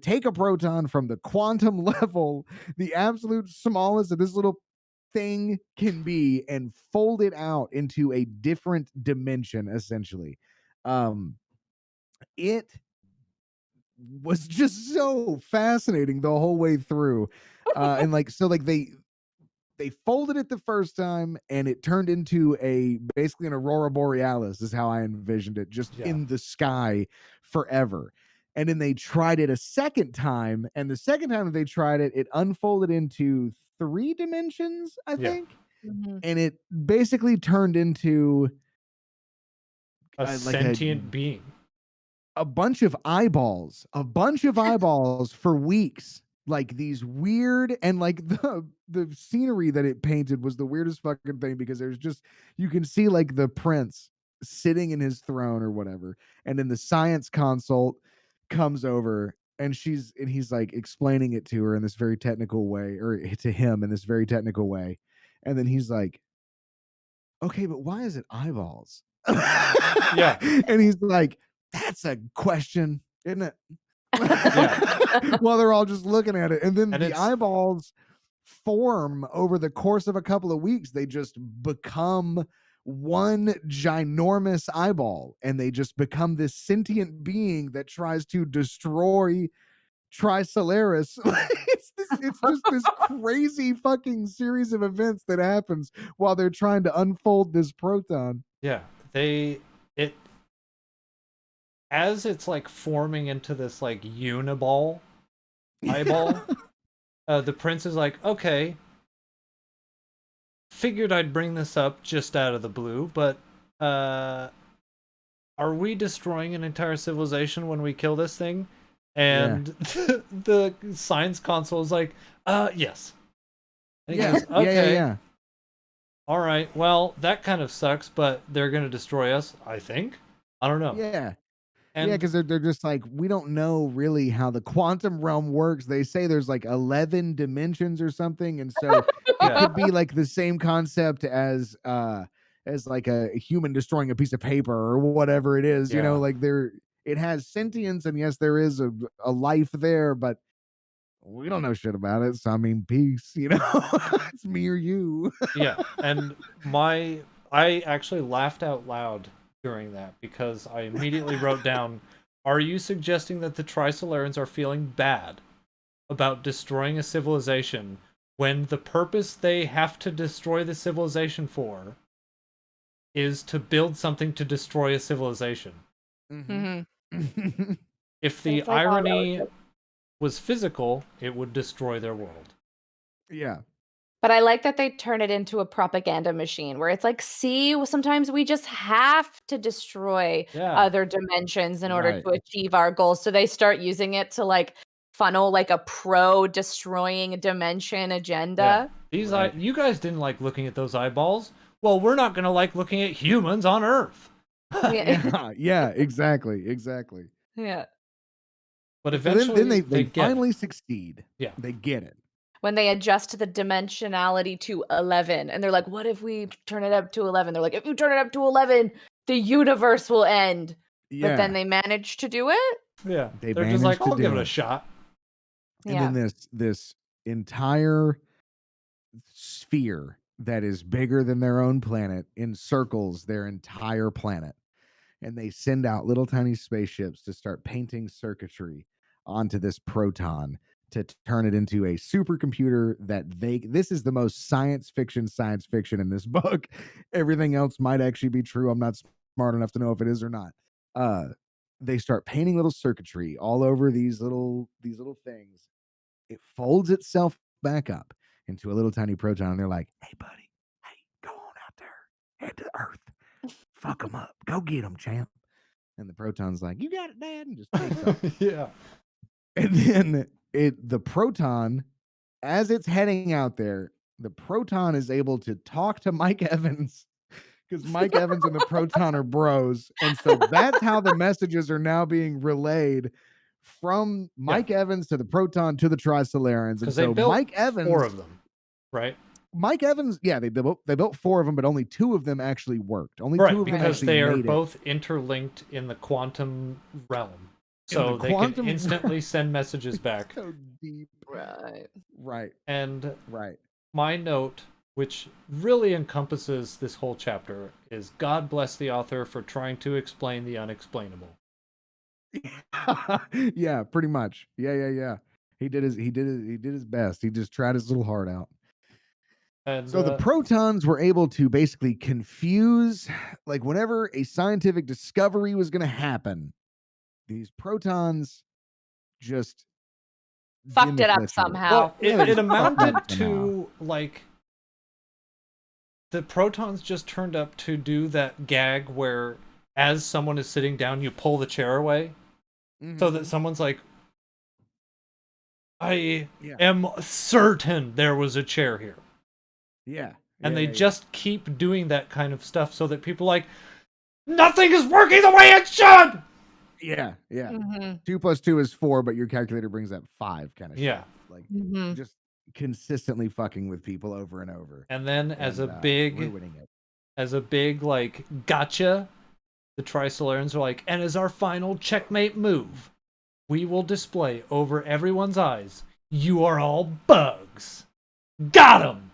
take a proton from the quantum level, the absolute smallest that this little thing can be, and fold it out into a different dimension, essentially. It was just so fascinating the whole way through. And like, so like they folded it the first time and it turned into a basically an aurora borealis is how I envisioned it, just yeah, in the sky forever. And then they tried it a second time, and the second time that they tried it, it unfolded into 3 dimensions, I yeah. think. mhm. And it basically turned into A like a sentient being. a bunch of eyeballs for weeks. Like these weird, and like the scenery that it painted was the weirdest fucking thing, because there's just, you can see like the prince sitting in his throne or whatever, and then the science consult comes over, and he's like explaining it to her in this very technical way, or to him in this very technical way, and then he's like, okay, but why is it eyeballs? Yeah, And he's like, that's a question, isn't it? yeah. While they're all just looking at it. And then And the it's eyeballs form over the course of a couple of weeks. They just become one ginormous eyeball, and they just become this sentient being that tries to destroy Trisolaris. It's just this crazy fucking series of events that happens while they're trying to unfold this proton. yeah. It as it's like forming into this like uniball eyeball, the prince is like, okay, figured I'd bring this up just out of the blue, but are we destroying an entire civilization when we kill this thing? And the science console is like, yes. And he goes, okay. Yeah. All right. Well, that kind of sucks, but they're going to destroy us, I think. I don't know. Yeah. And because they're just like, we don't know really how the quantum realm works. They say there's like 11 dimensions or something, and so it could be like the same concept as like a human destroying a piece of paper or whatever it is. You know, like it has sentience, and yes, there is a life there, but we don't know shit about it. So I mean, peace. You know, it's me or you. yeah, and I actually laughed out loud during that because I immediately wrote down, are you suggesting that the Trisolarans are feeling bad about destroying a civilization when the purpose they have to destroy the civilization for is to build something to destroy a civilization? Mm-hmm. If the It's like all irony relative. was physical, it would destroy their world. Yeah. But I like that they turn it into a propaganda machine where it's like, see, sometimes we just have to destroy other dimensions in order to achieve our goals. So they start using it to like funnel like a pro-destroying dimension agenda. These you guys didn't like looking at those eyeballs. Well, we're not going to like looking at humans on Earth. Yeah, exactly. Yeah. But So eventually then they get finally it. succeed. Yeah. They get it. When they adjust the dimensionality to 11 and they're like, what if we turn it up to 11? They're like, if you turn it up to 11, the universe will end. Yeah. But then they manage to do it. Yeah. They're just like, I'll give it a shot. And then this entire sphere that is bigger than their own planet encircles their entire planet. And they send out little tiny spaceships to start painting circuitry onto this proton to turn it into a supercomputer that this is the most science fiction in this book. Everything else might actually be true. I'm not smart enough to know if it is or not. They start painting little circuitry all over these little things. It folds itself back up into a little tiny proton, and they're like, hey buddy, hey, go on out there, head to Earth, fuck them up, go get them, champ. And the proton's like, you got it, Dad, and just takes off. Yeah. And then the proton, as it's heading out there, the proton is able to talk to Mike Evans because Mike Evans and the proton are bros. And so that's how the messages are now being relayed from Mike Evans to the proton to the Trisolarans. And so Mike Evans, 4 of them, right? Mike Evans, yeah, they built 4 of them, but only 2 of them actually worked. Only 2 of them because actually they are made both interlinked in the quantum realm. So they can instantly send messages back. So deep. Right. And my note, which really encompasses this whole chapter, is God bless the author for trying to explain the unexplainable. Yeah, pretty much. Yeah. He did his best. He just tried his little heart out. And so the protons were able to basically confuse, like whenever a scientific discovery was going to happen, these protons just fucked it up somehow. Well, it amounted to like the protons just turned up to do that gag where as someone is sitting down, you pull the chair away so that someone's like, I am certain there was a chair here. Yeah. And they just keep doing that kind of stuff so that people are like, nothing is working the way it should. Yeah. 2 + 2 is 4, but your calculator brings up 5 kind of shit. Like just consistently fucking with people over and over. And then as a big like gotcha, the Trisolarans are like, and as our final checkmate move, we will display over everyone's eyes, you are all bugs. Got him.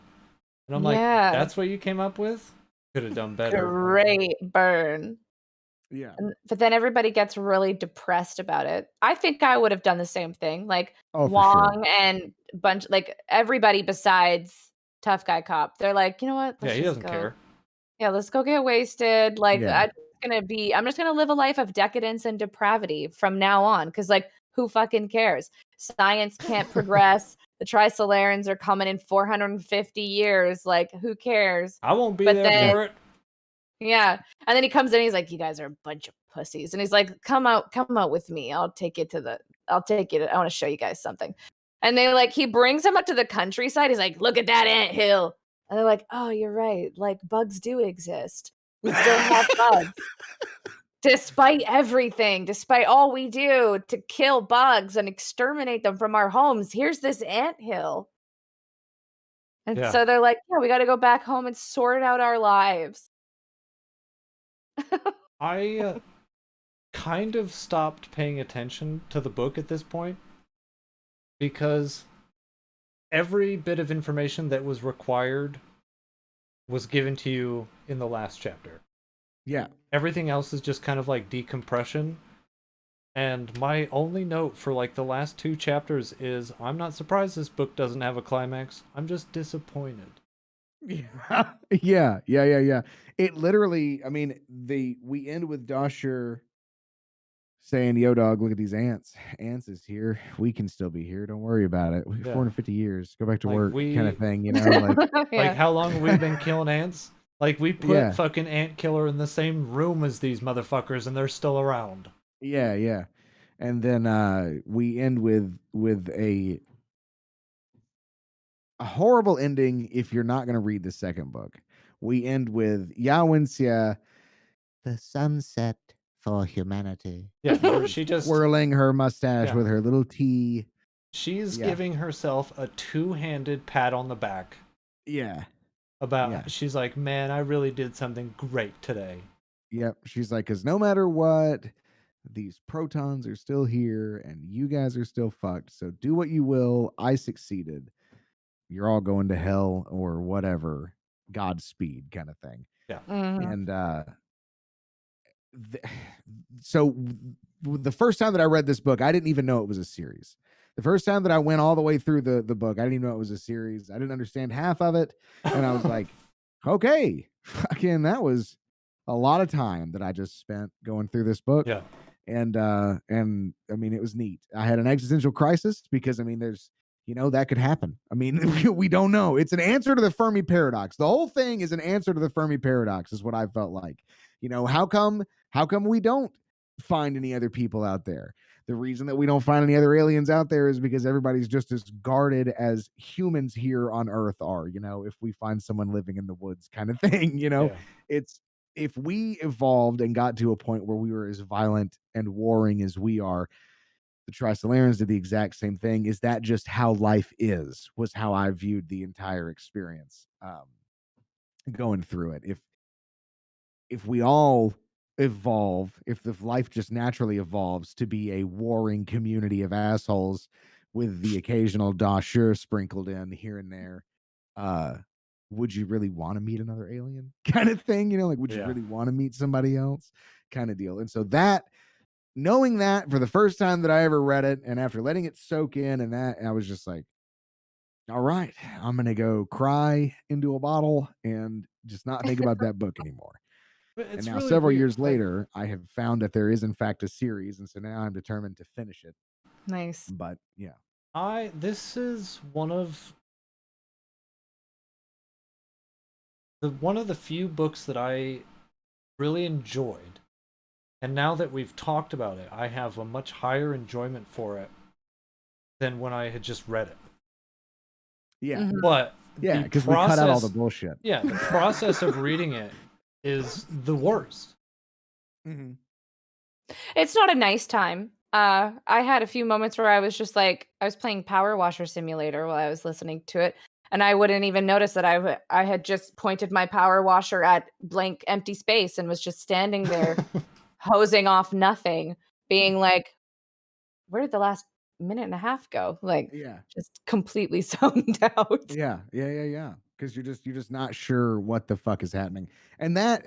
And I'm like, that's what you came up with? Could have done better. Great burn. Yeah. But then everybody gets really depressed about it. I think I would have done the same thing. Like for Wong sure. and like everybody besides Tough Guy Cop. They're like, you know what? He doesn't care. Yeah, let's go get wasted. Like I'm just gonna live a life of decadence and depravity from now on. Cause like who fucking cares? Science can't progress. The Trisolarans are coming in 450 years. Like, who cares? I won't be But there then, for it. yeah. And then he comes in, he's like, you guys are a bunch of pussies. And he's like, come out with me. I'll take you I want to show you guys something. And he brings him up to the countryside. He's like, look at that anthill. And they're like, oh, you're right. Like, bugs do exist. We still have bugs. Despite everything, despite all we do to kill bugs and exterminate them from our homes, here's this anthill. And so they're like, yeah, we got to go back home and sort out our lives. I kind of stopped paying attention to the book at this point because every bit of information that was required was given to you in the last chapter. Yeah. Everything else is just kind of like decompression. And my only note for like the last 2 chapters is I'm not surprised this book doesn't have a climax. I'm just disappointed. Yeah. Yeah. It literally, I mean, we end with Dosher saying, yo, dog, look at these ants. Ants is here. We can still be here. Don't worry about it. 450 years. Go back to work kind of thing, you know? Like how long have we been killing ants? Like, we put fucking ant killer in the same room as these motherfuckers, and they're still around. Yeah. And then we end with a horrible ending if you're not going to read the second book. We end with Yawenxia, the sunset for humanity. Yeah, she just twirling her mustache with her little tea. She's giving herself a 2-handed pat on the back. Yeah. She's like, man, I really did something great today. Yep. She's like, because no matter what, these protons are still here and you guys are still fucked. So do what you will. I succeeded. You're all going to hell or whatever. Godspeed kind of thing. Yeah. And so the first time that I read this book, I didn't even know it was a series. The first time that I went all the way through the book, I didn't even know it was a series. I didn't understand half of it. And I was like, okay, fucking, that was a lot of time that I just spent going through this book. Yeah. And I mean, it was neat. I had an existential crisis because, I mean, there's, that could happen. I mean, we don't know. It's an answer to the Fermi paradox. The whole thing is an answer to the Fermi paradox is what I felt like. How come we don't find any other people out there? The reason that we don't find any other aliens out there is because everybody's just as guarded as humans here on Earth are, if we find someone living in the woods kind of thing, It's, if we evolved and got to a point where we were as violent and warring as we are, the Trisolarans did the exact same thing. Is that just how life is? Was how I viewed the entire experience going through it. If we all evolve, if the life just naturally evolves to be a warring community of assholes with the occasional Dashur sprinkled in here and there, would you really want to meet another alien kind of thing? Would you really want to meet somebody else kind of deal? And so knowing that for the first time that I ever read it, and after letting it soak in and I was just like, all right, I'm going to go cry into a bottle and just not think about that book anymore. And now, really several years later, I have found that there is, in fact, a series. And so now I'm determined to finish it. Nice. But yeah. This is one of the few books that I really enjoyed. And now that we've talked about it, I have a much higher enjoyment for it than when I had just read it. Yeah. Mm-hmm. But yeah, because we cut out all the bullshit. Yeah, the process of reading it is the worst. Mm-hmm. It's not a nice time. I had a few moments where I was just like, I was playing Power Washer Simulator while I was listening to it, and I wouldn't even notice that I had just pointed my power washer at blank empty space and was just standing there hosing off nothing, being like, where did the last minute and a half go? Like, just completely zoned out. Yeah. Because you're just not sure what the fuck is happening. And that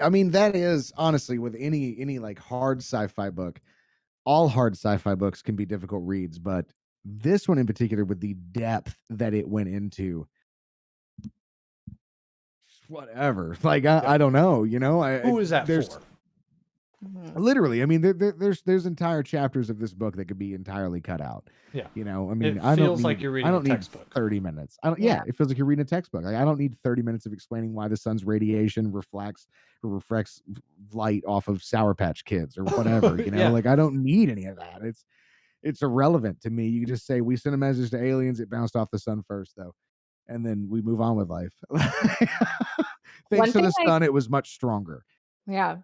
is honestly with any like hard sci-fi book. All hard sci-fi books can be difficult reads, but this one in particular, with the depth that it went into, whatever. Like I don't know. Who is that for? Mhm. Literally, I mean, there's entire chapters of this book that could be entirely cut out. Yeah. You know, I mean, It feels like you're I reading a don't need textbook. 30 minutes. I don't. Yeah. Yeah, it feels like you're reading a textbook. Like, I don't need 30 minutes of explaining why the sun's radiation reflects light off of Sour Patch Kids or whatever. You know, Yeah. like I don't need any of that. It's irrelevant to me. You can just say we sent a message to aliens. It bounced off the sun first, though, and then we move on with life. Thanks One to thing the sun, it was much stronger. Yeah.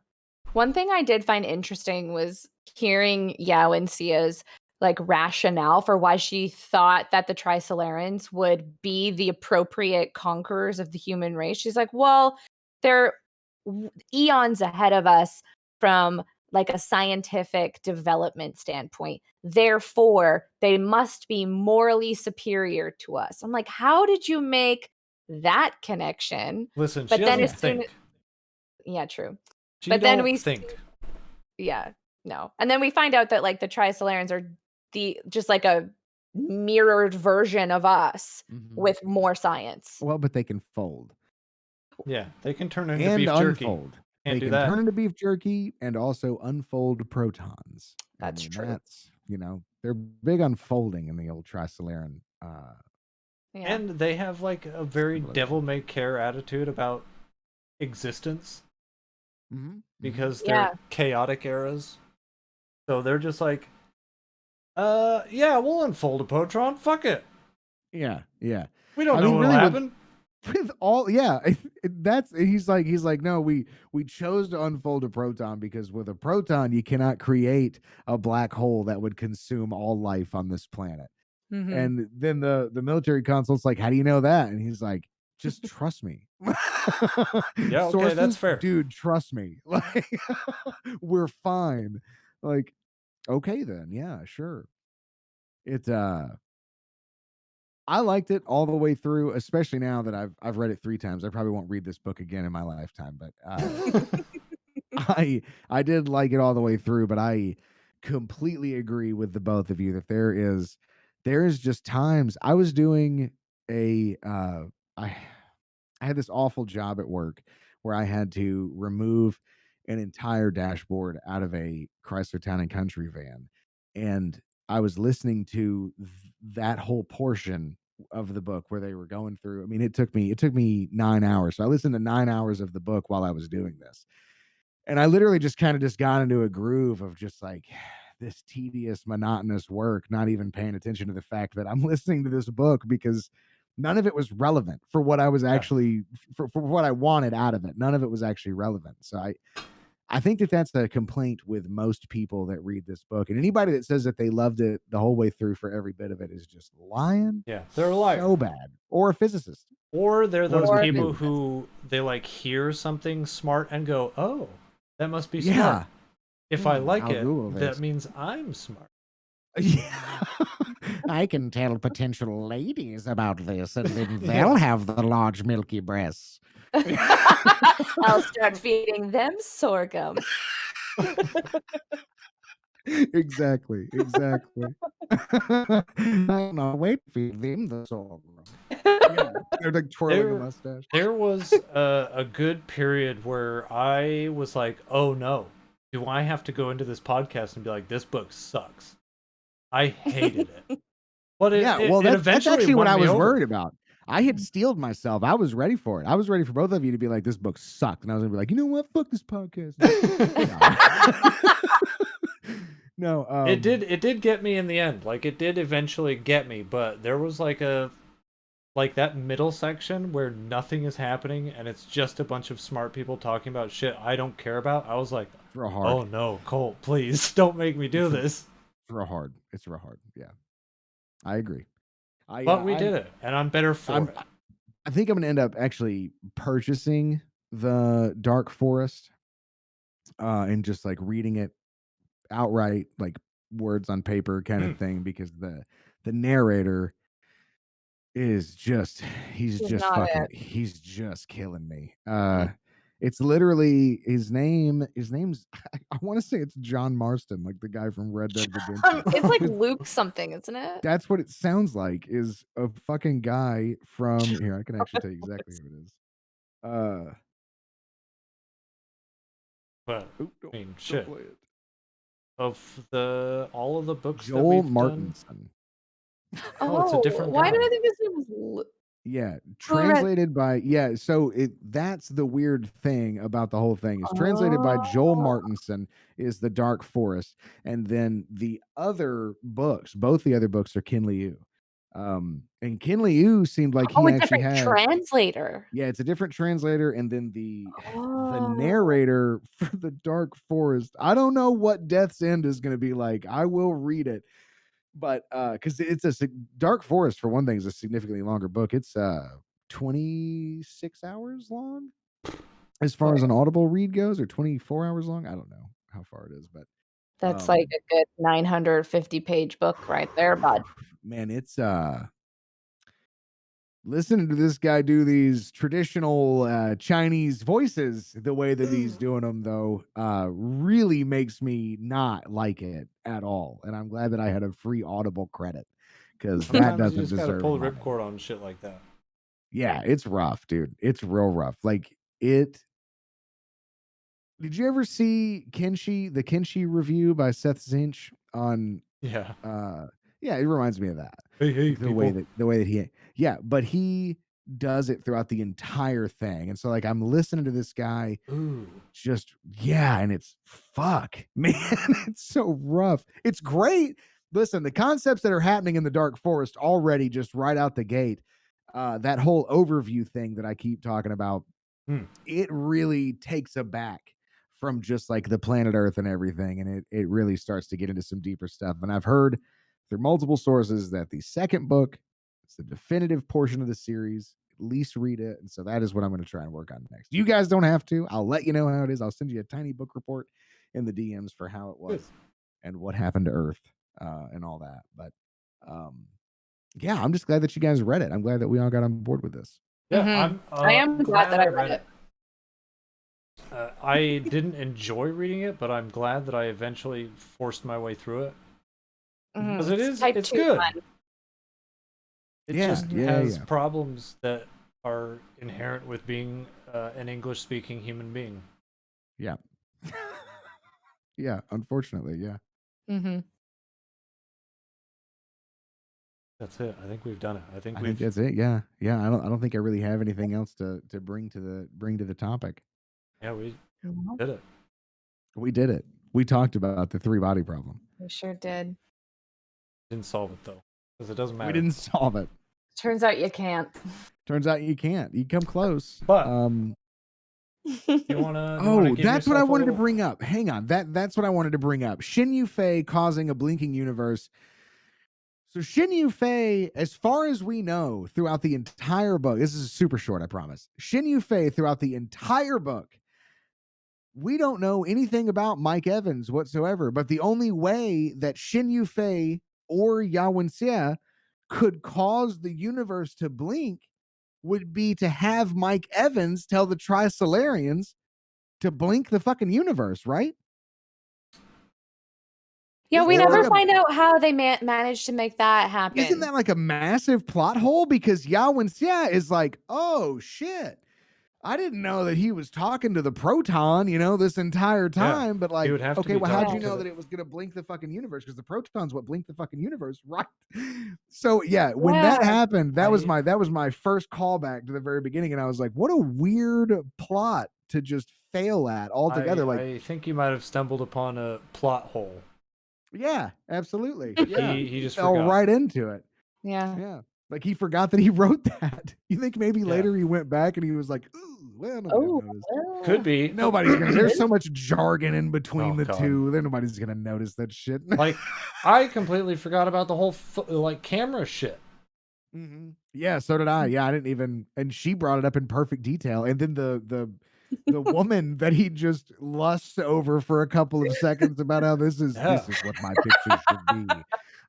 One thing I did find interesting was hearing Yao and Sia's like rationale for why she thought that the Trisolarans would be the appropriate conquerors of the human race. She's like, well, they're eons ahead of us from like a scientific development standpoint. Therefore, they must be morally superior to us. I'm like, how did you make that connection? Listen, she But then doesn't as soon think. as, yeah, true. She But then don't we think. yeah, no. And then we find out that like the Trisolarans are just like a mirrored version of us Mhm. with more science. Well, but they can fold Yeah, they can turn into and beef jerky. unfold. Can't They do can that. turn into beef jerky and also unfold protons. That's true. That's, they're big unfolding in the old Trisolaran. Yeah. And they have like a very Symbolism. devil-may-care attitude about existence because Yeah. they're chaotic eras. So they're just like, yeah, we'll unfold a proton. Fuck it. Yeah, yeah. We don't I know mean, what'll really, happen. with all, yeah, that's he's like, no, we chose to unfold a proton because with a proton you cannot create a black hole that would consume all life on this planet. Mhm. And then the military consul's like, how do you know that? And he's like, just trust me. Yeah, okay, Sources, that's fair. dude, trust me. Like, we're fine. Like, okay then, yeah, sure. It I liked it all the way through, especially now that I've read it 3 times. I probably won't read this book again in my lifetime, but I did like it all the way through, but I completely agree with the both of you that there is just times I was doing I I had this awful job at work where I had to remove an entire dashboard out of a Chrysler Town and Country van. And I was listening to that whole portion of the book where they were going through. I mean, it took me 9 hours. So I listened to 9 hours of the book while I was doing this. And I literally just kind of just got into a groove of just like this tedious, monotonous work, not even paying attention to the fact that I'm listening to this book because none of it was relevant for what I was actually for what I wanted out of it. None of it was actually relevant. So I think that that's a complaint with most people that read this book, and anybody that says that they loved it the whole way through for every bit of it is just lying. Yeah, they're a liar. So bad, or a physicist, Or they're those Or- people who they like hear something smart and go, "Oh, that must be smart." Yeah. If I like I'll it, Google that this. means I'm smart. Yeah. I can tell potential ladies about this, and then they'll have the large milky breasts. I'll start feeding them sorghum. Exactly. I'm not wait to feed them the sorghum. Yeah, they're like twirling a mustache. There was a good period where I was like, "Oh no, do I have to go into this podcast and be like, this book sucks? I hated it." But it, Yeah, it, well, it that's eventually actually what won I me was over. worried about. I had steeled myself. I was ready for it. I was ready for both of you to be like, "This book sucked," and I was gonna be like, "You know what? Fuck this podcast." No, It did get me in the end. Like it did eventually get me, but there was like that middle section where nothing is happening and it's just a bunch of smart people talking about shit I don't care about. I was like, It's real hard. "Oh no, Colt, please don't make me do this." It's real hard. It's real hard. Yeah, I agree. But we did it, and I'm better for it. I think I'm gonna end up actually purchasing the Dark Forest, and just like reading it outright, like words on paper kind of thing, because the narrator is just he's just killing me. It's literally his name's I want to say it's John Marston, like the guy from Red Dead Redemption. It's like Luke something, isn't it? That's what it sounds like, is a fucking guy from here. I can actually tell you exactly who it is. But Oop, I mean, don't shit. play it. Of all of the books that Joel we've Martinson. Oh, it's a different why did guy. I think his name was? Yeah, Who read- translated by so that's the weird thing about the whole thing. It's translated by Joel Oh. Martinson is The Dark Forest, and then the other books, both the other books are Cixin Liu. And Cixin Liu seemed like he a actually different had translator. yeah, it's a different translator, and then the Oh. narrator for The Dark Forest. I don't know what Death's End is going to be like. I will read it, but because it's Dark Forest for one thing is a significantly longer book. It's 26 hours long as far as an audible read goes, or 24 hours long. I don't know how far it is, but That's like a good 950-page book right there, bud. man, it's listening to this guy do these traditional Chinese voices the way that he's doing them, though, really makes me not like it at all. And I'm glad that I had a free Audible credit because that Sometimes you doesn't just gotta deserve pull the money. ripcord on shit like that. Yeah, it's rough, dude. It's real rough. Like it. Did you ever see the Kenshi review by Seth Zinch on? Yeah. Yeah, it reminds me of that. Hey, The way that he, yeah, but he does it throughout the entire thing, and so like I'm listening to this guy, Ooh. just and it's fuck, man, it's so rough. It's great. Listen, the concepts that are happening in the Dark Forest already, just right out the gate, that whole overview thing that I keep talking about, it really takes a back from just like the planet Earth and everything, and it really starts to get into some deeper stuff. And I've heard through multiple sources that the second book is the definitive portion of the series. At least read it, and so that is what I'm going to try and work on next. You guys don't have to. I'll let you know how it is. I'll send you a tiny book report in the DMs for how it was and what happened to Earth and all that. But yeah, I'm just glad that you guys read it. I'm glad that we all got on board with this. Yeah, I am glad that I read it. I didn't enjoy reading it, but I'm glad that I eventually forced my way through it. Because it's good. Fun. It just has problems that are inherent with being an English-speaking human being. Yeah. Yeah, unfortunately, yeah. That's it. I think we've done it. I think that's it. Yeah. Yeah, I don't think I really have anything else to bring to the topic. Yeah, we did it. We did it. We talked about the 3-body problem. We sure did. Didn't solve it though, because it doesn't matter. We didn't solve it. Turns out you can't. Turns out you can't. You come close. But you wanna that's what I wanted to bring up. Hang on. That's what I wanted to bring up. Xin Yufei causing a blinking universe. So Xin Yufei, as far as we know, throughout the entire book, this is super short, I promise. Xin Yufei, throughout the entire book, we don't know anything about Mike Evans whatsoever. But the only way that Xin Yufei or Ya Wenxia could cause the universe to blink would be to have Mike Evans tell the Trisolarians to blink the fucking universe, right? Yeah, we never find out how they managed to make that happen. Isn't that like a massive plot hole? Because Ya Wenxia is like, oh shit, I didn't know that he was talking to the proton, this entire time. But like, okay, well, how'd you know that it was going to blink the fucking universe? Because the proton's what blinked the fucking universe, right? So yeah, when that happened, that was my first callback to the very beginning, and I was like, what a weird plot to just fail at altogether. I think you might have stumbled upon a plot hole. Yeah, absolutely. Yeah. He just fell right into it. Yeah. Yeah. Like he forgot that he wrote that. You think maybe later he went back and he was like, ooh, well, nobody noticed. Could be. Nobody's gonna there's so much jargon in between the two. Then nobody's gonna notice that shit. Like I completely forgot about the whole camera shit. Yeah, so did I. Yeah, I didn't even, and she brought it up in perfect detail. And then the woman that he just lusts over for a couple of seconds about how this is what my picture should be.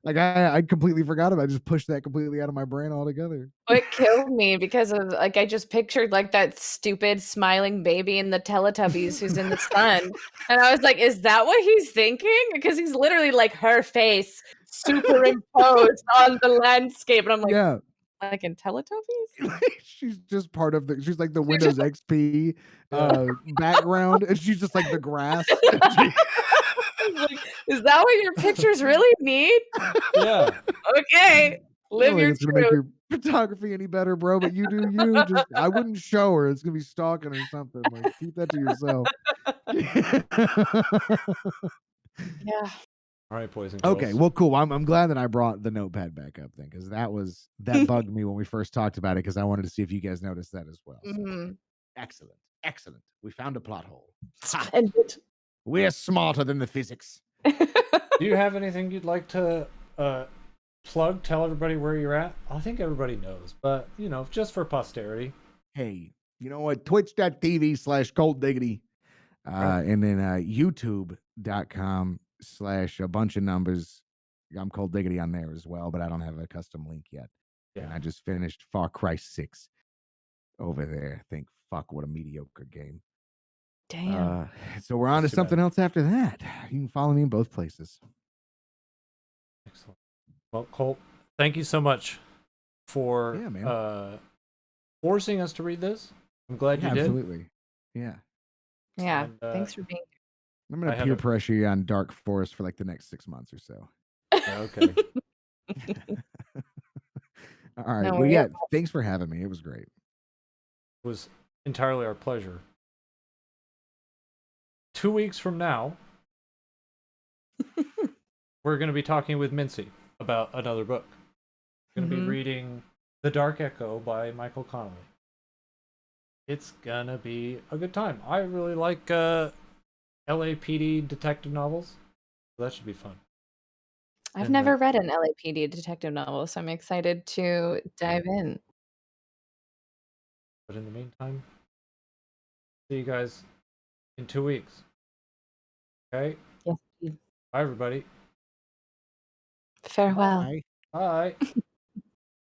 Like I completely forgot about it. I just pushed that completely out of my brain altogether. It killed me because of I just pictured that stupid smiling baby in the Teletubbies who's in the sun. And I was like, is that what he's thinking? Because he's literally her face superimposed on the landscape. And I'm like, like in Teletubbies? She's just part of the. She's like the She just Windows XP Yeah. background, and she's just like the grass. like, is that what your pictures really need? Yeah. Okay, I live don't think your it's gonna make truth. your photography any better, bro. But you do you. Just I wouldn't show her. It's gonna be stalking or something. Like keep that to yourself. Yeah. All right, boys and Okay, girls. well, cool. I'm glad that I brought the notepad back up then, because that bugged me when we first talked about it, because I wanted to see if you guys noticed that as well. So Mhm. excellent, excellent. We found a plot hole. Ha! Splendid. We're smarter than the physics. Do you have anything you'd like to plug? Tell everybody where you're at. I think everybody knows, but just for posterity. Hey, you know what? Twitch.tv/Coltdiggity. And then youtube.com/ a bunch of numbers. I'm Coltdiggity on there as well, but I don't have a custom link yet. Yeah. And I just finished Far Cry 6 over there. Think, fuck, what a mediocre game. Damn. So we're on to That's too something bad. else after that. You can follow me in both places. Excellent. Well, Colt, thank you so much for Yeah, man. forcing us to read this. I'm glad Yeah, you did. absolutely. Yeah. Yeah. And, Thanks for being I'm going I to have peer it. pressure you on Dark Forest for like the next 6 months or so. Yeah, okay. All right. No, Well, you're yeah, thanks for having me. It was great. It was entirely our pleasure. 2 weeks from now, we're going to be talking with Mincy about another book. We're going to be reading The Dark Echo by Michael Connolly. It's going to be a good time. I really like LAPD detective novels. So that should be fun. I've And, never read an LAPD detective novel, so I'm excited to dive in. But in the meantime, see you guys in 2 weeks. Okay? Yes, indeed. Bye, everybody. Farewell. Bye. Bye.